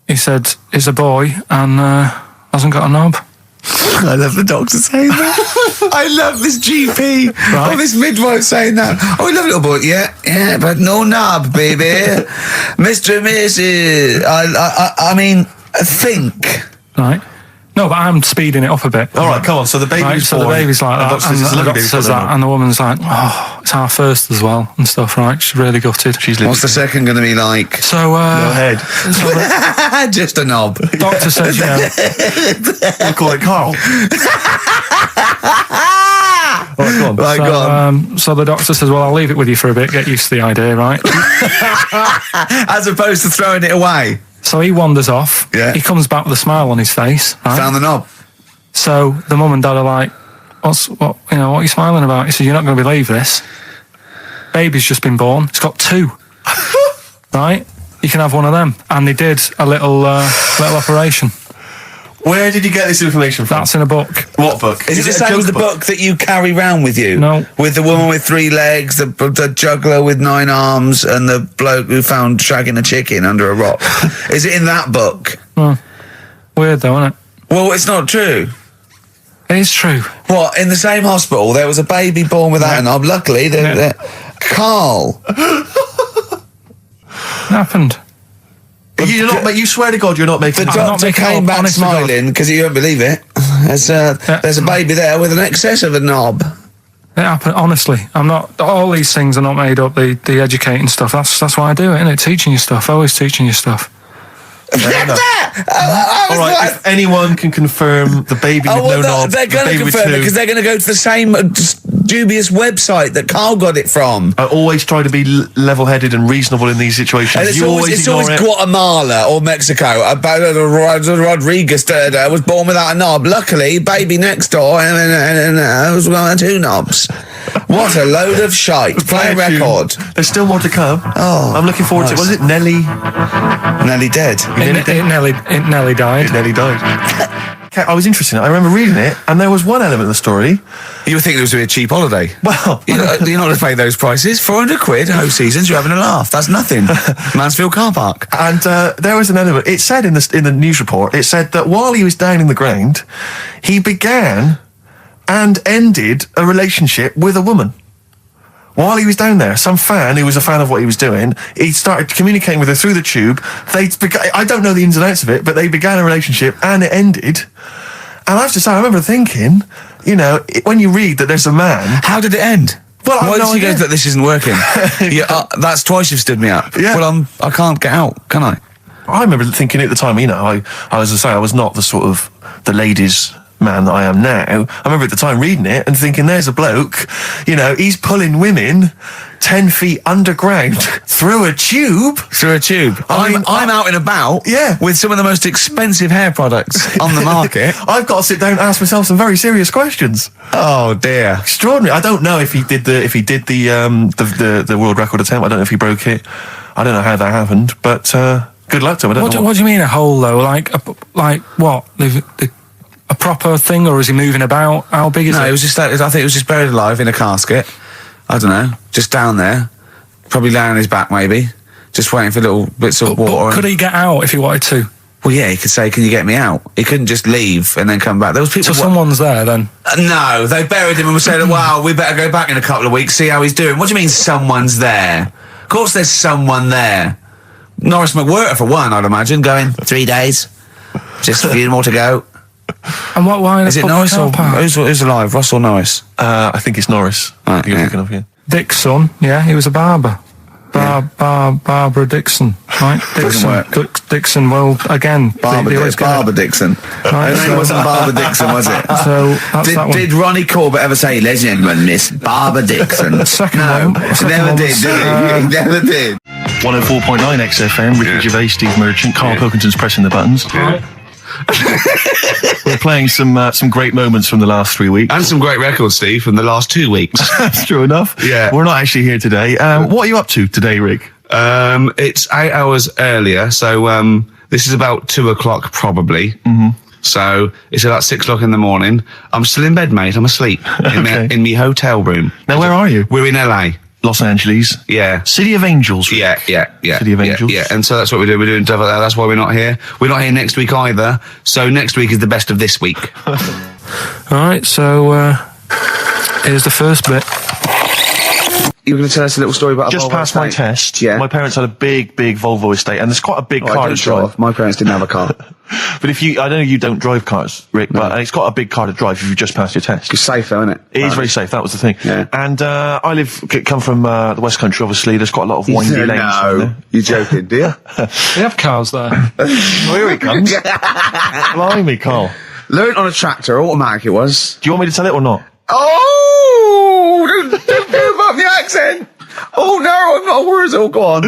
He said, he's a boy and hasn't got a knob. I love the doctor saying that. I love this GP. Right. Oh, this midwife saying that. Oh, I love little boy. Yeah, but no knob, baby. Mr. and Mrs. I mean, think. Right. No, but I'm speeding it up a bit. All right, come on. So the baby's Right, so the born, baby's like and that, doctor says and it's a the lovely doctor baby, says put it that, on. and the woman's like, oh, it's our first as well, and stuff, right? She's really gutted. She's living. What's the second going to be like? So, Go ahead. Just a knob. doctor says, you know, We'll call it Carl. All right, go on. Right, go on. so the doctor says, well, I'll leave it with you for a bit, get used to the idea, right? As opposed to throwing it away. So he wanders off. Yeah. He comes back with a smile on his face, right? Found the knob. So the mum and dad are like, what are you smiling about? He said, you're not going to believe this. Baby's just been born. It's got 2. Right? You can have one of them. And they did a little operation. Where did you get this information from? That's in a book. What book? Is it the same as the book that you carry round with you? No. With the woman with 3 legs, the juggler with 9 arms, and the bloke who found shagging a chicken under a rock. Is it in that book? Weird though, isn't it? Well, it's not true. It is true. What, in the same hospital, there was a baby born without a knob. Luckily, Carl. It happened. You're not, mate, you swear to God you're not making The it up. doctor making it came up, back honest to God. smiling because you won't believe it. There's a baby there with an excess of a knob. It happened, honestly. I'm not, all these things are not made up, the educating stuff. That's why I do it, innit? Teaching you stuff, always teaching you stuff. Fair enough. All right, if anyone can confirm the baby with no knob, they're the going to baby with confirm it 2, because they're going to go to the same dubious website that Carl got it from. I always try to be level-headed and reasonable in these situations. And it's You always ignore it. Guatemala or Mexico. Rodriguez was born without a knob. Luckily, baby next door was one of 2 knobs. What a load of shite. Play a Play a tune. record. There's still more to come. Oh, I'm looking forward to it. Was it Nelly? Nearly dead. It nearly died. Nelly died. Okay, I was interested in it. I remember reading it, and there was one element of the story. You were thinking it was going to be a cheap holiday. Well, You're not going to pay those prices. 400 quid, host seasons, you're having a laugh. That's nothing. Mansfield car park. and there was an element. It said in the news report, it said that while he was down in the ground, he began and ended a relationship with a woman. While he was down there, some fan who was a fan of what he was doing, he started communicating with her through the tube. I don't know the ins and outs of it, but they began a relationship and it ended. And I have to say, I remember thinking, when you read that there's a man. How did it end? Well, I have why no did you go idea. that this isn't working? That's twice you've stood me up. Yeah. Well, I can't get out, can I? I remember thinking at the time, I was not the sort of the ladies' man that I am now. I remember at the time reading it and thinking, there's a bloke, he's pulling women 10 feet underground through a tube. Through a tube. I'm out and about with some of the most expensive hair products on the market. I've got to sit down and ask myself some very serious questions. Oh, dear. Extraordinary. I don't know if he did the world record attempt. I don't know if he broke it. I don't know how that happened, but good luck to him. I don't know What do you mean a hole though? Like what? A proper thing, or is he moving about? How big is it? No, it was just. I think it was just buried alive in a casket. I don't know, just down there, probably laying on his back, maybe, just waiting for little bits of water. But could he get out if he wanted to? Well, yeah, he could say, "Can you get me out?" He couldn't just leave and then come back. There was people. So someone's there then. No, they buried him and were saying, "Wow, we better go back in a couple of weeks, see how he's doing." What do you mean, someone's there? Of course, there's someone there. Norris McWhirter, for one, I'd imagine, going 3 days, just a few more to go. And why? Is it Norris or who's alive? Ross or Norris? I think it's Norris. Right, You're yeah. thinking of, yeah. Dick's son, yeah, he was a barber. Barbara Dixon, right? Dixon. Well, again, Barbara Dixon. Right, Her name wasn't Barbara Dixon, was it? So that's that one. Did Ronnie Corbett ever say, "Ladies and gentlemen, Miss Barbara Dixon"? The second No, one. he never did he? He never did. 104.9 XFM, Ricky Gervais, Steve Merchant, Karl Pilkington's pressing the buttons. We're playing some great moments from the last 3 weeks. And some great records, Steve, from the last 2 weeks. That's true enough. Yeah. We're not actually here today. What are you up to today, Rick? It's 8 hours earlier, so this is about 2 o'clock probably. Mm-hmm. So it's about 6 o'clock in the morning. I'm still in bed, mate. I'm asleep Okay. in my hotel room. Now, where are you? We're in LA. Los Angeles. Yeah. City of Angels. Yeah. City of Angels. Yeah, and so that's what we're doing. We're doing stuff like that. That's why we're not here. We're not here next week either. So next week is the best of this week. All right, so here's the first bit. You were going to tell us a little story about Just a Volvo past my estate? test, Yeah. my parents had a big Volvo estate, and there's quite a big Oh, I car don't to drive. drive. My parents didn't have a car. But I know you don't drive cars, Rick, but it's quite a big car to drive if you've just passed your test. It's safe though, isn't it? It is very safe. That was the thing. Yeah. And I come from the West Country. Obviously, there's quite a lot of windy lanes. around No, there. you're joking, do you? They have cars there. Oh, here he comes. Blimey, Carl. Learned on a tractor, automatic it was. Do you want me to tell it or not? Oh, don't give up the accent. Oh no, I'm not a Wurzel. Go on.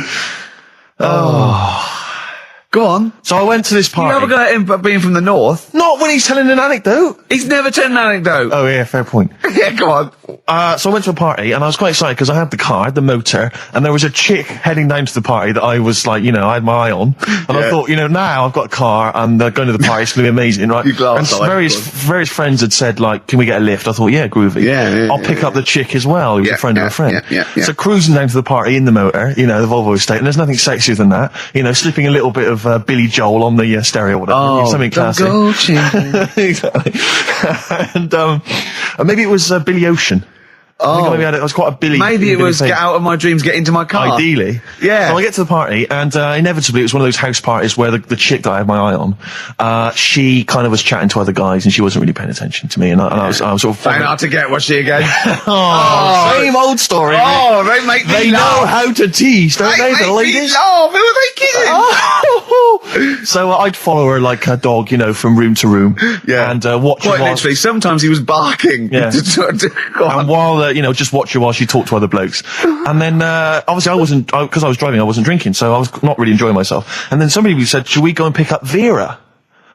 Go on. So I went to this You party. never got him being from the north. Not when he's telling an anecdote. He's never told an anecdote. Oh yeah, fair point. Yeah, go on. So I went to a party and I was quite excited because I had the car, the motor, and there was a chick heading down to the party that I was like, I had my eye on. And I thought, now I've got a car and going to the party, it's going to be amazing, right? You glass and eyed, various friends had said, like, can we get a lift? I thought, yeah, groovy. Yeah, I'll pick up the chick as well, who's a friend of a friend. Yeah. So cruising down to the party in the motor, the Volvo estate, and there's nothing sexier than that. Slipping a little bit of Billy Joel on the stereo or whatever. Something classic. Exactly. and maybe it was Billy Ocean. I think maybe I was quite a Billy. Maybe it Billy was thing. get out of my dreams, get into my car. Ideally. Yeah. So I get to the party, and inevitably it was one of those house parties where the chick that I had my eye on, she kind of was chatting to other guys, and she wasn't really paying attention to me, and I was sort of... Trying hard to get, was she again? Same old story. Oh, they make me They know laugh. how to tease, don't they, the make me ladies? laugh. Who are they kidding? So I'd follow her like a dog, from room to room. Yeah. And watch her Quite while... literally, sometimes he was barking. Yeah. Go on. And while, just watch her while she talked to other blokes. And then, obviously because I was driving, I wasn't drinking, so I was not really enjoying myself. And then somebody said, should we go and pick up Vera?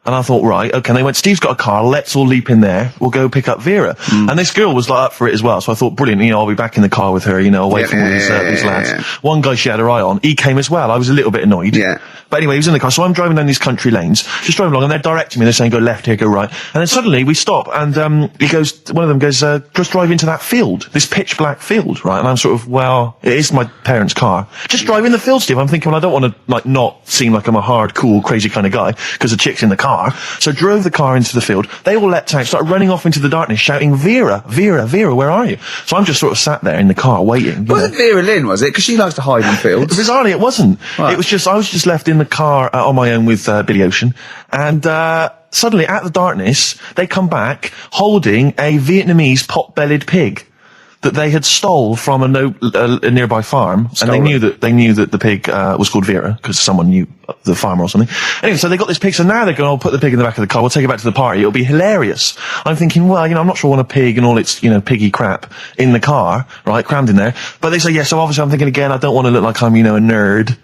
And I thought, right, okay. And they went, Steve's got a car, let's all leap in there, we'll go pick up Vera. And this girl was like up for it as well, so I thought, brilliant, I'll be back in the car with her, away from all these lads. Yeah. One guy she had her eye on, he came as well, I was a little bit annoyed. Yeah. But anyway, he was in the car, so I'm driving down these country lanes, just driving along, and they're directing me, they're saying, go left here, go right. And then suddenly we stop, and one of them goes, just drive into that field, this pitch black field, right? And I'm sort of, well, it is my parents' car. Just drive in the field, Steve. I'm thinking, well, I don't want to, not seem like I'm a hard, cool, crazy kind of guy, because the chick's in the car. So drove the car into the field. They all leapt out, started running off into the darkness, shouting, Vera, Vera, Vera, where are you? So I'm just sort of sat there in the car waiting. Wasn't Vera Lynn, was it? Because she likes to hide in fields. Bizarrely, it wasn't. Right. It was I was just left in the car on my own with Billy Ocean, and suddenly, at the darkness, they come back holding a Vietnamese pot-bellied pig that they had stole from a nearby farm, and they knew that the pig was called Vera because someone knew the farmer or something. Anyway, so they got this pig, so now they're going, I'll put the pig in the back of the car, we'll take it back to the party, it'll be hilarious. I'm thinking, well, I'm not sure I want a pig and all its, piggy crap in the car, right, crammed in there. But they say, yeah, so obviously I'm thinking again, I don't want to look like I'm, a nerd.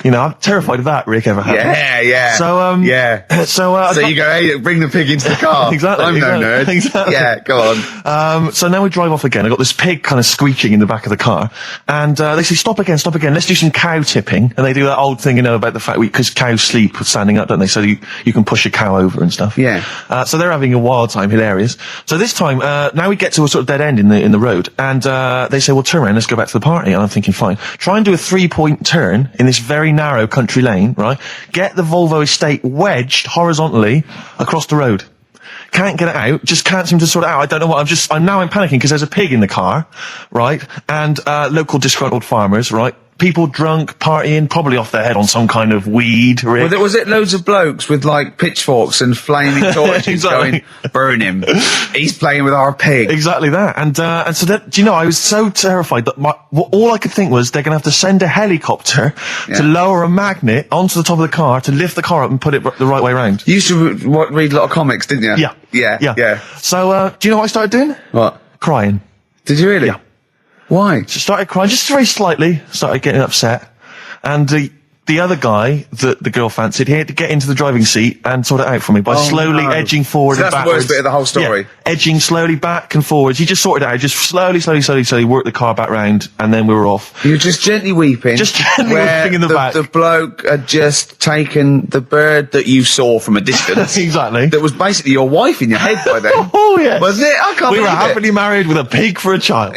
I'm terrified of that, Rick, ever happened. Yeah. So, yeah. So you go, hey, bring the pig into the car. Exactly. I'm no nerd. Exactly. Yeah, go on. So now we drive off again. I got this pig kind of screeching in the back of the car, and they say, stop again, let's do some cow tipping. And they do that old thing, about the fact because cows sleep standing up, don't they? So you can push a cow over and stuff. Yeah. So they're having a wild time, hilarious. So this time, now we get to a sort of dead end in the road, and they say, well, turn around, let's go back to the party. And I'm thinking, fine. Try and do a 3-point turn in this very narrow country lane, right? Get the Volvo estate wedged horizontally across the road. Can't get it out, just can't seem to sort it out. I don't know what, I'm panicking because there's a pig in the car, right? And, local disgruntled farmers, right? People drunk, partying, probably off their head on some kind of weed, Rick. Well, was it loads of blokes with pitchforks and flaming torches Exactly. going, burn him. He's playing with our pig. Exactly that. And so that, I was so terrified that all I could think was they're gonna have to send a helicopter to lower a magnet onto the top of the car to lift the car up and put it the right way around. You used to read a lot of comics, didn't you? Yeah. So, do you know what I started doing? What? Crying. Did you really? Yeah. Why? Just started crying, just very slightly, started getting upset. And the other guy that the girl fancied, he had to get into the driving seat and sort it out for me by slowly edging forward So and that's backwards. the worst bit of the whole story. Yeah, edging slowly back and forwards. He just sorted it out, just slowly worked the car back round, and then we were off. You were just gently weeping. Just gently where weeping in the back. The bloke had just taken the bird that you saw from a distance. Exactly. That was basically your wife in your head by then. Oh, yeah. Was it? I can't We were believe it. happily married with a pig for a child.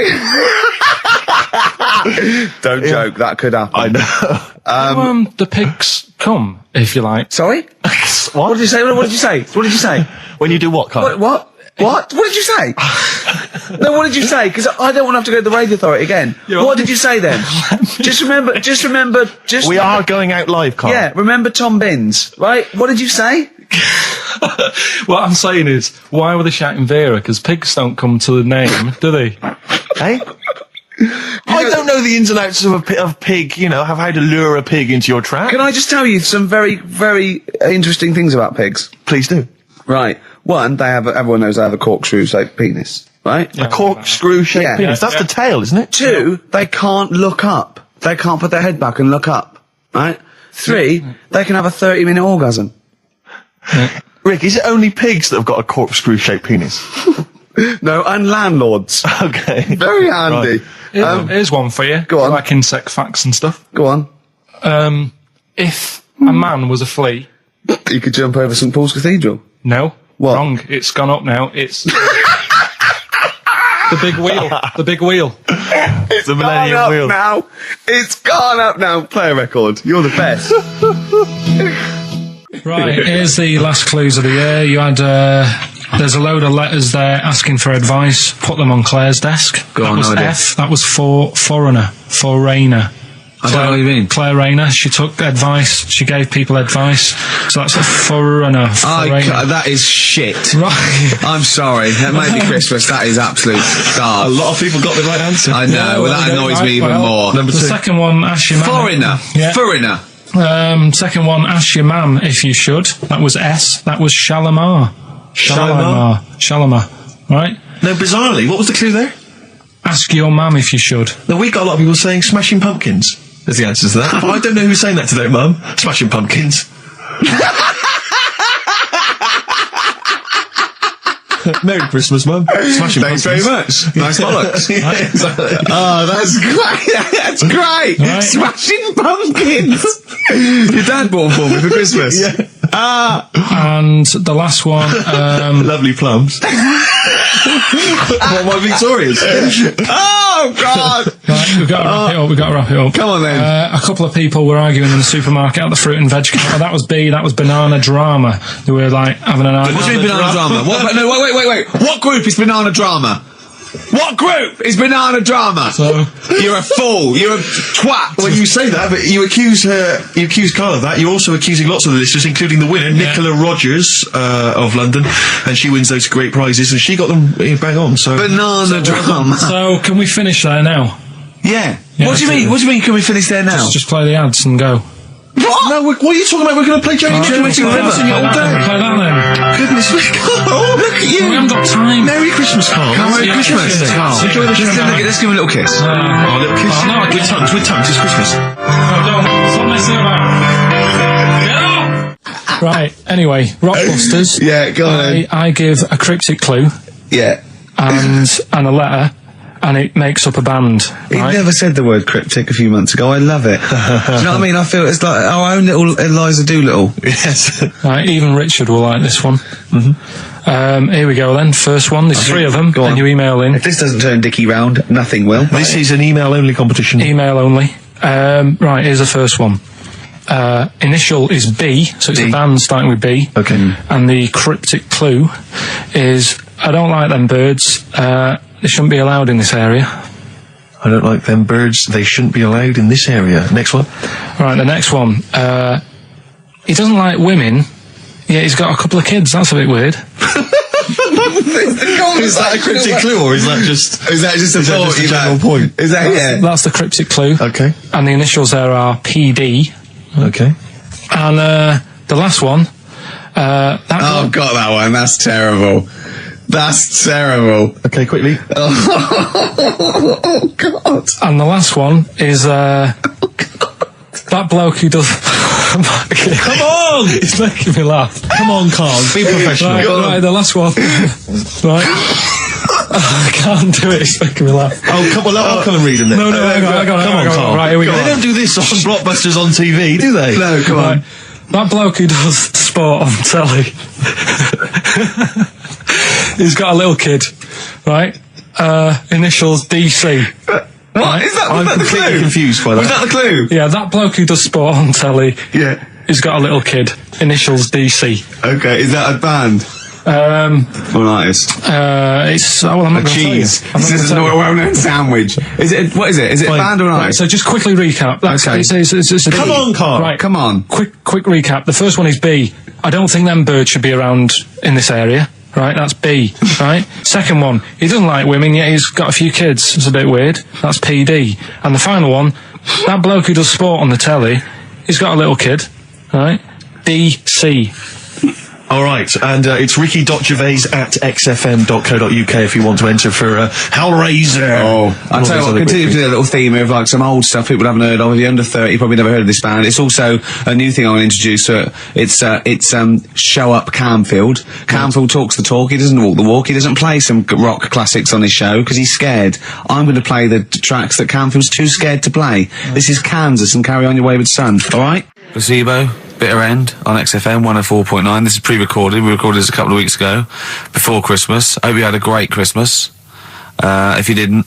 Don't joke. That could happen. I know. The pigs come, if you like. Sorry? What did you say? What did you say? What did you say? When you do what, Carl? What? What did you say? No, what did you say? Because I don't want to have to go to the radio authority again. What did you say then? Just remember. We are going out live, Carl. Yeah, remember Tom Binns, right? What did you say? What I'm saying is, why were they shouting Vera? Because pigs don't come to the name, do they? Hey? I don't know the ins and outs of pig, how to lure a pig into your trap. Can I just tell you some very, very interesting things about pigs? Please do. Right. One, everyone knows they have a corkscrew-shaped penis, right? A corkscrew-shaped Yeah. penis. That's the tail, isn't it? Two, they can't look up. They can't put their head back and look up, right? Three, they can have a 30-minute orgasm. Rick, is it only pigs that have got a corkscrew-shaped penis? No, and landlords. Okay. Very handy. Here's one for you. Go on. Like insect facts and stuff. Go on. If a man was a flea... You could jump over St Paul's Cathedral. No. What? Wrong. It's gone up now. It's... the big wheel. The big wheel. It's The gone Millennium up Wheel. now. It's gone up now. Play a record. You're the best. Right, here's the last clues of the year. You had, there's a load of letters there asking for advice. Put them on Claire's desk. Go that on, was no idea. F. That was for foreigner. I don't know what you mean. Claire Rayner. She took advice. She gave people advice. So that's a foreigner. That is shit. Right. I'm sorry. That might be Christmas. That is absolute A garbage. lot of people got the right answer. I know. Well, that annoys me even more. Number The two. second one, ask your mum. Foreigner. Yeah. Foreigner. Second one, ask your mum if you should. That was S. That was Shalimar. Shalimar. Right? No, bizarrely, what was the clue there? Ask your mum if you should. No, we got a lot of people saying Smashing Pumpkins is the answer to that. But I don't know who's saying that today, Mum. Smashing Pumpkins. Merry Christmas, Mum. Smashing Thanks Pumpkins. very much. Nice bollocks. Yeah, exactly. Oh, that's great. That's great. Right. Smashing Pumpkins. Your dad bought them for me for Christmas. Yeah. And the last one, Lovely plums. What, my Victorians? Oh, God. right, we've got to wrap it up. Come on, then. A couple of people were arguing in the supermarket at the fruit and veg counter. That was B, that was banana drama. They were like having an argument. What do you mean banana drama? What, no, wait. What group is banana drama? What group is banana drama? So, You're a fool. You're a twat. When you say that, but you accuse Carl of that, you're also accusing lots of the listeners, including the winner, Nicola Rogers, of London, and she wins those great prizes, and she got them bang on, so... Banana drama. so can we finish there now? Yeah. Yeah, What do you mean? What do you mean? Can we finish there now? Just play the ads and go. What? No, what are you talking about? We're going to play Johnny Jones River. all Play day. that then. Goodness me, Carl, look at you. We haven't got time. Merry Christmas, Carl. Merry Yeah, Christmas. yeah, Carl. enjoy the show. Let's give him a little kiss. Oh, little kiss. Oh, no, I with tongues, it's Christmas. Stop messing about. Get off! Right, anyway, Rockbusters. Yeah, go on then. I give a cryptic clue Yeah. and a letter, and it makes up a band. He Right? never said the word cryptic a few months ago. I love it. Do you know what I mean? I feel it's like our own little Eliza Doolittle. Yes. Right, even Richard will like this one. Mm-hmm. Here we go then. First one. There's three of them, Go on. and you email in. If this doesn't turn Dickie round, nothing will. This is an email-only competition. Email only. Right, here's the first one. Initial is B, so it's B. a band starting with B. Okay. And the cryptic clue is, I don't like them birds. They shouldn't be allowed in this area. I don't like them birds. They shouldn't be allowed in this area. Next one. Right, the next one. He doesn't like women, yet he's got a couple of kids. That's a bit weird. Is that a cryptic clue, or is that just Is that just a thought? a general point? Is that yeah? That's the cryptic clue. Okay. And the initials there are PD. Okay. And the last one. Oh, got that one. That's terrible. That's terrible. Okay, quickly. Oh, God. And the last one is that bloke who does. Come on! It's making me laugh. Come on, Carl. Be professional. Right, the last one. Right. I can't do it. It's making me laugh. Oh, come on. I'll come and read them then. No, hang on. Come on, Carl. Right, here we go. They don't do this on Blockbusters on TV, do they? No, come on. Right. That bloke who does sport on telly. He's got a little kid, right? Initials DC. What? Is that, was I'm that the completely clue? confused by that. Was that the clue? Yeah, that bloke who does sport on telly. Yeah. He's got a little kid. Initials DC. Okay, is that a band? Or an artist? It's well, I'm not A going to tell you. cheese. I'm not This is a gonna tell you. well-known sandwich. Is it? What is it? Is it a band or an Right, artist? so just quickly recap. That's, Okay. it's a Come B. on, Carl. Right, Come on. Quick recap. The first one is B. I don't think them birds should be around in this area. Right, that's B. Right. Second one, he doesn't like women, yet he's got a few kids. It's a bit weird. That's PD. And the final one, that bloke who does sport on the telly, he's got a little kid. Right. DC. All right, and it's ricky.gervais@xfm.co.uk if you want to enter for Hellraiser. Oh, I'll tell you what, continue to do a little theme here of like some old stuff people haven't heard of. If you're under 30, you probably never heard of this band. It's also a new thing I want to introduce. It's Show Up Camfield. Camfield talks the talk, he doesn't walk the walk. He doesn't play some rock classics on his show because he's scared. I'm going to play the tracks that Camfield's too scared to play. This is Kansas and Carry On Your Wayward Son, alright? Placebo. Bitter End on XFM 104.9. This is pre-recorded. We recorded this a couple of weeks ago, before Christmas. Hope you had a great Christmas. If you didn't,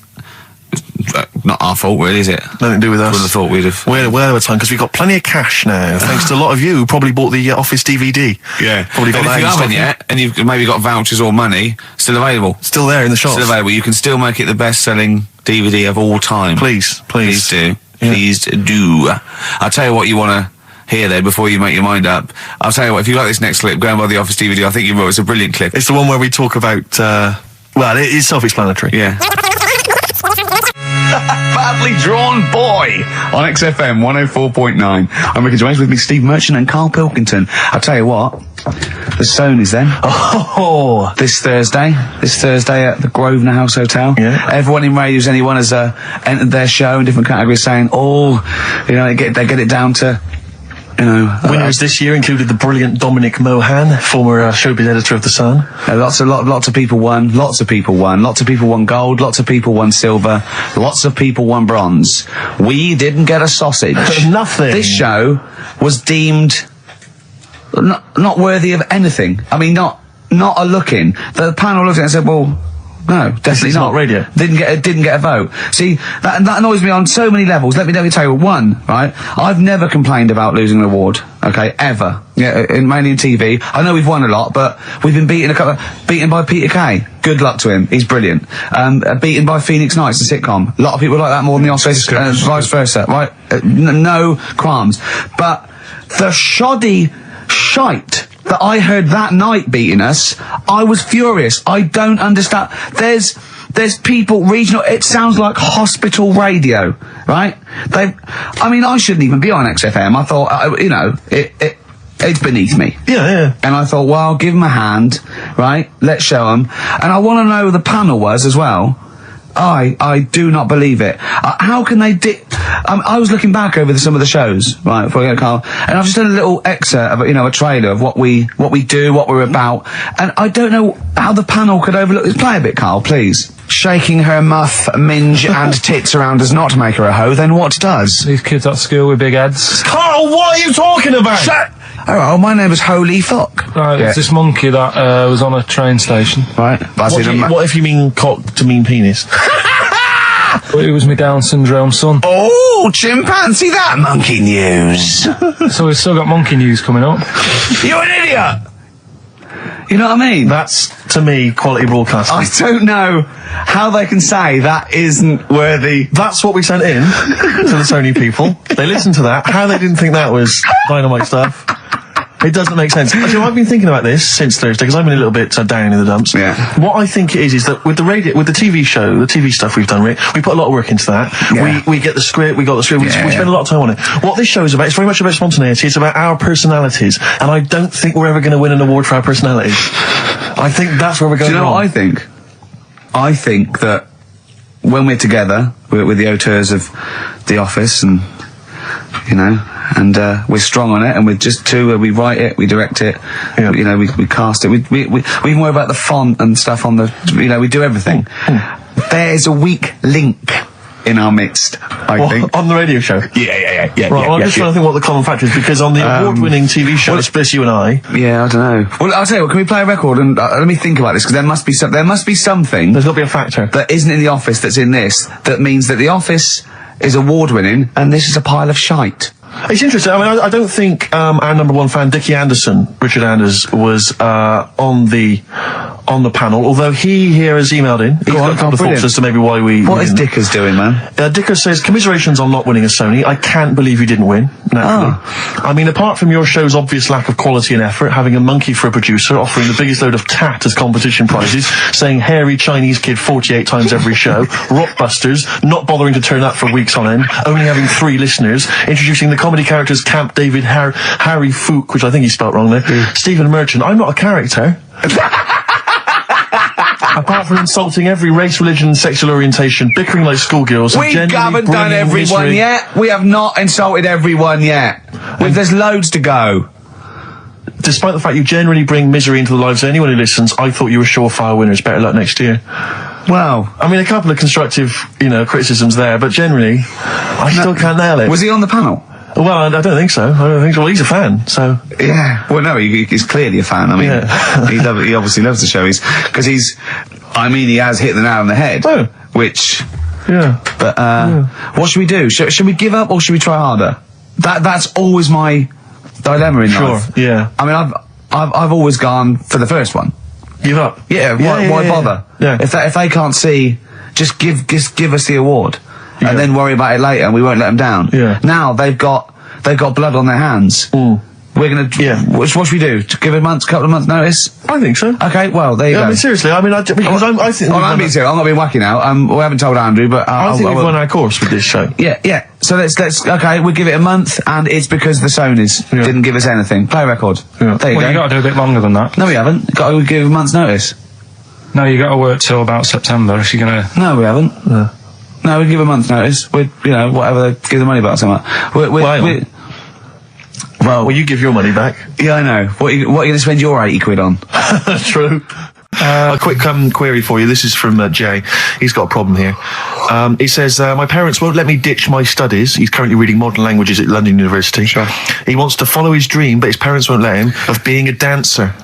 not our fault, really, is it? Nothing to do with us. Would have thought we'd have. We're well over time because we've got plenty of cash now, thanks to a lot of you who probably bought the Office DVD. Yeah. Probably got And if that you in haven't stock. yet, and you've maybe got vouchers or money, still available. Still there in the shops. Still available. You can still make it the best-selling DVD of all time. Please. Please do. Yeah. Please do. I'll tell you what you want to hear there before you make your mind up. I'll tell you what, if you like this next clip, go and buy the Office DVD. I think you will. It's a brilliant clip. It's the one where we talk about, well, it is self-explanatory. Yeah. Badly Drawn Boy on XFM 104.9. I'm Ricky Gervais, with me Steve Merchant and Karl Pilkington. I'll tell you what, the Sony's then. Oh! This Thursday at the Grosvenor House Hotel. Yeah. Everyone in radios, anyone has entered their show in different categories saying, they get it down to, Winners this year included the brilliant Dominic Mohan, former showbiz editor of The Sun. lots of people won. Lots of people won gold. Lots of people won silver. Lots of people won bronze. We didn't get a sausage. Nothing. This show was deemed not worthy of anything. I mean, not a look in. The panel looked at it and said, well, no, definitely is not radio. Didn't get a vote. See, that annoys me on so many levels. Let me tell you one, right? I've never complained about losing an award, okay, ever. Yeah, mainly in TV. I know we've won a lot, but we've been beaten by Peter Kay. Good luck to him. He's brilliant. Beaten by Phoenix Nights, the sitcom. A lot of people like that more than the Oscars, vice versa, right? No qualms. But the shoddy shite that I heard that night beating us, I was furious. I don't understand. There's people regional. It sounds like hospital radio, right? I shouldn't even be on XFM. I thought, it's beneath me. Yeah. And I thought, well, I'll give them a hand, right? Let's show them. And I want to know who the panel was as well. I do not believe it. How can they I was looking back over some of the shows, right, before I get Carl, and I've just done a little excerpt of, a trailer of what we do, what we're about, and I don't know how the panel could overlook this. Play a bit, Carl, please. Shaking her muff, minge and tits around does not make her a hoe, then what does? These kids at school with big heads. Carl, what are you talking about? Oh, my name is Holy Fuck. Right, Yeah. there's this monkey that was on a train station. Right, that's it. What if you mean cock to mean penis? It was my Down syndrome son. Oh, chimpanzee, that monkey news. So we've still got monkey news coming up. You're an idiot! You know what I mean? That's, to me, quality broadcasting. I don't know how they can say that isn't worthy. That's what we sent in to the Sony people. They listened to that. How they didn't think that was dynamite stuff, it doesn't make sense. Actually, I've been thinking about this since Thursday because I've been a little bit down in the dumps. Yeah. What I think it is that with the TV show, the TV stuff we've done, Rick, we put a lot of work into that. Yeah. We get the script, we got the script, we spend a lot of time on it. What this show is about, it's very much about spontaneity, it's about our personalities, and I don't think we're ever going to win an award for our personalities. I think that's where we're going Do you know wrong. what I think? I think that when we're together, with the auteurs of The Office and, and we're strong on it, and with just two, we write it, we direct it, we cast it, we even worry about the font and stuff on the, we do everything. There's a weak link in our midst, I think. On the radio show? Yeah. Right, well, I'm just trying to think what the common factor is, because on the award-winning TV show, it's Bliss You and I, Yeah, I don't know. Well, I'll tell you what, can we play a record and let me think about this, because there must be something there's got to be a factor. that isn't in The Office that's in this, that means that The Office is award-winning and this is a pile of shite. It's interesting. I mean, I don't think our number one fan, Dickie Anderson, Richard Anders, was on the panel. Although he here has emailed in. He's got a couple of thoughts as to maybe why we. What is Dickers doing, man? Dickers says, commiserations on not winning a Sony. I can't believe you didn't win. Naturally. I mean, apart from your show's obvious lack of quality and effort, having a monkey for a producer, offering the biggest load of tat as competition prizes, saying hairy Chinese kid 48 times every show, Rockbusters, not bothering to turn up for weeks on end, only having 3 listeners, introducing the comedy characters Camp David, Harry Fook, which I think he spelt wrong there, Stephen Merchant. I'm not a character. Apart from insulting every race, religion, and sexual orientation, bickering like schoolgirls, We haven't done everyone yet. We have not insulted everyone yet. There's loads to go. Despite the fact you generally bring misery into the lives of anyone who listens, I thought you were surefire winners. Better luck next year. Well, I mean, a couple of constructive, criticisms there, but generally, I still can't nail it. was he on the panel? Well, I don't think so. Well, he's a fan, so. Yeah. Well, no, he's clearly a fan. I mean, he obviously loves the show. He has hit the nail on the head. Oh. Which. Yeah. But what should we do? Should we give up or should we try harder? That's always my dilemma in life. Sure. Yeah. I mean, I've always gone for the first one. Give up. Yeah. Why bother? Yeah. If they can't see, just give us the award. Yeah. And then worry about it later, and we won't let them down. Yeah. Now they've got blood on their hands. Mm. We're gonna. Yeah. What should we do? Give a couple of months notice? I think so. Okay. Well, there you go. I mean, seriously. I mean, I think. I'm not being serious. I'm not being wacky now. We haven't told Andrew, but I think we've won our course with this show. Yeah. So let's. Okay, we'll give it a month, and it's because the Sonys didn't give us anything. Play a record. Yeah. There you Well, go. you got to do a bit longer than that. No, we haven't. Got to give a month's notice. No, you got to work till about September if you're going to. No, we haven't. No, we give a month's notice. We, whatever. Give the money back somewhere. Well, you give your money back. Yeah, I know. What are you going to spend your 80 quid on? True. A quick query for you. This is from Jay. He's got a problem here. He says, my parents won't let me ditch my studies. He's currently reading modern languages at London University. Sure. He wants to follow his dream, but his parents won't let him, of being a dancer.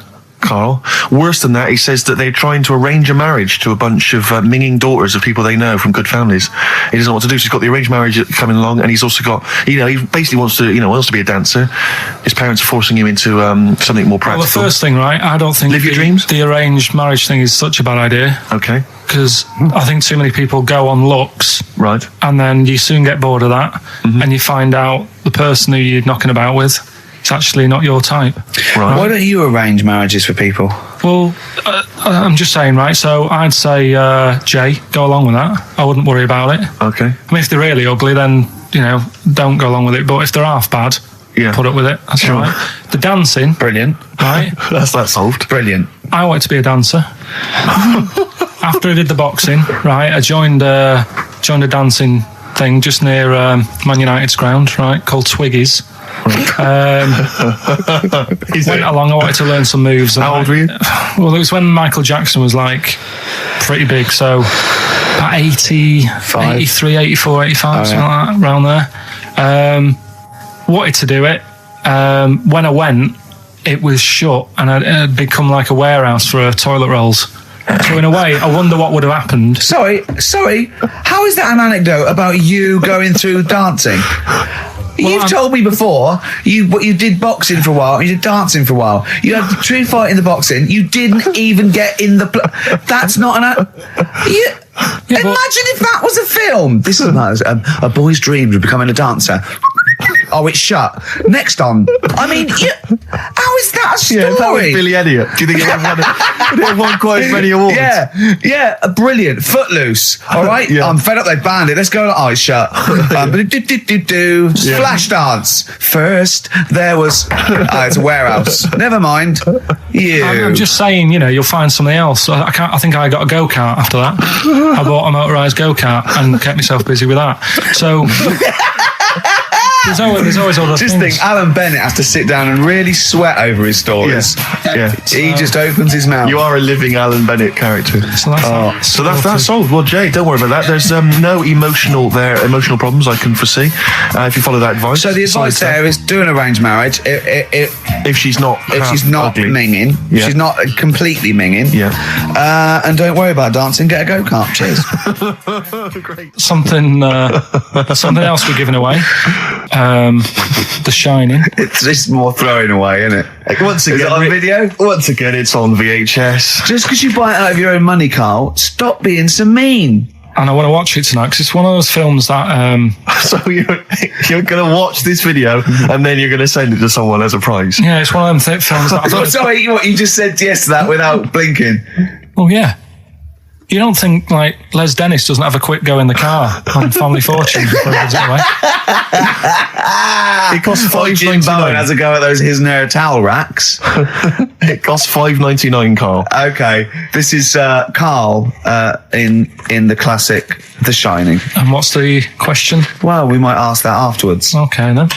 Carl. Worse than that, he says that they're trying to arrange a marriage to a bunch of minging daughters of people they know from good families. He doesn't know what to do, so he's got the arranged marriage coming along, and he's also got, he basically wants to be a dancer. His parents are forcing him into something more practical. Well, the first thing, right, I don't think Live your dreams? The arranged marriage thing is such a bad idea. Okay. Because I think too many people go on looks. Right. And then you soon get bored of that, and you find out the person who you're knocking about with, it's actually not your type. Right. Why don't you arrange marriages for people? Well, I'm just saying, right, so I'd say, Jay, go along with that. I wouldn't worry about it. Okay. I mean, if they're really ugly, then, don't go along with it. But if they're half bad, put up with it. That's Sure. all right. The dancing. Brilliant. Right? That's that solved. Brilliant. I wanted to be a dancer. After I did the boxing, right, I joined a dancing thing just near Man United's ground, right, called Twiggy's. Went along, I wanted to learn some moves. How old were you? Well, it was when Michael Jackson was pretty big, so about 83, 84, 85, something like that, around there. Wanted to do it. When I went, it was shut, and it had become like a warehouse for toilet rolls. So in a way, I wonder what would have happened. Sorry. How is that an anecdote about you going through dancing? You've told me before you did boxing for a while, you did dancing for a while. You had the true fight in the boxing. You didn't even get in the. That's not an. Imagine if that was a film. This is a boy's dreams of becoming a dancer. Oh, it's shut. Next on. I mean, how is that a story? Yeah, if that was Billy Elliot, do you think he'd have won quite as many awards? Yeah, brilliant. Footloose. All right, Yeah. I'm fed up. They banned it. Let's go. Oh, it's shut. Flash dance. First, there was. It's a warehouse. Never mind. I'm just saying, you'll find something else. I think I got a go-kart after that. I bought a motorised go-kart and kept myself busy with that. So. There's always other Just things. think, Alan Bennett has to sit down and really sweat over his stories. Yeah. He just opens his mouth. You are a living Alan Bennett character. So that's So that's solved. Well, Jay, don't worry about that. There's no emotional problems I can foresee if you follow that advice. So the advice there is do an arranged marriage. if she's not Not ugly. minging, if Yeah. she's not completely minging, and don't worry about dancing, get a go-kart. Cheers. something else we're giving away. The Shining. It's just more throwing away, isn't it? Once again, Is it on video? Once again, it's on VHS. Just because you buy it out of your own money, Carl, stop being so mean. And I want to watch it tonight because it's one of those films that So you're going to watch this video and then you're going to send it to someone as a prize. yeah, it's one of them films that Oh, sorry, what you just said yes to that without blinking. well, yeah. You don't think like Les Dennis doesn't have a quick go in the car on Family Fortune before he gives it away? It costs Jim Bowen has $5.99. a go at those his and her towel racks. It costs $5.99, Carl. Okay, this is Carl in the classic The Shining. And what's the question? Well, we might ask that afterwards. Okay then.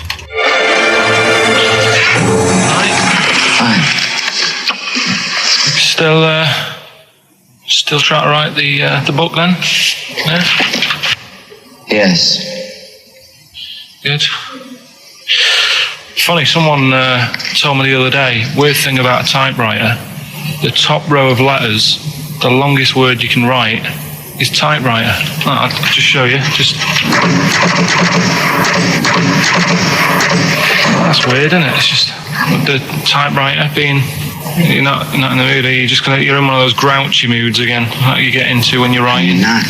Still trying to write the book then? Yeah? Yes. Good. Funny, someone told me the other day, weird thing about a typewriter, the top row of letters, the longest word you can write is typewriter. I'll just show you. That's weird, isn't it? It's just the typewriter being... You're not in the mood, are you? You're in one of those grouchy moods again, like you get into when you're writing. Not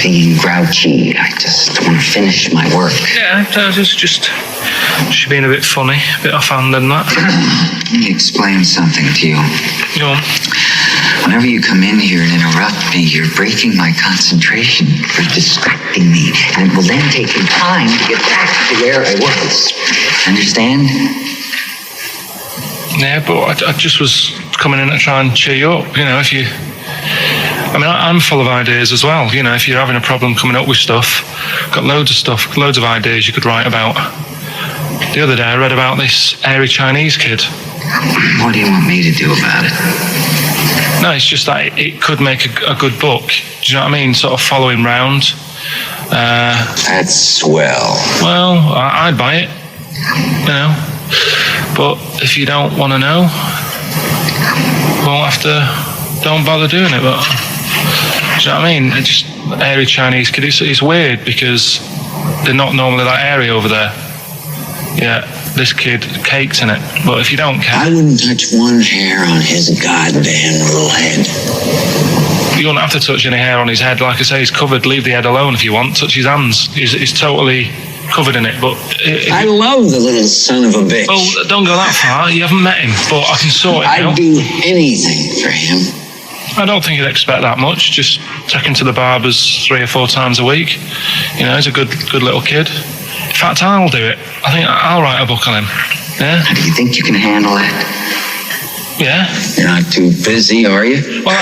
being grouchy. I just want to finish my work. Yeah, just being a bit funny, a bit offhand and that. Let me explain something to you. Go on. Whenever you come in here and interrupt me, you're breaking my concentration. You're distracting me. And it will then take me time to get back to where I was. Understand? Yeah, but I just was coming in to try and cheer you up. You know, if you... I mean, I'm full of ideas as well. You know, if you're having a problem coming up with stuff, got loads of ideas you could write about. The other day I read about this airy Chinese kid. What do you want me to do about it? No, it's just that it could make a good book. Do you know what I mean? Sort of following round. That's swell. Well, I'd buy it. You know. But if you don't want to know, don't bother doing it. But do you know what I mean? It's just airy Chinese kid. It's weird because they're not normally that airy over there. Yeah, this kid cakes in it. But if you don't care, I wouldn't touch one hair on his goddamn little head. you don't have to touch any hair on his head. Like I say, he's covered. Leave the head alone if you want. Touch his hands. He's totally covered in it. But I love the little son of a bitch. well, don't go that far. You haven't met him, but I can sort it I'd out. do anything for him. I don't think you'd expect that much. Just take him to the barbers 3 or 4 times a week. You know, he's a good little kid. In fact, I'll do it. I think I'll write a book on him. Yeah? Do you think you can handle it? Yeah. You're not too busy, are you? Well,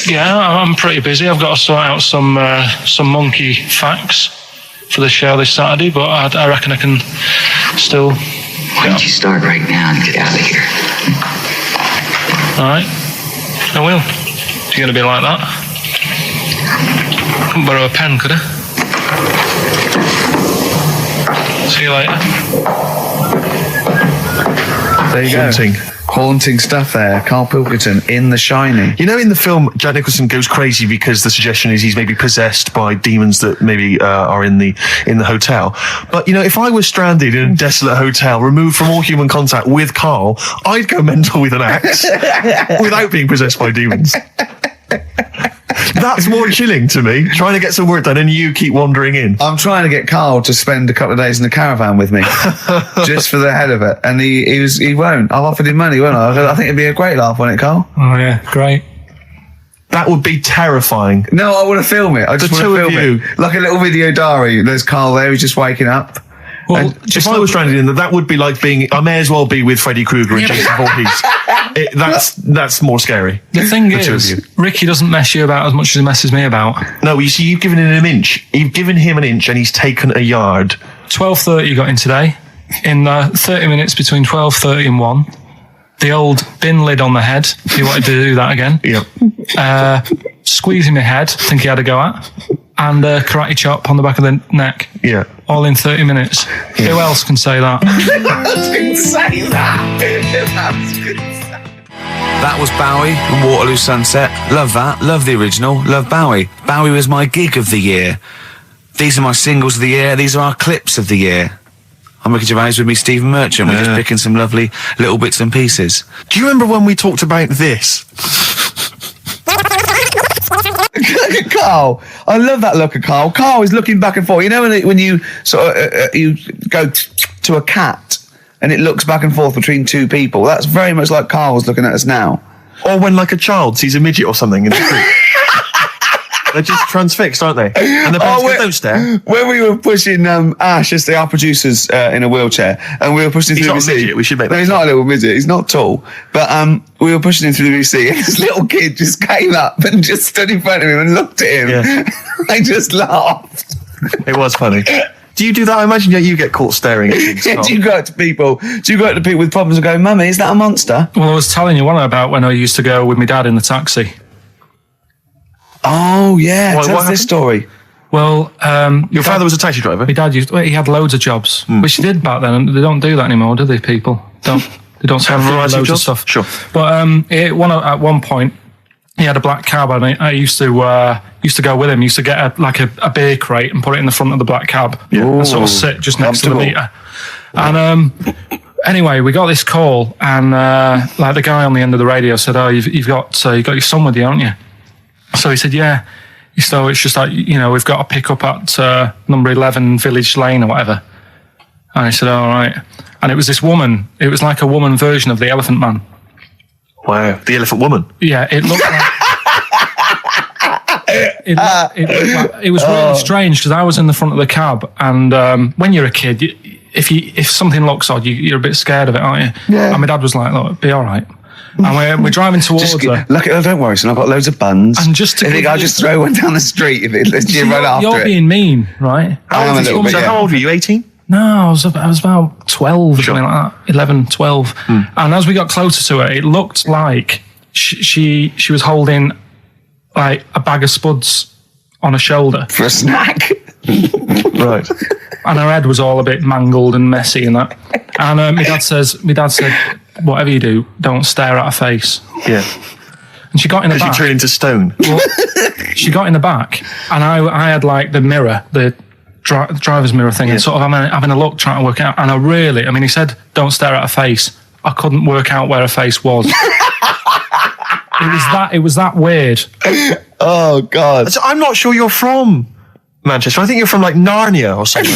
yeah, I'm pretty busy. I've got to sort out some monkey facts for the show this Saturday, but I reckon I can still... Why don't you start right now and get out of here? All right. I will. If you're going to be like that. Couldn't borrow a pen, could I? See you later. There you Haunting. go. Haunting stuff there. Karl Pilkington in The Shining. You know, in the film, Jack Nicholson goes crazy because the suggestion is he's maybe possessed by demons that maybe are in the hotel. But you know, if I was stranded in a desolate hotel, removed from all human contact with Carl, I'd go mental with an axe without being possessed by demons. That's more chilling to me. Trying to get some work done, and you keep wandering in. I'm trying to get Carl to spend a couple of days in the caravan with me, just for the head of it, and he won't. I've offered him money, won't I? I think it'd be a great laugh, wouldn't it, Carl? Oh, yeah. Great. That would be terrifying. No, I want to film it. I just The want two to of film you. it, like a little video diary. There's Carl there. He's just waking up. Well, If I was stranded in that would be like being. I may as well be with Freddy Krueger and Jason Voorhees That's more scary. The thing The two of you. is, Ricky doesn't mess you about as much as he messes me about. No, you see, you've given him an inch. You've given him an inch, and he's taken a yard. 12:30 got in today. In 30 minutes between 12:30 and 1. The old bin lid on the head. He wanted to do that again. Yep. Squeezing my head. Think he had a go at. And karate chop on the back of the neck. Yeah. All in 30 minutes. Who else can say that? That was Bowie and Waterloo Sunset. Love that. Love the original. Love Bowie. Bowie was my gig of the year. These are my singles of the year. These are our clips of the year. I'm Ricky Gervais with me, Stephen Merchant. We're just picking some lovely little bits and pieces. Do you remember when we talked about this? Look at Carl. I love that look at Carl. Carl is looking back and forth. You know when you sort of you go to a cat and it looks back and forth between two people. That's very much like Carl's looking at us now. Or when, like, a child sees a midget or something in the street. They're just transfixed, aren't they? And the parents go, don't stare. When we were pushing Ash, yesterday, our producer's in a wheelchair, and we were pushing him He's through not the a midget, we should make that No, he's not a little midget. He's not tall. But we were pushing him through the VC, and this little kid just came up and just stood in front of him and looked at him. Yeah. I just laughed. It was funny. Do you do that? I imagine you get caught staring at things. Do you go up to people with problems and go, Mummy, is that a monster? Well, I was telling you one about when I used to go with my dad in the taxi. Oh, yeah. What Tell us happened? this story. Well, Your father was a taxi driver? my dad he had loads of jobs, which he did back then, and they don't do that anymore, do they, people? They don't Have a variety of loads of jobs? stuff. Sure. But at one point, he had a black cab, and I used to go with him. Used to get a beer crate and put it in the front of the black cab, and sort of sit just next to the meter. And anyway, we got this call, and like the guy on the end of the radio said, "Oh, you've got your son with you, haven't you?" So he said, "Yeah." So it's just like, we've got to pick up at number 11 Village Lane or whatever. And I said, all right. And it was this woman. It was like a woman version of the Elephant Man. Wow, the Elephant Woman. Yeah, it looked like... it was really strange because I was in the front of the cab, and when you're a kid, if something looks odd, you're a bit scared of it, aren't you? Yeah. And my dad was like, look, be all right. And we're driving towards her. Don't worry, son, I've got loads of buns. And just to I think I'll just throw one down the street if it lets you run after it. You're being mean, right? I am a little bit, yeah. How old were you, 18? No, I was about 12 or something like that. 11, 12. And as we got closer to her, it looked like she was holding like a bag of spuds on her shoulder. For a snack. Right. And her head was all a bit mangled and messy and that. And my dad said, whatever you do, don't stare at her face. Yeah. And she got in the Because you back. turn into stone. Well, she got in the back, and I had like the mirror, the driver's mirror thing, and sort of having a look, trying to work out. And he said, don't stare at her face. I couldn't work out where her face was. It was that weird. Oh, God. So I'm not sure you're from Manchester. I think you're from, like, Narnia or something.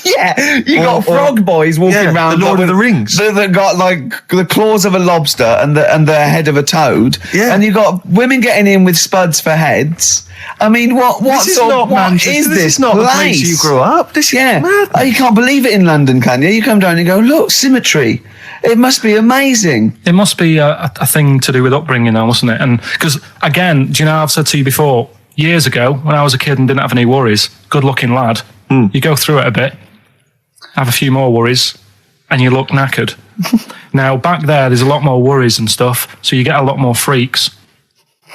Yeah, you got frog boys walking around. The Lord of the Rings. That got like the claws of a lobster and the head of a toad. Yeah. And you got women getting in with spuds for heads. I mean, what This is not Manchester. is This is not the place you grew up. This is madness. Oh, you can't believe it in London, can you? You come down and you go, look, symmetry. It must be amazing. It must be a thing to do with upbringing now, mustn't it? And because, again, do you know, I've said to you before, years ago, when I was a kid and didn't have any worries, good-looking lad, you go through it a bit, have a few more worries, and you look knackered. Now, back there's a lot more worries and stuff, so you get a lot more freaks.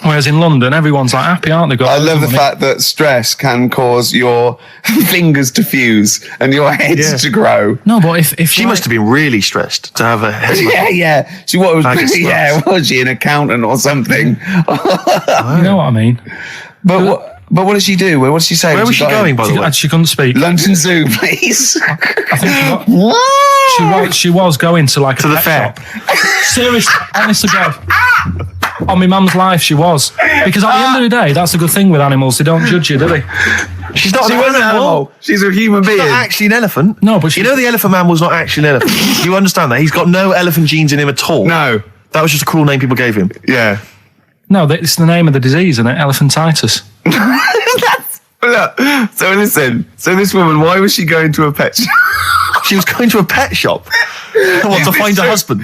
Whereas in London, everyone's like happy, aren't they? I love the fact that stress can cause your fingers to fuse and your heads to grow. No, but if She must have been really stressed to have a head. Yeah. She was she an accountant or something? You know what I mean? But what did she do? What did she say? Where was she going, by the way? She couldn't speak. London Zoo, please. I think she was going to like To the pet fair. shop. Seriously, honest to God. On my mum's life, she was. Because at the end of the day, that's a good thing with animals. They don't judge you, do they? She's not She wasn't an animal. She's a human being. Not actually an elephant. No, but you know the Elephant Man was not actually an elephant. You understand that? He's got no elephant genes in him at all. No. That was just a cruel name people gave him. Yeah. No, it's the name of the disease, isn't it? Elephantitis. Look, so listen. So this woman, why was she going to a pet shop? She was going to a pet shop. What, to find a husband?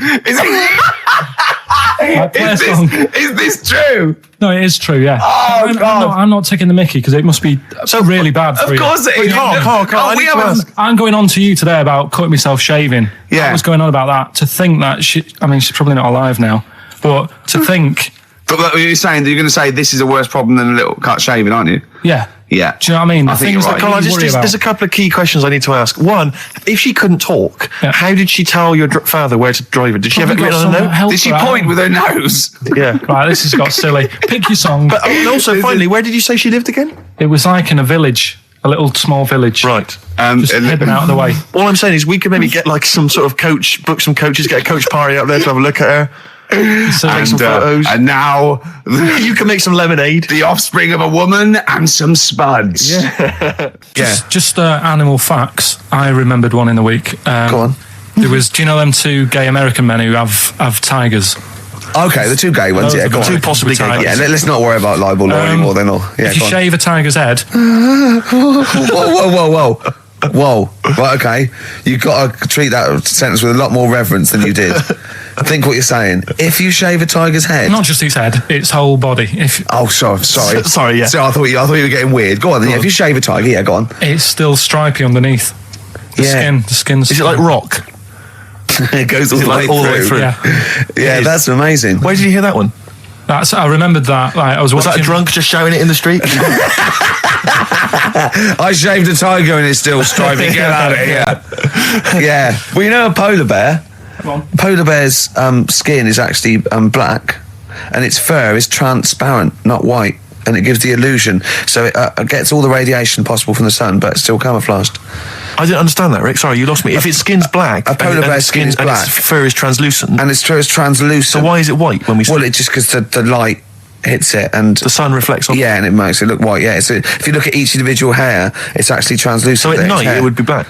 Like, play a Is song. this true? No, it is true, yeah. Oh, God. I'm not taking the mickey because it must be really bad for Of you. course it is. Carl, I we need to haven't- ask. I'm going on to you today about cutting myself shaving. Yeah. I was going on about that. To think that she's probably not alive now, but to think, But you're saying that you're going to say this is a worse problem than a little cut shaving, aren't you? yeah. Yeah. Do you know what I mean? I The think things you're that right. Carl, you worry about. there's a couple of key questions I need to ask. One, if she couldn't talk, Yeah. how did she tell your father where to drive her? Did she have it Probably written got on a some note? help Did she for that. point with her nose? Yeah. Right, this has got silly. Pick your song. But and also, finally, where did you say she lived again? It was like in a village, a little small village. Right. Just hidden out of the way. All I'm saying is we could maybe get like some sort of coach, book some coaches, get a coach party up there to have a look at her. So, Take some photos. And now You can make some lemonade. the offspring of a woman and some spuds. Yeah. just animal facts. I remembered one in the week. Go on. There was, do you know them two gay American men who have tigers? Okay, the two gay ones. Those Yeah, are go the on. Two possibly gay tigers. guys. Yeah, let's not worry about libel law anymore. Then, or yeah, If you go on. shave a tiger's head, Whoa. Right, okay. You've got to treat that sentence with a lot more reverence than you did. Think what you're saying. If you shave a tiger's head. not just his head, its whole body. If Oh, sorry. Sorry, yeah. So I thought you were getting weird. Go on, then. Yeah, if you shave a tiger, yeah, go on. it's still stripy underneath. The skin's. Is it like rock? It goes Is it like all the way through? Yeah, Yeah, that's amazing. Where did you hear that one? I remembered that. Like I was Was that watching. a drunk just shouting it in the street? I shaved a tiger and it's still stripy. Get out of here. Yeah. Well, you know a polar bear? Come on. Polar bear's skin is actually black and its fur is transparent, not white. And it gives the illusion. So it gets all the radiation possible from the sun, but it's still camouflaged. I didn't understand that, Rick. Sorry, you lost me. If its skin's black, A polar and bear's its skin is and black. its fur is translucent, And its fur is translucent. so why is it white when we Well, it's just because the light hits it and... the sun reflects on? Yeah, and it makes it look white, yeah. So if you look at each individual hair, it's actually translucent. So at there, it's night hair. it would be black.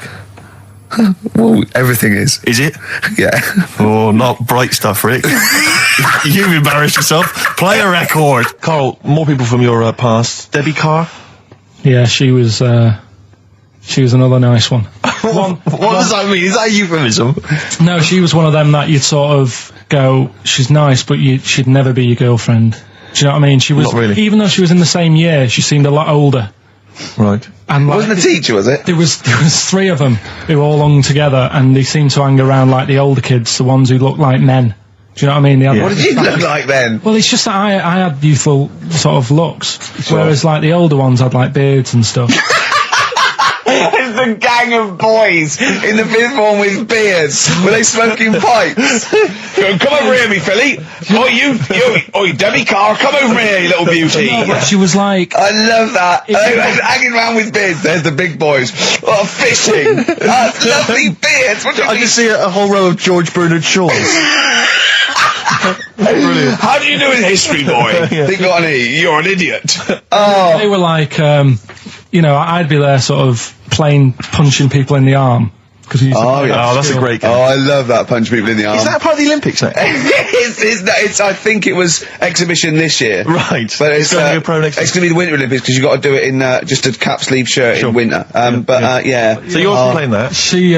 Well, everything is. Is it? Yeah. Oh, not bright stuff, Rick. You've embarrassed yourself. Play a record. Carl, more people from your past. Debbie Carr. Yeah, she was another nice one. What does that mean? Is that a euphemism? No, she was one of them that you'd sort of go, she's nice, but she'd never be your girlfriend. Do you know what I mean? She was, Not really. even though she was in the same year, she seemed a lot older. Right. And like, Wasn't a teacher, was it? there was three of them who all hung together, and they seemed to hang around like the older kids, the ones who looked like men. Do you know what I mean? They had, What did you look like then? Well, it's just that I had youthful sort of looks, whereas like the older ones had like beards and stuff. It's the gang of boys in the fifth form with beards. Were they smoking pipes? Come over here, me filly. Oi, Debbie Carr, come over here, you little beauty. She was like, I love that. They were hanging around with beards. There's the big boys. Oh, fishing. Lovely beards. What do you I mean? just see a whole row of George Bernard Shaws. Brilliant. How do you do in history, boy? Think got any? You're an idiot. Oh. they were like, I'd be there sort of punching people in the arm. Cause Oh, yeah. Oh, that's a great game. Oh, I love that. Punch people in the arm. Is that part of the Olympics now? it's I think it was exhibition this year. Right. But it's going to be a pro next it's going to be the Winter Olympics because you've got to do it in just a cap sleeve shirt in winter. Yeah. So you're playing that? She,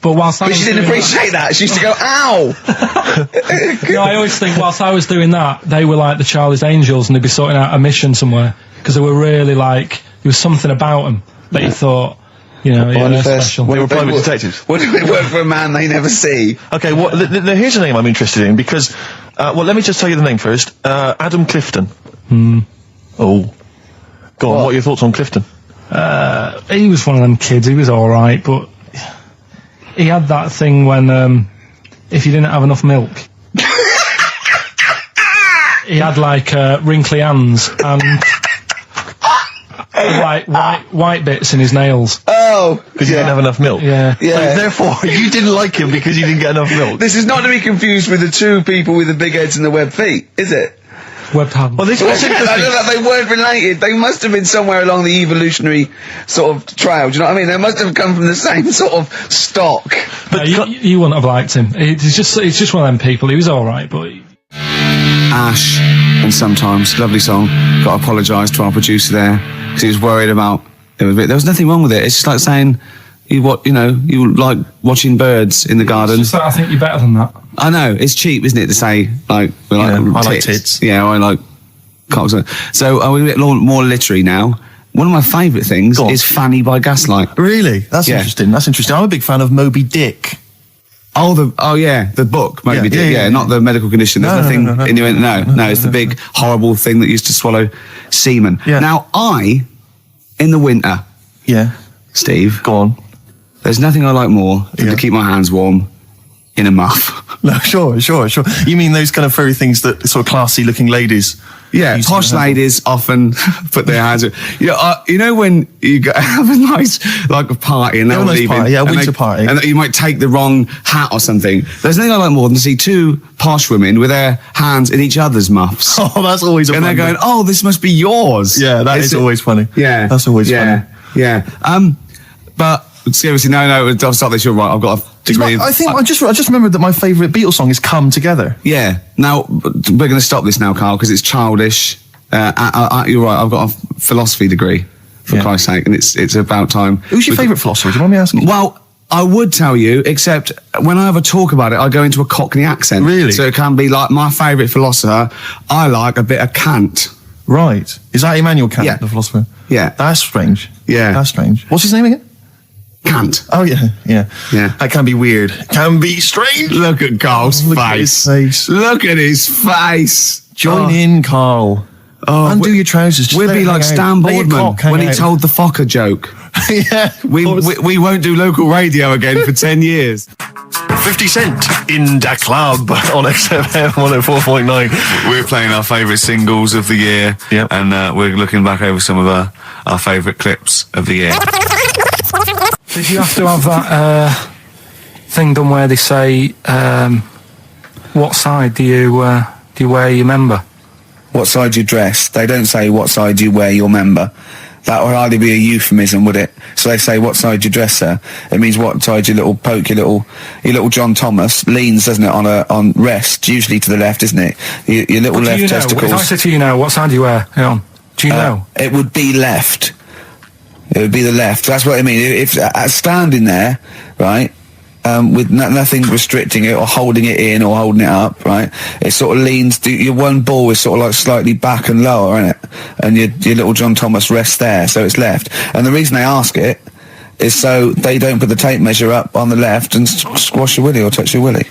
but whilst I But was she didn't doing appreciate that. She used to go, ow! No, I always think whilst I was doing that, they were like the Charlie's Angels, and they'd be sorting out a mission somewhere because they were really like there was something about them that you thought, they're special. They were private detectives. What do they work for a man they never see? Okay, well, here's a name I'm interested in because, let me just tell you the name first. Adam Clifton. Oh. Go on, what are your thoughts on Clifton? He was one of them kids. He was all right, but he had that thing when if you didn't have enough milk, he had like wrinkly hands and white bits in his nails. Oh, Because you didn't have enough milk. Yeah. So therefore, you didn't like him because you didn't get enough milk. This is not to be confused with the two people with the big heads and the webbed feet, is it? Webbed hands. Well, this was I interesting. don't know, they weren't related. They must have been somewhere along the evolutionary sort of trail. Do you know what I mean? They must have come from the same sort of stock. No, you wouldn't have liked him. He's just one of them people. He was all right, but. Ash, and sometimes, lovely song. Got to apologise to our producer there because he was worried about. There was nothing wrong with it. It's just like saying, You like watching birds in the garden. Just that I think you're better than that. I know, it's cheap, isn't it, to say, like, we like I like tits. tits. Yeah, I like cocks. So we're a bit more literary now. One of my favourite things is Fanny by Gaslight. Really? That's interesting. That's interesting. I'm a big fan of Moby Dick. Oh the book, Moby Dick, yeah, not the medical condition. There's nothing in you. No, it's the big, horrible thing that used to swallow semen. Yeah. Now, in the winter, Steve, go on. There's nothing I like more than to keep my hands warm in a muff. No, sure. You mean those kind of furry things that sort of classy looking ladies? Yeah, posh ladies often put their hands in. You know when you have a nice, like a party and they're all leaving. Party, winter party. And you might take the wrong hat or something. There's nothing I like more than to see two posh women with their hands in each other's muffs. Oh, that's always and they're going, oh, this must be yours. Yeah, that is always funny. Yeah. That's always funny. Yeah. But seriously, no, I'll start this. You're right. I've got a degree. I just remembered that my favourite Beatles song is "Come Together." Yeah. Now we're going to stop this now, Carl, because it's childish. You're right. I've got a philosophy degree, for Christ's sake, and it's about time. Who's your favourite philosopher? Do you mind me asking? Well, I would tell you, except when I have a talk about it, I go into a Cockney accent. Really? So it can be like my favourite philosopher. I like a bit of Kant. Right. Is that Immanuel Kant, Yeah. the philosopher? Yeah. That's strange. Yeah. That's strange. What's his name again? Kant. Oh, yeah. That can be weird. Can be strange. Look at Carl's Look at his face. Look at his face. Join in, Carl. Undo your trousers. Just We'll let be it like hang Stan out. Let your Boardman cock hang when he out. told the Fokker joke. Yeah. We won't do local radio again for 10 years. 50 Cent in Da Club on XFM 104.9. We're playing our favourite singles of the year, Yep. and we're looking back over some of our favourite clips of the year. Did you have to have that thing done where they say, what side do you wear your member? What side you dress? They don't say what side you wear your member. That would hardly be a euphemism, would it? So they say what side you dress, sir. It means what side your little John Thomas leans, doesn't it, on rest, usually to the left, isn't it? Your little left testicles. If I said to you now, what side do you wear? Hang on. Do you know? It would be left. It would be the left. That's what I mean. If standing there, right, with nothing restricting it or holding it in or holding it up, right, it sort of leans. Your one ball is sort of like slightly back and lower, isn't it? And your little John Thomas rests there, so it's left. And the reason they ask it is so they don't put the tape measure up on the left and squash your willy or touch your willy.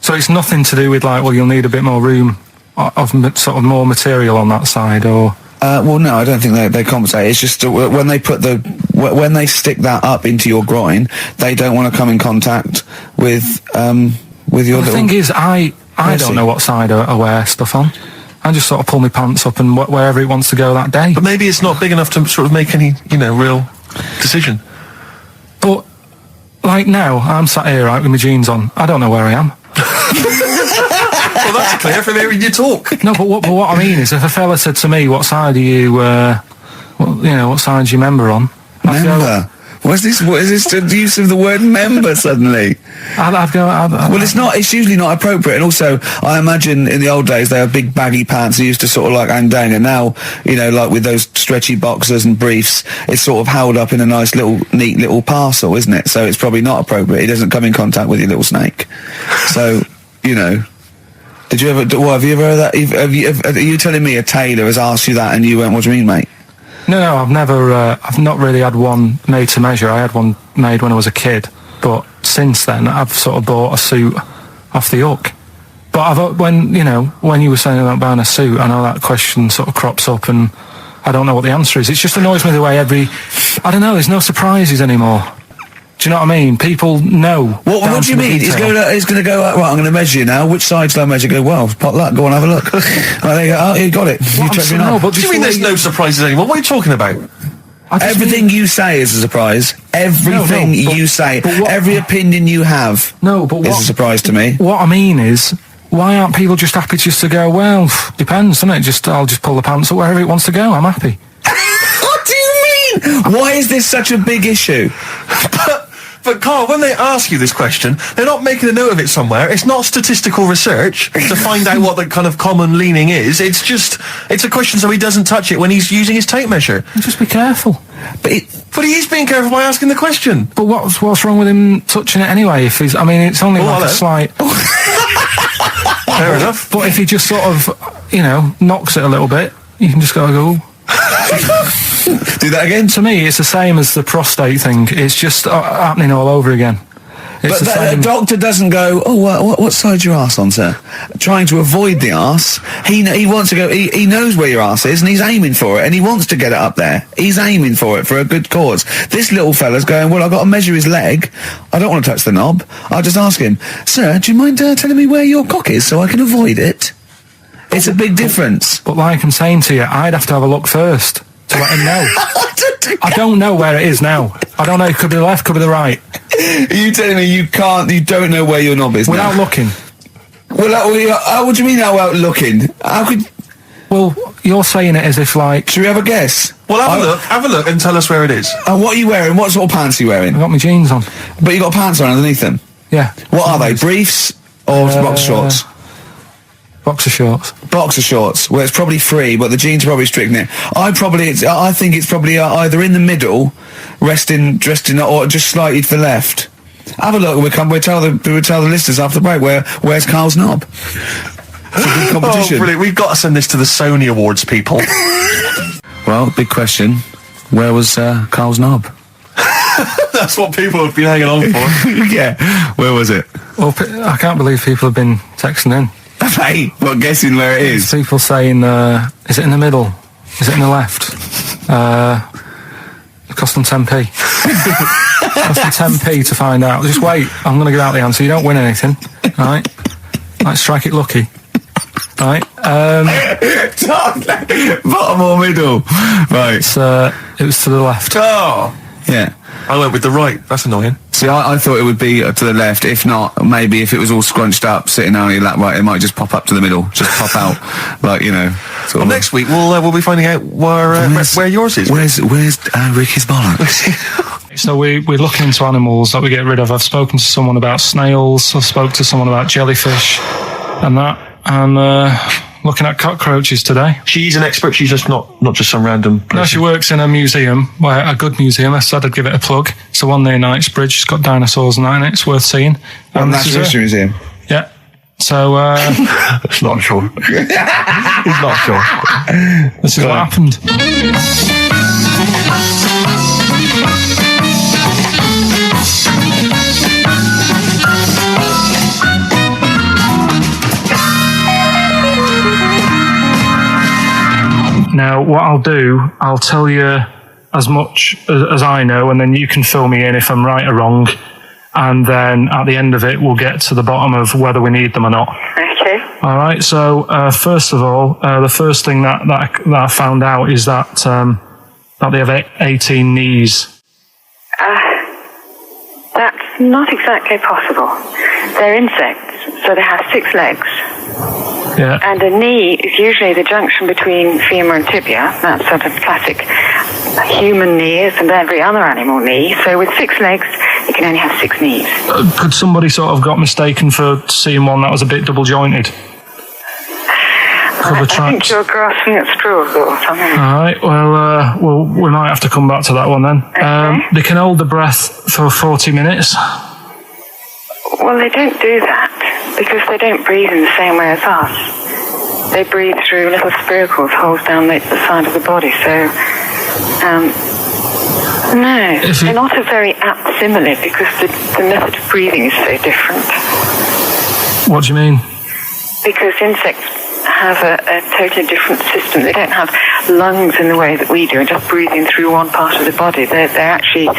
So it's nothing to do with like, well, you'll need a bit more room of sort of more material on that side, or. Well, no, I don't think they compensate. It's just when they when they stick that up into your groin, they don't want to come in contact with your The little. thing is, I don't know what side I wear stuff on. I just sort of pull my pants up and wherever it wants to go that day. But maybe it's not big enough to sort of make any, real decision. But, like now, I'm sat here, right, with my jeans on. I don't know where I am. Well, that's clear from hearing you talk. No, but what I mean is, if a fella said to me, what side are you, what side's your member on? Member? What is this the use of the word member suddenly? I'd go... Well, it's usually not appropriate. And also, I imagine in the old days, they had big baggy pants that used to sort of like hang down. And now, like with those stretchy boxers and briefs, it's sort of held up in a nice neat little parcel, isn't it? So it's probably not appropriate. It doesn't come in contact with your little snake. So, did you ever, have you ever heard that? Are you telling me a tailor has asked you that and you went, what do you mean, mate? No, I've never, I've not really had one made to measure. I had one made when I was a kid, but since then I've sort of bought a suit off the hook. But when you were saying about buying a suit, I know that question sort of crops up and I don't know what the answer is. It just annoys me the way I don't know, there's no surprises anymore. Do you know what I mean? People know. What do you mean? He's going to go, right, I'm going to measure you now. Which side shall I measure? Go, well, pot luck, go on, have a look. Right, there you go. Oh, you got it. You checked me out. What do you mean there's no surprises anymore? What are you talking about? Everything you say is a surprise. Everything you say. Every opinion you have is a surprise to me. What I mean is, why aren't people just happy just to go, well, depends, doesn't it? I'll just pull the pants up wherever it wants to go. I'm happy. What do you mean? Why is this such a big issue? But Carl, when they ask you this question, they're not making a note of it somewhere. It's not statistical research to find out what the kind of common leaning is. It's a question so he doesn't touch it when he's using his tape measure. Just be careful. But he is being careful by asking the question. But what's wrong with him touching it anyway? If he's, I mean, it's only like a slight. Fair enough. But if he just sort of, knocks it a little bit, you can just go. Do that again? To me, it's the same as the prostate thing. It's just happening all over again. But the doctor doesn't go, what side's your arse on, sir? Trying to avoid the arse. He wants to go, he knows where your arse is and he's aiming for it and he wants to get it up there. He's aiming for it for a good cause. This little fella's going, well, I've got to measure his leg. I don't want to touch the knob. I'll just ask him, sir, do you mind telling me where your cock is so I can avoid it? It's a big difference. But like I'm saying to you, I'd have to have a look first to let him know. I don't know where it is now. I don't know. It could be the left, could be the right. Are you telling me you don't know where your knob is without looking? Well, what do you mean without looking? How could... Well, you're saying it as if like... Should we have a guess? Well, have a look and tell us where it is. And what are you wearing? What sort of pants are you wearing? I've got my jeans on. But you got pants on underneath them? Yeah. What are they? Briefs or boxer shorts? Boxer shorts. Boxer shorts. Well, it's probably free, but the jeans are probably restricting it. I think it's probably either in the middle, dressed in, or just slightly to the left. Have a look. We'll tell the listeners after the break where's Carl's knob. It's a good competition. Oh, brilliant! We've got to send this to the Sony Awards people. Well, big question. Where was Carl's knob? That's what people have been hanging on for. Yeah. Where was it? Well, I can't believe people have been texting in. Hey, well, guessing where it is. People saying, is it in the middle? Is it in the left? It cost them 10p. Cost them 10p to find out. Just wait, I'm going to give out the answer. You don't win anything, right? Like, strike it lucky. Right? Bottom or middle? Right. It was to the left. Oh! Yeah. I went with the right. That's annoying. See, I thought it would be to the left. If not, maybe if it was all scrunched up, sitting on your lap right, it might just pop up to the middle. Just pop out, like, Well, next week we'll be finding out where yours is. Where's Ricky's bollocks? So we're looking into animals that we get rid of. I've spoken to someone about snails. I've spoken to someone about jellyfish and that. And looking at cockroaches today. She's an expert. She's just not just some random person. No, she works in a museum, a good museum. I said I'd give it a plug. It's the one near Knightsbridge. It's got dinosaurs and that in it. It's worth seeing. Natural History Museum. Yeah. So, it's not sure. He's not sure. This is what happened. Now, what I'll do, I'll tell you as much as I know, and then you can fill me in if I'm right or wrong. And then at the end of it, we'll get to the bottom of whether we need them or not. Okay. All right. So, first of all, the first thing that I found out is that they have 18 knees. That's not exactly possible. They're insects, so they have 6 legs. Yeah. And a knee is usually the junction between femur and tibia. That's sort of classic human knees and every other animal knee. So with 6 legs, you can only have 6 knees. Could somebody sort of got mistaken for seeing one that was a bit double jointed? I think you're grasping at straws or something. All right. Well, we might have to come back to that one then. Okay. They can hold the breath for 40 minutes. Well, they don't do that because they don't breathe in the same way as us. They breathe through little spiracles, holes down the side of the body. So, no, they're not a very apt simile because the method of breathing is so different. What do you mean? Because insects have a totally different system. They don't have lungs in the way that we do and just breathing through one part of the body. They're actually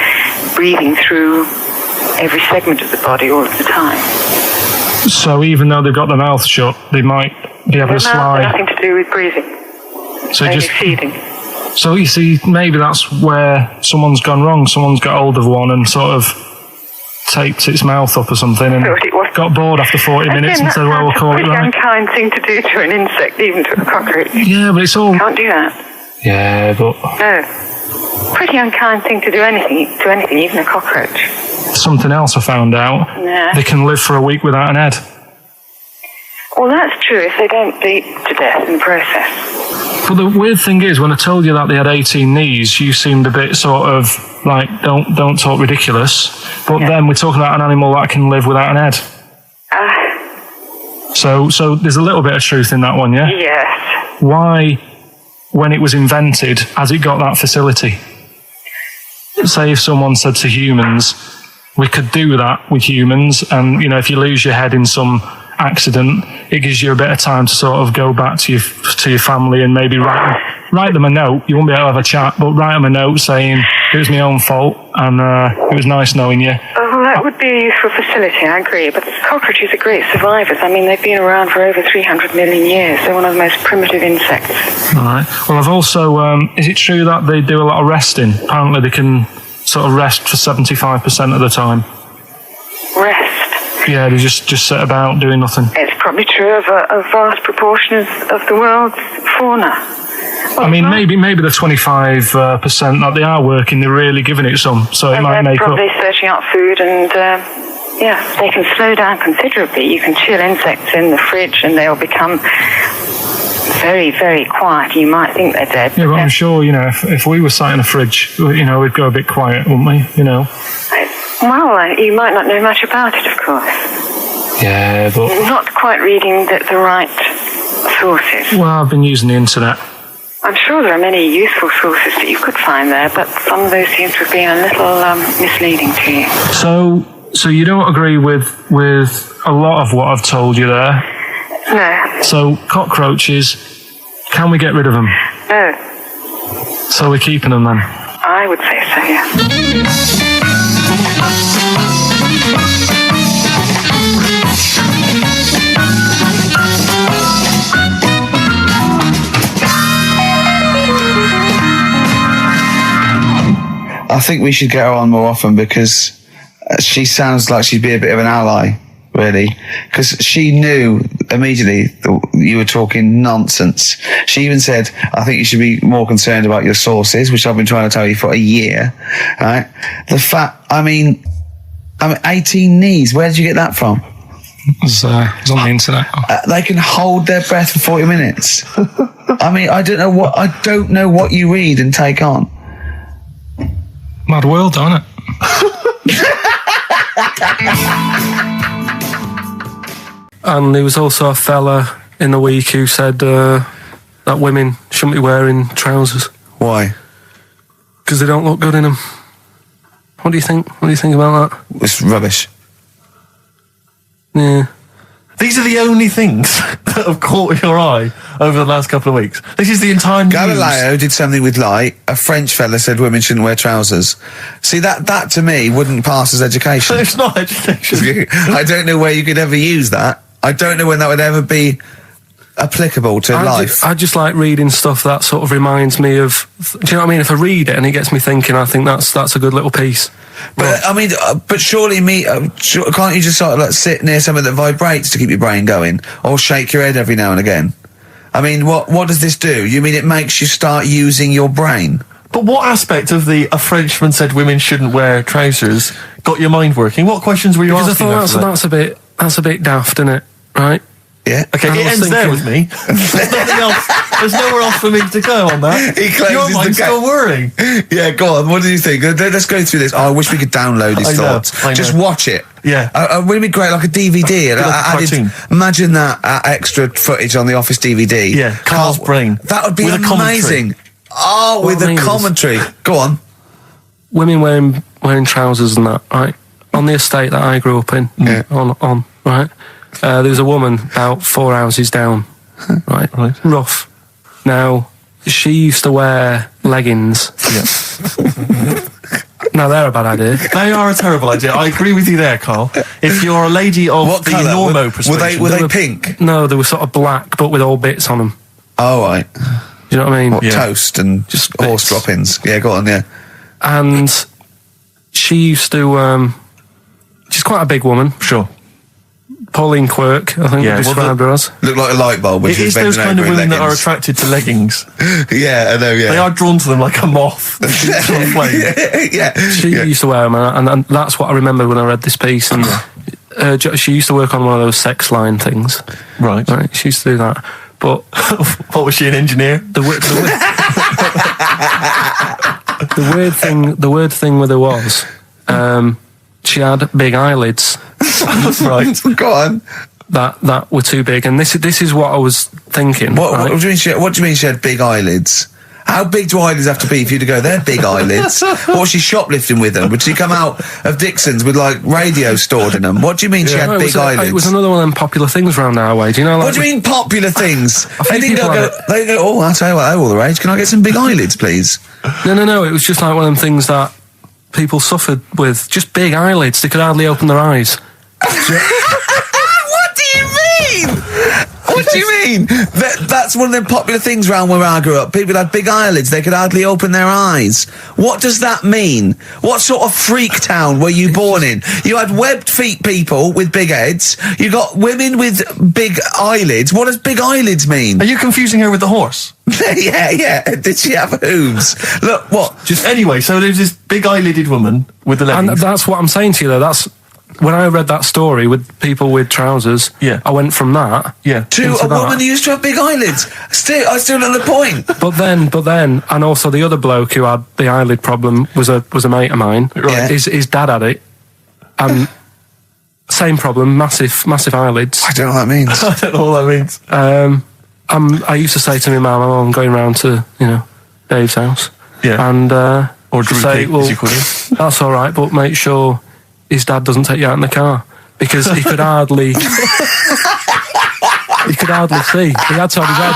breathing through every segment of the body all of the time. So even though they've got their mouth shut, they might be able to slide. Nothing to do with breathing. So only just feeding. So you see, maybe that's where someone's gone wrong. Someone's got hold of one and sort of taped its mouth up or something and got bored after 40 minutes and said, well, we'll call it right. It's a unkind thing to do to an insect, even to a cockroach. Yeah, but it's all... Can't do that. Yeah, but... No. Pretty unkind thing to do anything, even a cockroach. Something else I found out. Yeah. They can live for a week without an head. Well, that's true if they don't bleed to death in the process. But the weird thing is, when I told you that they had 18 knees, you seemed a bit sort of like, don't talk ridiculous. But then we're talking about an animal that can live without an head. So there's a little bit of truth in that one, yeah? Yes. Why, when it was invented, has it got that facility? Say if someone said to humans, we could do that with humans, and, you know, if you lose your head in some accident, it gives you a bit of time to sort of go back to your family and maybe write them a note. You won't be able to have a chat, but write them a note saying it was my own fault and it was nice knowing you. Well, that would be a useful facility, I agree, but cockroaches are great survivors. I mean, they've been around for over 300 million years. They're one of the most primitive insects. All right. Well, I've also, is it true that they do a lot of resting? Apparently they can sort of rest for 75% of the time. Rest? Yeah, they just sit about doing nothing. It's probably true of a vast proportion of the world's fauna. I mean, maybe the 25% that they are working, they're really giving it some, so it might make up. They're probably searching out food and, they can slow down considerably. You can chill insects in the fridge and they'll become very, very quiet. You might think they're dead. Yeah, but I'm sure, you know, if we were sat in a fridge, you know, we'd go a bit quiet, wouldn't we, you know? Well, you might not know much about it, of course. Yeah, but... You're not quite reading the right sources. Well, I've been using the internet. I'm sure there are many useful sources that you could find there, but some of those seem to have been a little misleading to you. So you don't agree with a lot of what I've told you there? No. So cockroaches, can we get rid of them? No. So we're keeping them then? I would say so, yeah. I think we should get her on more often because she sounds like she'd be a bit of an ally, really. Because she knew immediately that you were talking nonsense. She even said, I think you should be more concerned about your sources, which I've been trying to tell you for a year. Right? The fact, I mean 18 knees, where did you get that from? It was on the internet. They can hold their breath for 40 minutes. I mean, I don't know what you read and take on. Mad world, don't it? And there was also a fella in the week who said that women shouldn't be wearing trousers. Why? Because they don't look good in them. What do you think? What do you think about that? It's rubbish. Yeah. These are the only things that have caught your eye over the last couple of weeks. This is the entire news. Galileo did something with light. A French fella said women shouldn't wear trousers. See, that to me wouldn't pass as education. It's not education. I don't know where you could ever use that. I don't know when that would ever be applicable to life. I just like reading stuff that sort of reminds me of... Do you know what I mean? If I read it and it gets me thinking, I think that's a good little piece. But I mean, but surely can't you just sort of like sit near something that vibrates to keep your brain going, or shake your head every now and again? I mean, what does this do? You mean it makes you start using your brain? But what aspect of a Frenchman said women shouldn't wear trousers got your mind working? What questions were you asking? Because I thought that's a bit daft, isn't it? Right? Yeah. Okay, it ends there with me. There's nothing else. There's nowhere else for me to go on that. He claims your mind's still whirring. Yeah, go on. What do you think? Let's go through this. Oh, I wish we could download his thoughts. I know. Just watch it. Yeah. Wouldn't it be great, like a DVD? Imagine that extra footage on the Office DVD. Yeah, Carl's brain. That would be with amazing. Oh, with the commentary. Go on. Women wearing trousers and that, right? On the estate that I grew up in, on right? There was a woman about 4 houses down, right? Rough. Now, she used to wear leggings. Yeah. Now, they're a bad idea. They are a terrible idea. I agree with you there, Carl. If you're a lady of what the colour? normo persuasion... Were they pink? No, they were sort of black, but with all bits on them. Oh, right. Do you know what I mean? Toast and just horse droppings. Yeah, go on, yeah. And she used to... she's quite a big woman. Sure. Pauline Quirk, I think Yeah, we described her as. Look like a light bulb. Which It is those kind of women that are attracted to leggings. Yeah, I know. Yeah, They are drawn to them like a moth. yeah. She used to wear them, and that's what I remember when I read this piece. And she used to work on one of those sex line things. Right. She used to do that. But what was she, an engineer? the weird thing with her was, she had big eyelids. Right. Go on. That were too big, and this is what I was thinking. What do you mean she had big eyelids? How big do eyelids have to be for you to go, they're big eyelids? Or was she shoplifting with them? Would she come out of Dixon's with, like, radio stored in them? What do you mean she had big eyelids? It was another one of them popular things around our way. Do you know? Like, what do you mean popular things? They go, oh, I'll tell you what, they're all the rage. Can I get some big eyelids, please? No. It was just like one of them things that people suffered with. Just big eyelids. They could hardly open their eyes. What do you mean? What do you mean? That's one of them popular things around where I grew up. People had big eyelids. They could hardly open their eyes. What does that mean? What sort of freak town were you born in? You had webbed feet people with big heads. You got women with big eyelids. What does big eyelids mean? Are you confusing her with the horse? Yeah. Did she have hooves? Look, what? Just anyway, so there's this big eyelidded woman with the leggings. And that's what I'm saying to you, though. That's when I read that story with people with trousers. Yeah. I went from that. Yeah. To a woman who used to have big eyelids. I still know the point. But then, and also the other bloke who had the eyelid problem was a mate of mine. Right. His dad had it, and same problem, massive eyelids. I don't know what that means. I don't know what that means. I used to say to my mum, I'm going round to Dave's house. Yeah. And or Drew say, Pig, as you call him. That's all right, but make sure his dad doesn't take you out in the car, because he could hardly see. He had to have his head.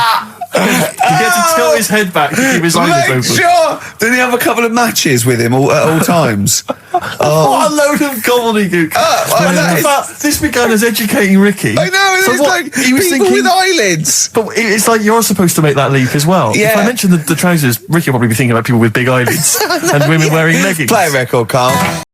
He had to tilt his head back to keep his eyes Make open. sure! Didn't he have a couple of matches with him at all times? What a load of gobbledygook. This began as educating Ricky. I know, it's like he was people thinking, with eyelids. But it's like you're supposed to make that leap as well. Yeah. If I mention the trousers, Ricky will probably be thinking about people with big eyelids and women wearing leggings. Play a record, Carl.